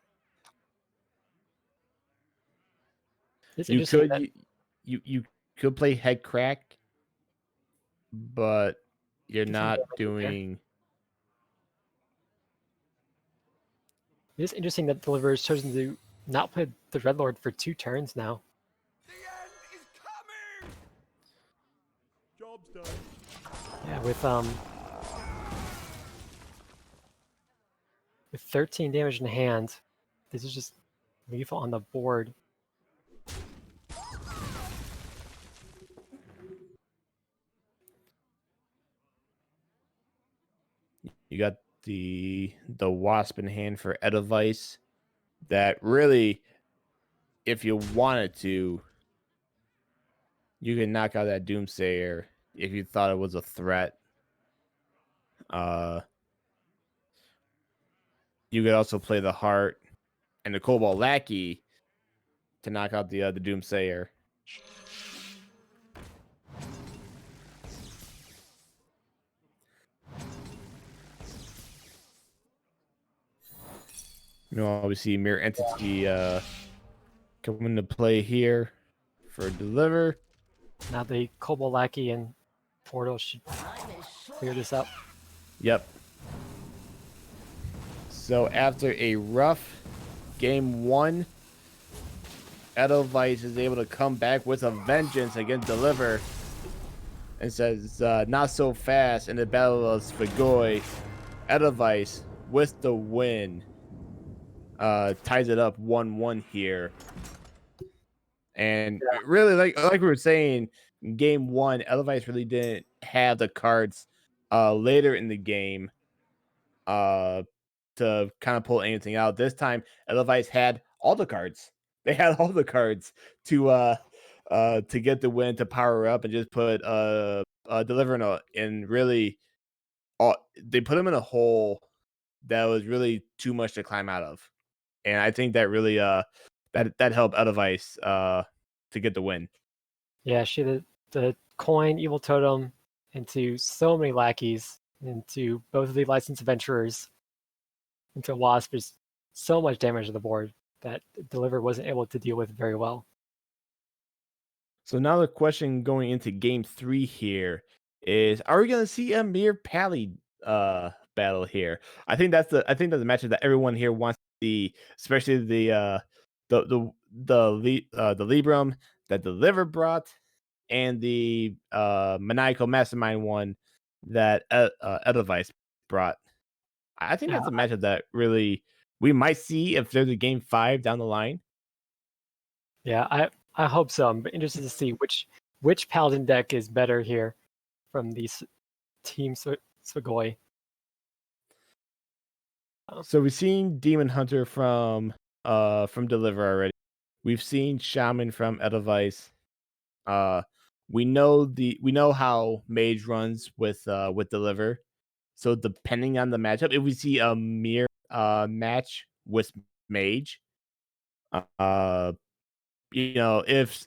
It's You interesting could that you could play Head Crack, but you're not doing. It's interesting that Deliver has chosen to not play the Dreadlord for 2 turns now. The end is coming! Yeah, with 13 damage in hand, this is just lethal on the board. You got the wasp in hand for Edelweiss. That really, if you wanted to, you can knock out that Doomsayer if you thought it was a threat. You could also play the Heart and the Cobalt Lackey to knock out the Doomsayer. You know, we see Mirror Entity come into play here for Deliver. Now the Cobalt Lackey and Portal should clear this up. Yep. So after a rough game 1, Edelweiss is able to come back with a vengeance against Deliver and says, not so fast in the Battle of Svigoi. Edelweiss with the win. Ties it up 1-1 here. And really, like we were saying, in game 1, Edelweiss really didn't have the cards later in the game to kind of pull anything out. This time, Edelweiss had all the cards. They had all the cards to get the win, to power up and just put Deliver in really. They put him in a hole that was really too much to climb out of, and I think that really that helped Edelweiss to get the win. Yeah, she had the coin, evil totem into so many lackeys, into both of the licensed adventurers, into Wasp. There's so much damage to the board that Deliver wasn't able to deal with very well. So now the question going into game 3 here is: are we going to see a Mir Pally battle here? I think that's the matchup that everyone here wants to see, especially the Libram that Deliver brought, and the Maniacal Mastermind one that Edelweiss brought. I think that's a matchup that really we might see if there's a game 5 down the line. Yeah, I hope so. I'm interested to see which Paladin deck is better here from these Team Svigoi. So we've seen Demon Hunter from Deliver already. We've seen Shaman from Edelweiss. We know how Mage runs with Deliver. So depending on the matchup, if we see a Mir match with Mage, if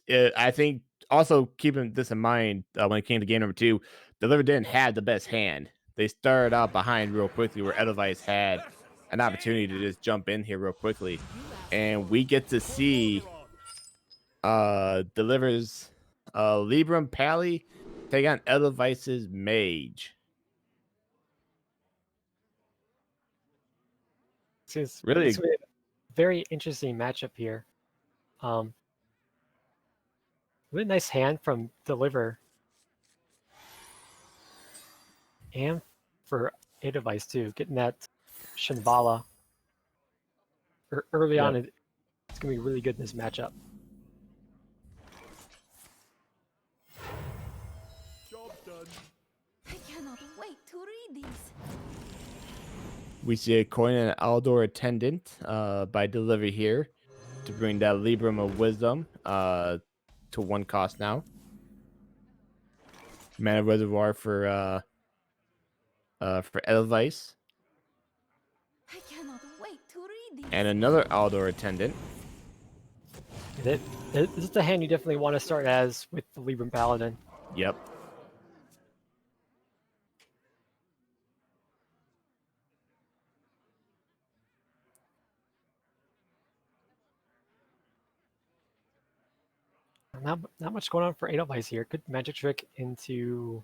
I think also keeping this in mind when it came to game number 2, Deliver didn't have the best hand. They started out behind real quickly, where Edelweiss had an opportunity to just jump in here real quickly, and we get to see Deliver's Libram Pally take on Edelweiss's Mage. It's Really, a very interesting matchup here. Really nice hand from Deliver. And for Edelweiss too, getting that Shambhala early on, it's going to be really good in this matchup. Job done. I cannot wait to read these. we see a coin and an Aldor Attendant by Deliver here to bring that Libram of Wisdom to 1 cost now. Mana Reservoir for Edelweiss. I cannot wait to read these. And another Aldor Attendant. This is the hand you definitely want to start as with the Libram Paladin. Yep. Not much going on for Edelweiss here. Good magic trick into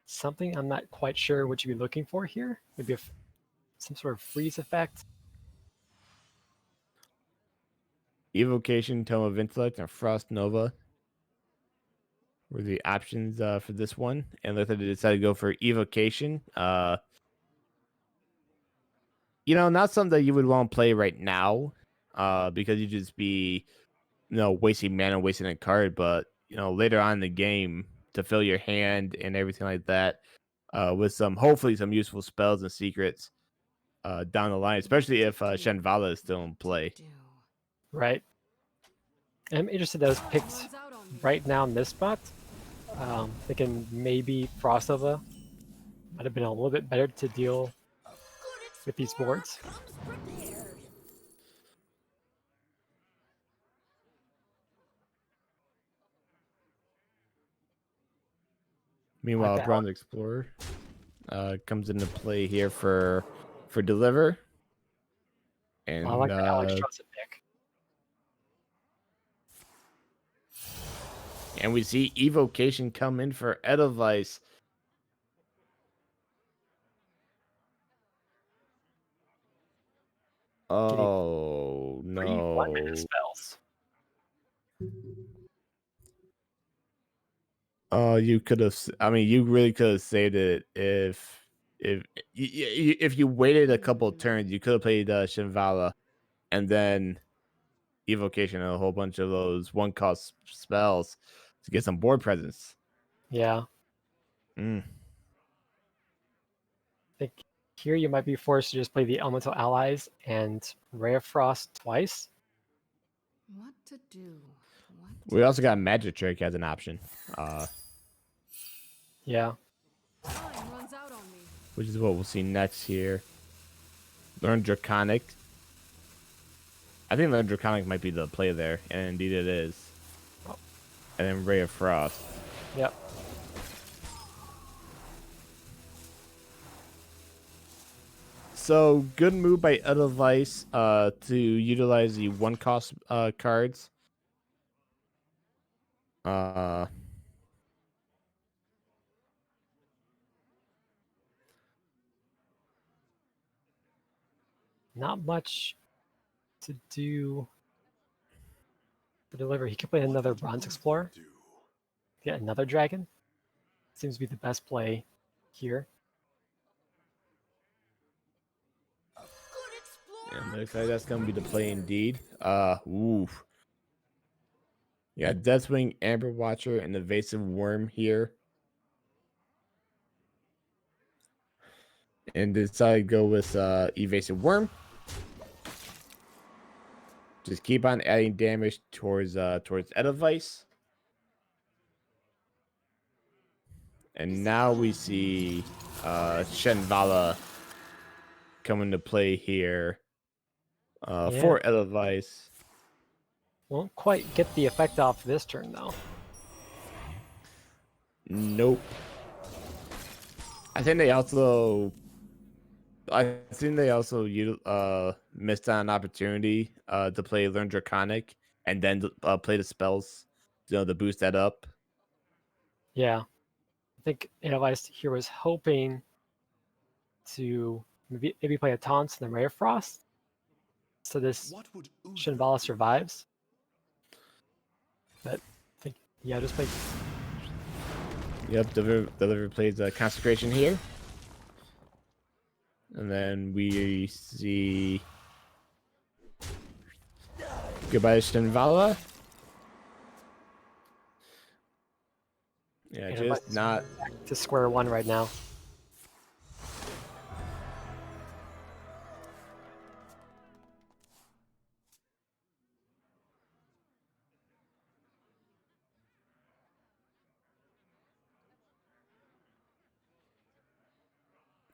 something I'm not quite sure what you'd be looking for here. Maybe some sort of freeze effect. Evocation, Tome of Intellect, and Frost Nova. were the options for this one, and looked like they decided to go for evocation. Not something that you would want to play right now, because you'd just be, wasting mana, wasting a card. But later on in the game to fill your hand and everything like that, with hopefully some useful spells and secrets down the line, especially if Shenvala is still in play. Right. I'm interested that was picked right now in this spot. Thinking maybe Frostova might have been a little bit better to deal with these boards. Meanwhile, Bronze Explorer comes into play here for deliver. And I like the Alex Johnson pick. And we see evocation come in for Edelweiss. Oh no! 3 1-minute spells. You could have. I mean, you really could have saved it if you waited a couple of turns. You could have played Shinvala, and then evocation and a whole bunch of those one-cost spells to get some board presence. Yeah. I think here you might be forced to just play the Elemental Allies and Ray of Frost twice. What to do? We also got Magic Trick as an option. Yeah. Time runs out on me. Which is what we'll see next here. Learn Draconic. I think Learn Draconic might be the play there, and indeed it is. And then Ray of Frost. Yep. So good move by Edelweiss to utilize the one-cost cards. Not much to do to deliver. He could play another Bronze Explorer. Get another dragon. Seems to be the best play here. And looks like that's gonna be the play indeed. Oof. Yeah, Deathwing, Amber Watcher, and Evasive Worm here. And decided to go with Evasive Worm. Just keep on adding damage towards Edelweiss. And now we see Shenvala come into play here for Edelweiss. Won't quite get the effect off this turn though. Nope. I think they also missed on an opportunity to play Learn Draconic and then play the spells, to boost that up. Yeah. I think Edelweiss here was hoping to maybe play a Taunt and then Ray of Frost. So this Shinvala survives. But I think, yeah, just play. Yep, Deliver plays Consecration here. And then we see goodbye Shinvala. Yeah, just not back to square one right now.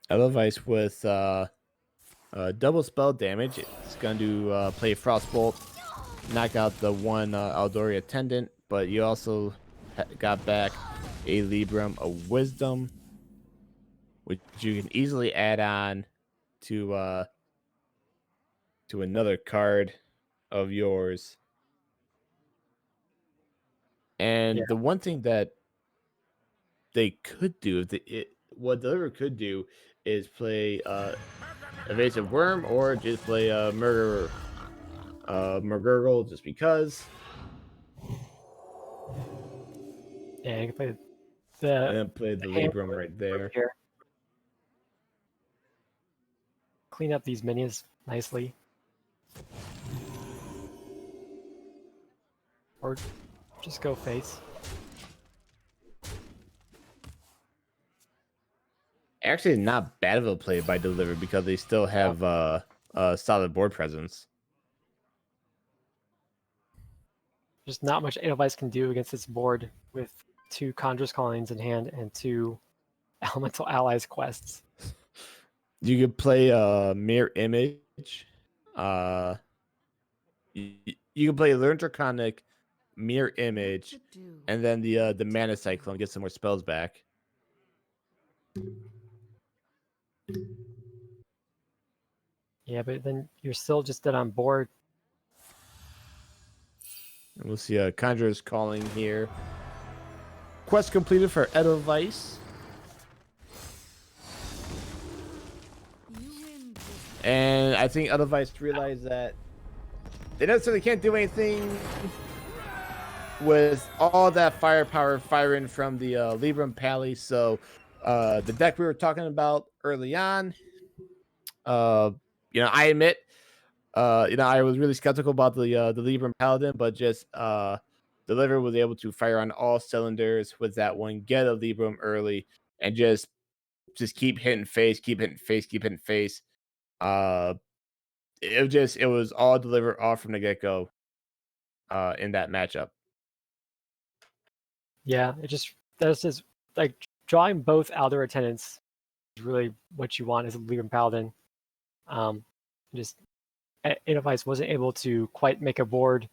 Edelweiss with double spell damage. It's going to play Frostbolt, knock out the one Aldori Attendant, but you also got back a Libram of Wisdom, which you can easily add on to another card of yours. And the one thing that they could do, what Deliver could do, is play Evasive Worm or just play Murgurgle just because. Yeah, you can play And the then play the hand Libram right there. here. Clean up these minions nicely. Or just go face. Actually, not bad of a play by Deliver because they still have solid board presence. Just not much Edelweiss can do against this board with 2 Conjurer's Callings in hand and 2 Elemental Allies quests. You could play Mirror Image. You can play Learn Draconic, Mirror Image, and then the Mana Cyclone, get some more spells back. Yeah, but then you're still just dead on board. And we'll see Conjurer's Calling here. Quest completed for Edelweiss. And I think Edelweiss realized that they necessarily can't do anything with all that firepower firing from the Libram Pally. So the deck we were talking about early on, I admit, I was really skeptical about the Libram Paladin, but just Deliver was able to fire on all cylinders with that one, get a Libram early, and just keep hitting face, keep hitting face, keep hitting face. It was all Deliver off from the get go in that matchup. Yeah, that's just like drawing both Alder attendants is really what you want as a Libram Paladin. Just Edelweiss wasn't able to quite make a board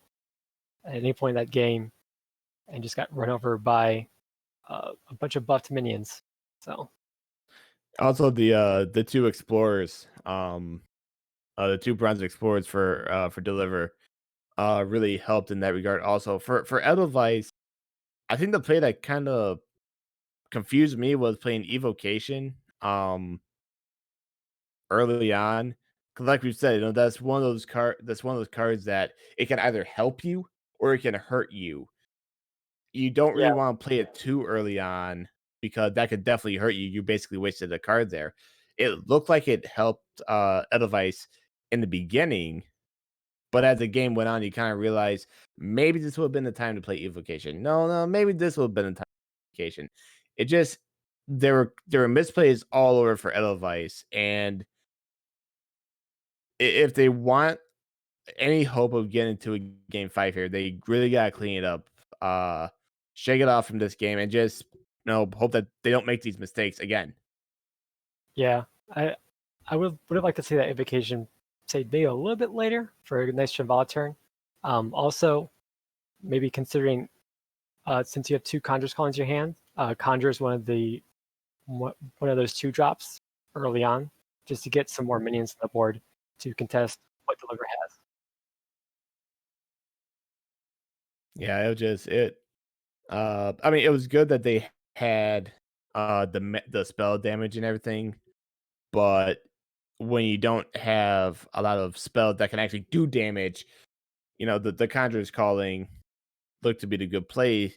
at any point in that game, and just got run over by a bunch of buffed minions. So Also, the 2 explorers, the 2 bronze explorers for Deliver, really helped in that regard. Also, for Edelweiss, I think the play that kind of confused me was playing Evocation early on. 'Cause like we said, that's one of those cards that it can either help you or it can hurt you. You don't really yeah, want to play it too early on because that could definitely hurt you. You basically wasted a card there. It looked like it helped Edelweiss in the beginning, but as the game went on, you kind of realize maybe this would have been the time to play Evocation. No, maybe this would have been the time for Evocation. It just there were misplays all over for Edelweiss, and if they want any hope of getting to a game 5 here, they really gotta clean it up. Shake it off from this game and just hope that they don't make these mistakes again. yeah. I would have liked to see that Evocation say maybe a little bit later for a nice Shambhala turn. Also, maybe considering since you have 2 Conjurer's Callings in your hand, Conjure is one of those 2 drops early on, just to get some more minions on the board to contest what Deliver has. Yeah, it was just it. I mean, it was good that they had the spell damage and everything, but when you don't have a lot of spells that can actually do damage, the Conjurer's Calling looked to be the good play.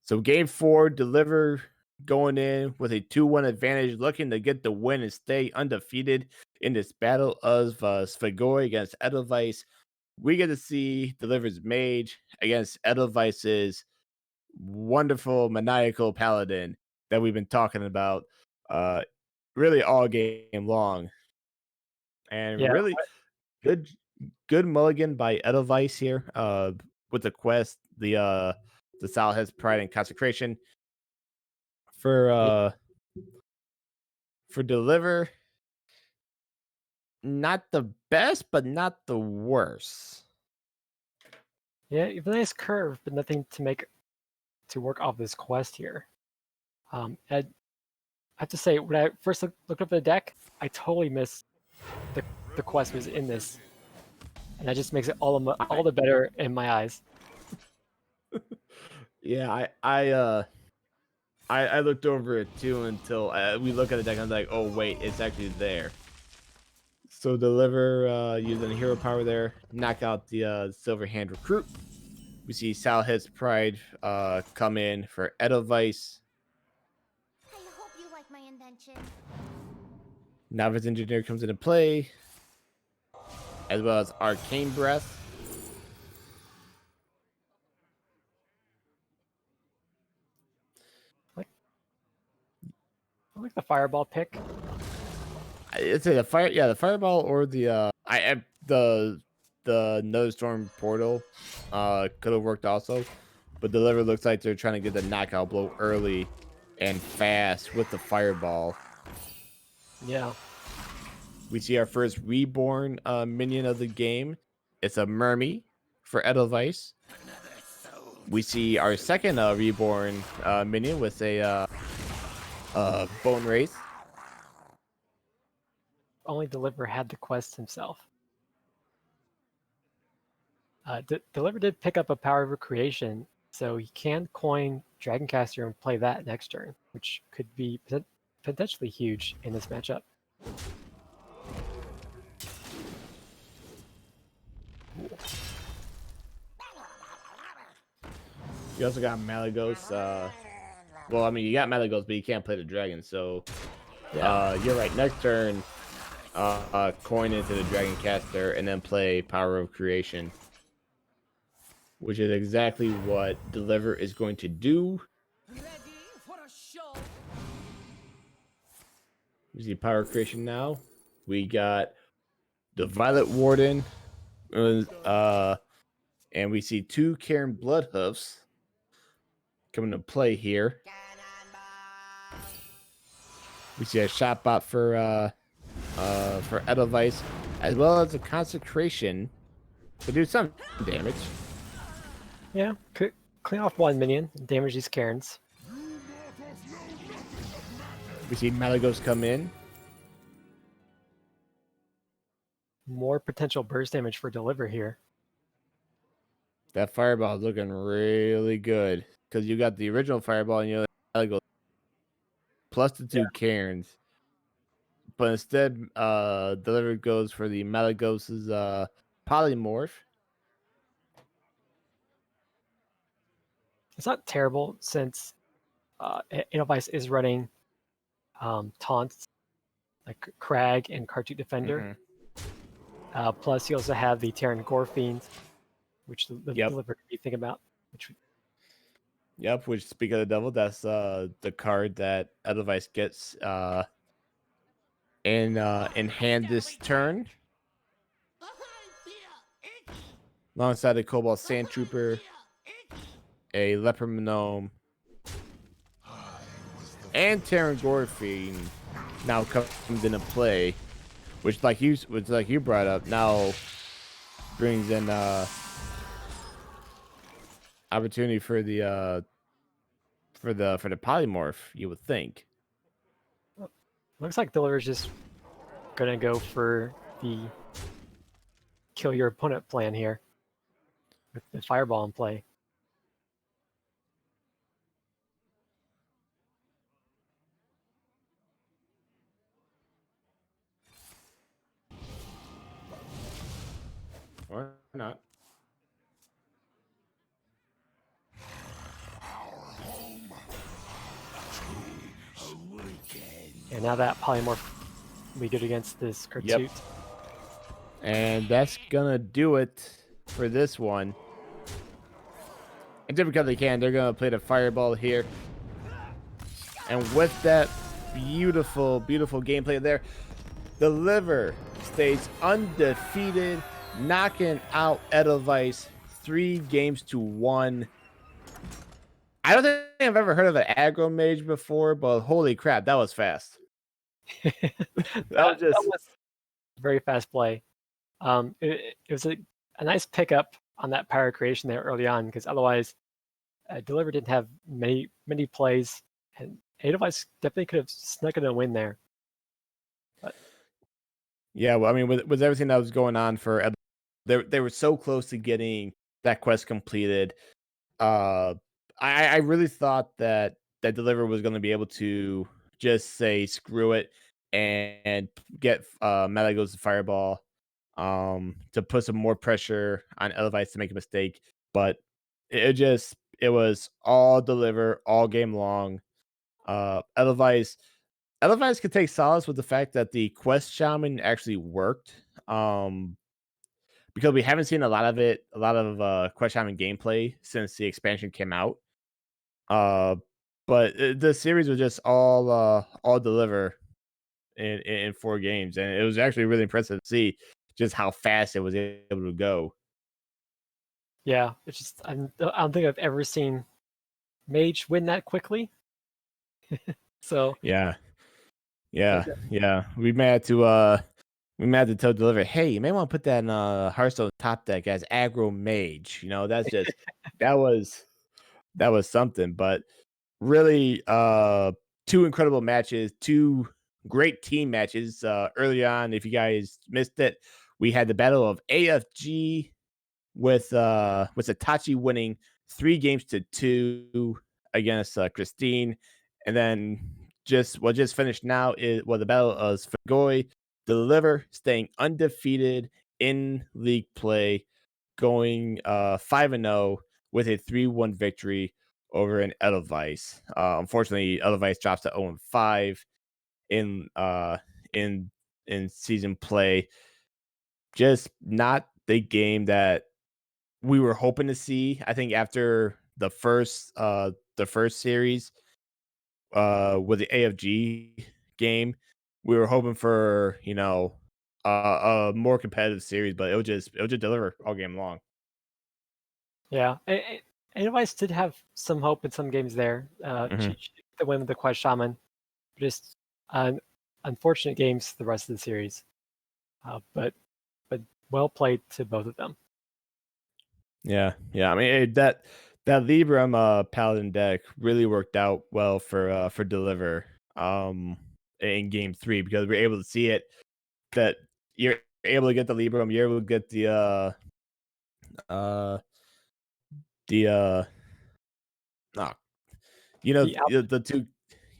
So game 4, Deliver going in with a 2-1 advantage, looking to get the win and stay undefeated in this battle of Svigoi against Edelweiss. We get to see Deliver's Mage against Edelweiss's wonderful maniacal paladin that we've been talking about really all game long. And Yeah, really good mulligan by Edelweiss here with the quest, the style has pride and consecration. For Deliver, not the best, but not the worst. yeah, you have a nice curve, but nothing to work off this quest here. I have to say, when I first looked up the deck, I totally missed the quest was in this, and that just makes it all the better in my eyes. Yeah, I looked over it too until we look at the deck and I'm like, oh wait, it's actually there. So Deliver using hero power there, knock out the Silver Hand Recruit. We see Salhit's Pride come in for Edelweiss. I hope you like my invention. Novice Engineer comes into play, as well as Arcane Breath. I like the Fireball pick. It's the the Fireball or the the Nether Storm Portal could have worked also, but Deliver looks like they're trying to get the knockout blow early and fast with the Fireball. Yeah. We see our first reborn minion of the game. It's a Mermy for Edelweiss. We see our second reborn minion with a Bone Wraith. Only Deliver had the quest himself. Deliver did pick up a Power of Recreation, so he can coin Dragoncaster and play that next turn, which could be potentially huge in this matchup. You also got Malagos. Well, I mean, you got Malagos, but you can't play the dragon. So, you're right. Next turn, coin into the Dragoncaster and then play Power of Creation, which is exactly what Deliver is going to do. Ready for a show? We see Power of Creation now. We got the Violet Warden, and we see 2 Karen Bloodhoofs coming to play here. We see a shot bot for Edelweiss, as well as a Consecration to do some damage. Yeah, could clean off one minion, and damage these Karens. We see Malagos come in. More potential burst damage for Deliver here. That Fireball is looking really good because you got the original Fireball and you have Malagos plus the 2 Karens. But instead, Deliver goes for the Malagos's Polymorph. It's not terrible since Edelweiss is running taunts like Crag and Cartoon Defender. Plus, you also have the Terran Gorefiend, which the Deliver could be thinking about. Which speak of the devil, that's the card that Edelweiss gets in hand this turn. Alongside a Cobalt Sand Trooper, a Leper Gnome, and Terran Gorefiend now comes into play, which like you brought up, now brings in opportunity for the polymorph, you would think. Looks like Deliver's just gonna go for the kill your opponent plan here with the Fireball in play. Or not. And now that Polymorph will be good against this Kertoot. And that's gonna do it for this one. And just because they can, they're gonna play the Fireball here. And with that beautiful, beautiful gameplay there, Deliver stays undefeated, knocking out Edelweiss 3-1. I don't think I've ever heard of an aggro mage before, but holy crap, that was fast. that was very fast play. It was a nice pickup on that Power Creation there early on, because otherwise Deliver didn't have many plays, and Edelweiss definitely could have snuck in a win there. But yeah, well, I mean, with everything that was going on for they were so close to getting that quest completed. I really thought that Deliver was going to be able to just say screw it and get Malagos' Fireball to put some more pressure on Edelweiss to make a mistake, but it was all deliver all game long. Edelweiss could take solace with the fact that the quest shaman actually worked. Because we haven't seen a lot of quest shaman gameplay since the expansion came out. Uh, but the series was just all deliver in 4 games, and it was actually really impressive to see just how fast it was able to go. Yeah, it's just I don't think I've ever seen Mage win that quickly. So Yeah, but yeah, yeah, yeah. We may have to tell deliver. Hey, you may want to put that in Hearthstone top deck as aggro mage. That's just that was that was something. But really, 2 incredible matches, 2 great team matches. Early on, if you guys missed it, we had the battle of AFG with Itachi winning 3 games to 2 against Kristine, and then just finished now is the battle of Svagoy Deliver staying undefeated in league play, going 5-0 with a 3-1 victory over an Edelweiss. Unfortunately, Edelweiss drops to 0-5 in in in season play. Just not the game that we were hoping to see. I think after the first series with the AFG game, we were hoping for, a more competitive series, but it would just deliver all game long. yeah. Anyways, did have some hope in some games there. Hmm. She the win with the Quest Shaman, just unfortunate games the rest of the series. But well played to both of them. Yeah, yeah. I mean, that Libram Paladin deck really worked out well for Deliver in game 3, because we're able to see it that you're able to get the Libram, you're able to get uh the oh, The out, the 2,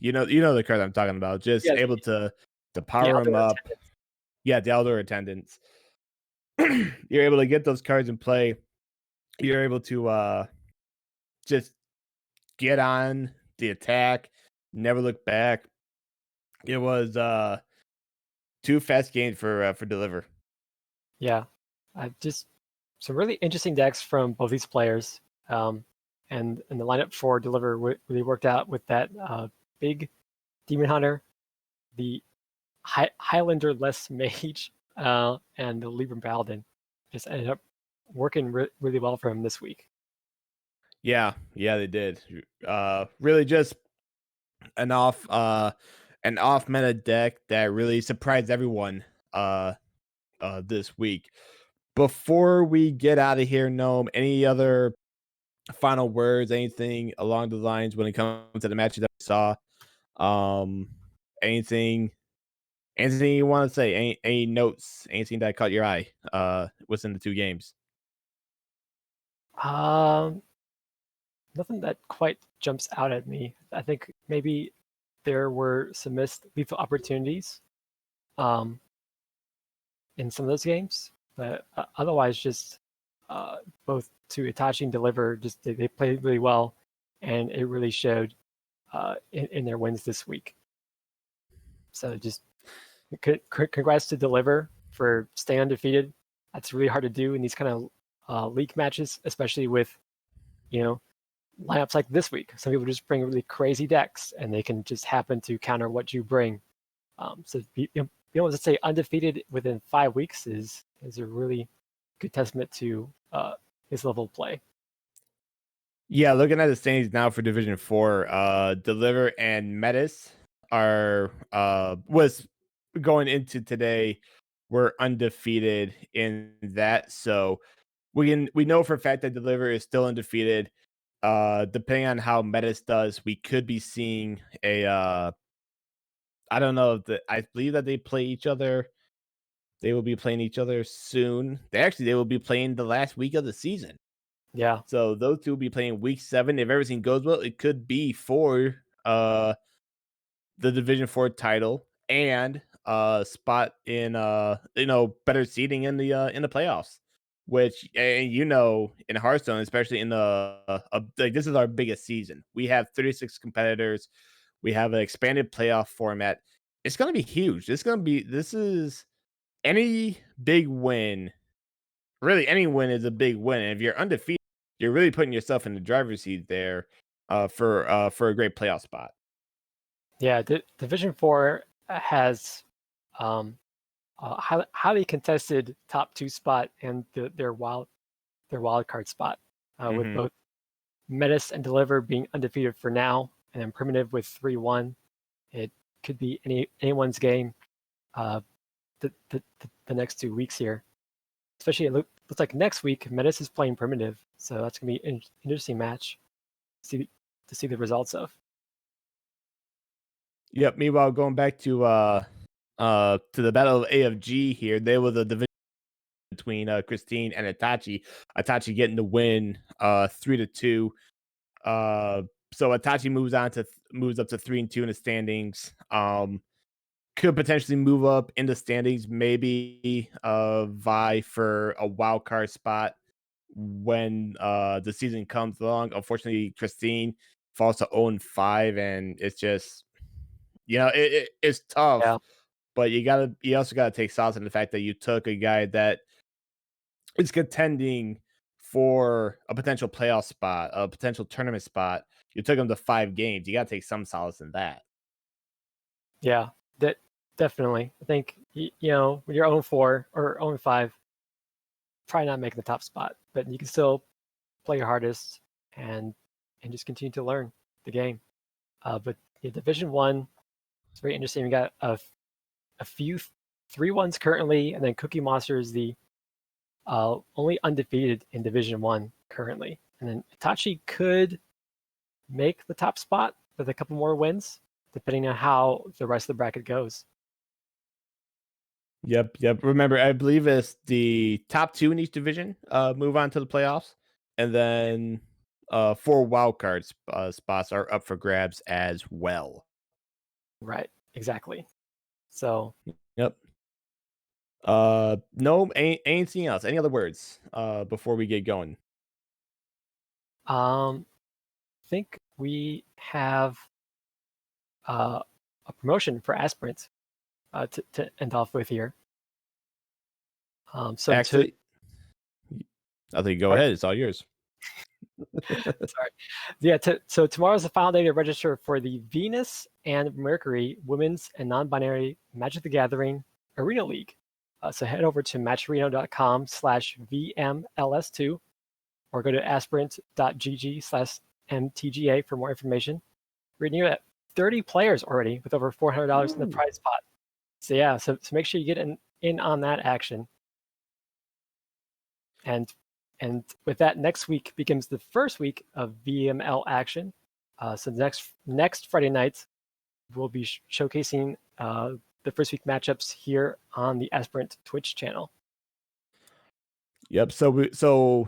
the card I'm talking about, just yeah, able to the power them outdoor up. attendance. Yeah, the outdoor attendance. You're able to get those cards in play. You're able to just get on the attack, never look back. It was 2 fast games for Deliver. Yeah, just some really interesting decks from both these players. And the lineup for Deliver really worked out with that big Demon Hunter, the Highlander less Mage, and the Libram Paladin. Just ended up working really well for him this week. Yeah, yeah, they did. Really just an off uh an off meta deck that really surprised everyone uh this week. Before we get out of here, Gnome, any other final words, anything along the lines when it comes to the matches that we saw? Um anything anything you want to say? Any notes, anything that caught your eye within the 2 games? Um, Nothing that quite jumps out at me. I think maybe there were some missed lethal opportunities um, in some of those games, but otherwise, just both to Itachi and Deliver, just they played really well, and it really showed in their wins this week. So just congrats to Deliver for staying undefeated. That's really hard to do in these kind of league matches, especially with you know lineups like this week. Some people just bring really crazy decks, and they can just happen to counter what you bring. So be able to stay undefeated within 5 weeks is a really good testament to his level of play. Yeah, looking at the standings now for Division 4, Deliver and Metis are was going into today, we're undefeated in that. So we know for a fact that Deliver is still undefeated. Depending on how Metis does, we could be seeing a I don't know if I believe that they play each other. They will be playing each other soon. They will be playing the last week of the season. Yeah, So those 2 will be playing week 7. If everything goes well, it could be for the Division 4 title and spot in better seating in the playoffs. which, and in Hearthstone, especially in like this is our biggest season. We have 36 competitors. We have an expanded playoff format. It's going to be huge. This is any big win. Really, any win is a big win. And if you're undefeated, you're really putting yourself in the driver's seat there for a great playoff spot. Yeah, Division 4 has highly contested top 2 spot and their wild card spot, with Mhm. both Menace and Deliver being undefeated for now, and then Primitive with 3-1. It could be anyone's game uh, the next 2 weeks here. Especially it looks like next week Menace is playing Primitive, so that's gonna be an interesting match to see the results of. Yep. Meanwhile, going back to the Battle of AFG here, there was a division between Kristine and Itachi. Itachi getting the win 3-2. Uh so Itachi moves up to 3-2 in the standings. Could potentially move up in the standings, maybe vie for a wild card spot when the season comes along. Unfortunately, Kristine falls to 0-5, and it's just it's tough, Yeah, but you also gotta take solace in the fact that you took a guy that is contending for a potential playoff spot, a potential tournament spot. You took him to 5 games. You gotta take some solace in that. yeah, that definitely. I think when you're 0-4 or 0-5, probably not making the top spot, but you can still play your hardest and just continue to learn the game. But yeah, Division 1 is very interesting. We got a few 3-1s currently, and then Cookie Monster is the only undefeated in Division 1 currently. And then Itachi could make the top spot with a couple more wins, depending on how the rest of the bracket goes. Yep. Remember, I believe it's the top 2 in each division move on to the playoffs, and then 4 wild cards spots are up for grabs as well. Right, exactly. So Yep. No, anything else? Any other words before we get going? I think we have a promotion for Aspirant to end off with here. So Actually, I think go sorry, ahead. It's all yours. sorry. Yeah, so tomorrow's the final day to register for the Venus and Mercury Women's and Non-Binary Magic the Gathering Arena League. So head over to matchareno.com/VMLS2 or go to aspirant.gg/MTGA for more information. We're near at 30 players already with over $400 in the prize pot. So yeah, so make sure you get in on that action. And with that, next week begins the first week of VML action. So next Friday night, we'll be showcasing the first week matchups here on the Aspirant Twitch channel. Yep. So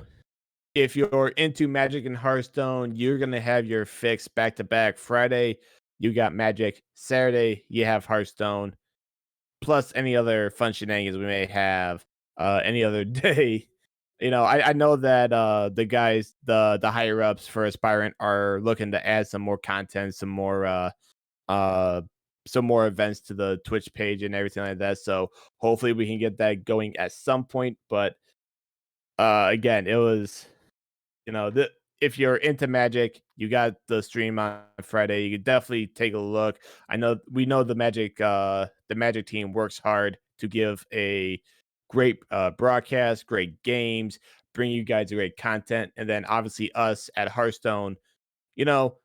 if you're into Magic and Hearthstone, you're gonna have your fix back to back. Friday, you got Magic. Saturday, you have Hearthstone. Plus any other fun shenanigans we may have any other day. I know that the guys, the higher ups for Aspirant are looking to add some more content, uh some more events to the Twitch page and everything like that. So hopefully we can get that going at some point. But again, it was if you're into Magic, you got the stream on Friday. You could definitely take a look. We know the Magic team works hard to give a great broadcast, great games, bring you guys great content, and then obviously us at Hearthstone. You know,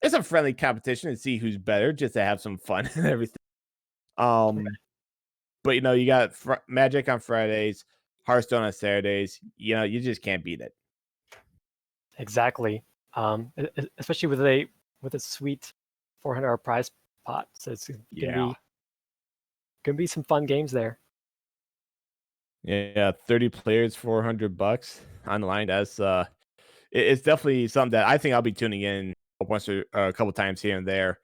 it's a friendly competition to see who's better, just to have some fun and everything. Um, but you got Magic on Fridays, Hearthstone on Saturdays. You just can't beat it. Exactly. Especially with a sweet $400 prize pot. So it's Yeah. gonna be some fun games there. Yeah, 30 players, $400 on the line. That's it's definitely something that I think I'll be tuning in once or a couple times here and there,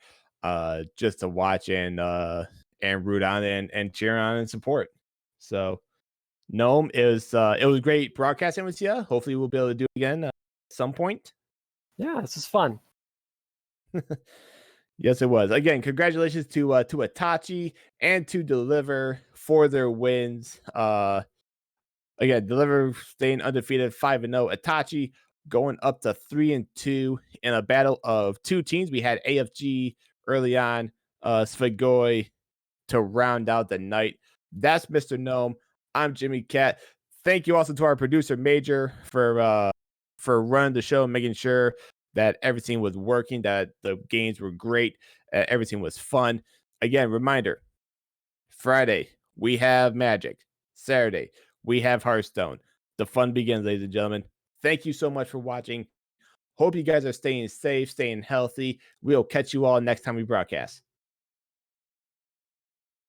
just to watch and root on and cheer on and support. So Gnome, it was great broadcasting with you. Hopefully, we'll be able to do it again at some point. Yeah, this is fun. Yes, it was. Again, congratulations to Itachi and to Deliver for their wins. Again, Deliver staying undefeated 5-0. Itachi going up to 3-2 in a battle of two teams. We had AFG early on, Svigoi to round out the night. That's Mr. Gnome. I'm Jimmy Cat. Thank you also to our producer Major for running the show, making sure that everything was working, that the games were great, everything was fun. Again, reminder: Friday we have Magic. Saturday we have Hearthstone. The fun begins, ladies and gentlemen. Thank you so much for watching. Hope you guys are staying safe, staying healthy. We'll catch you all next time we broadcast.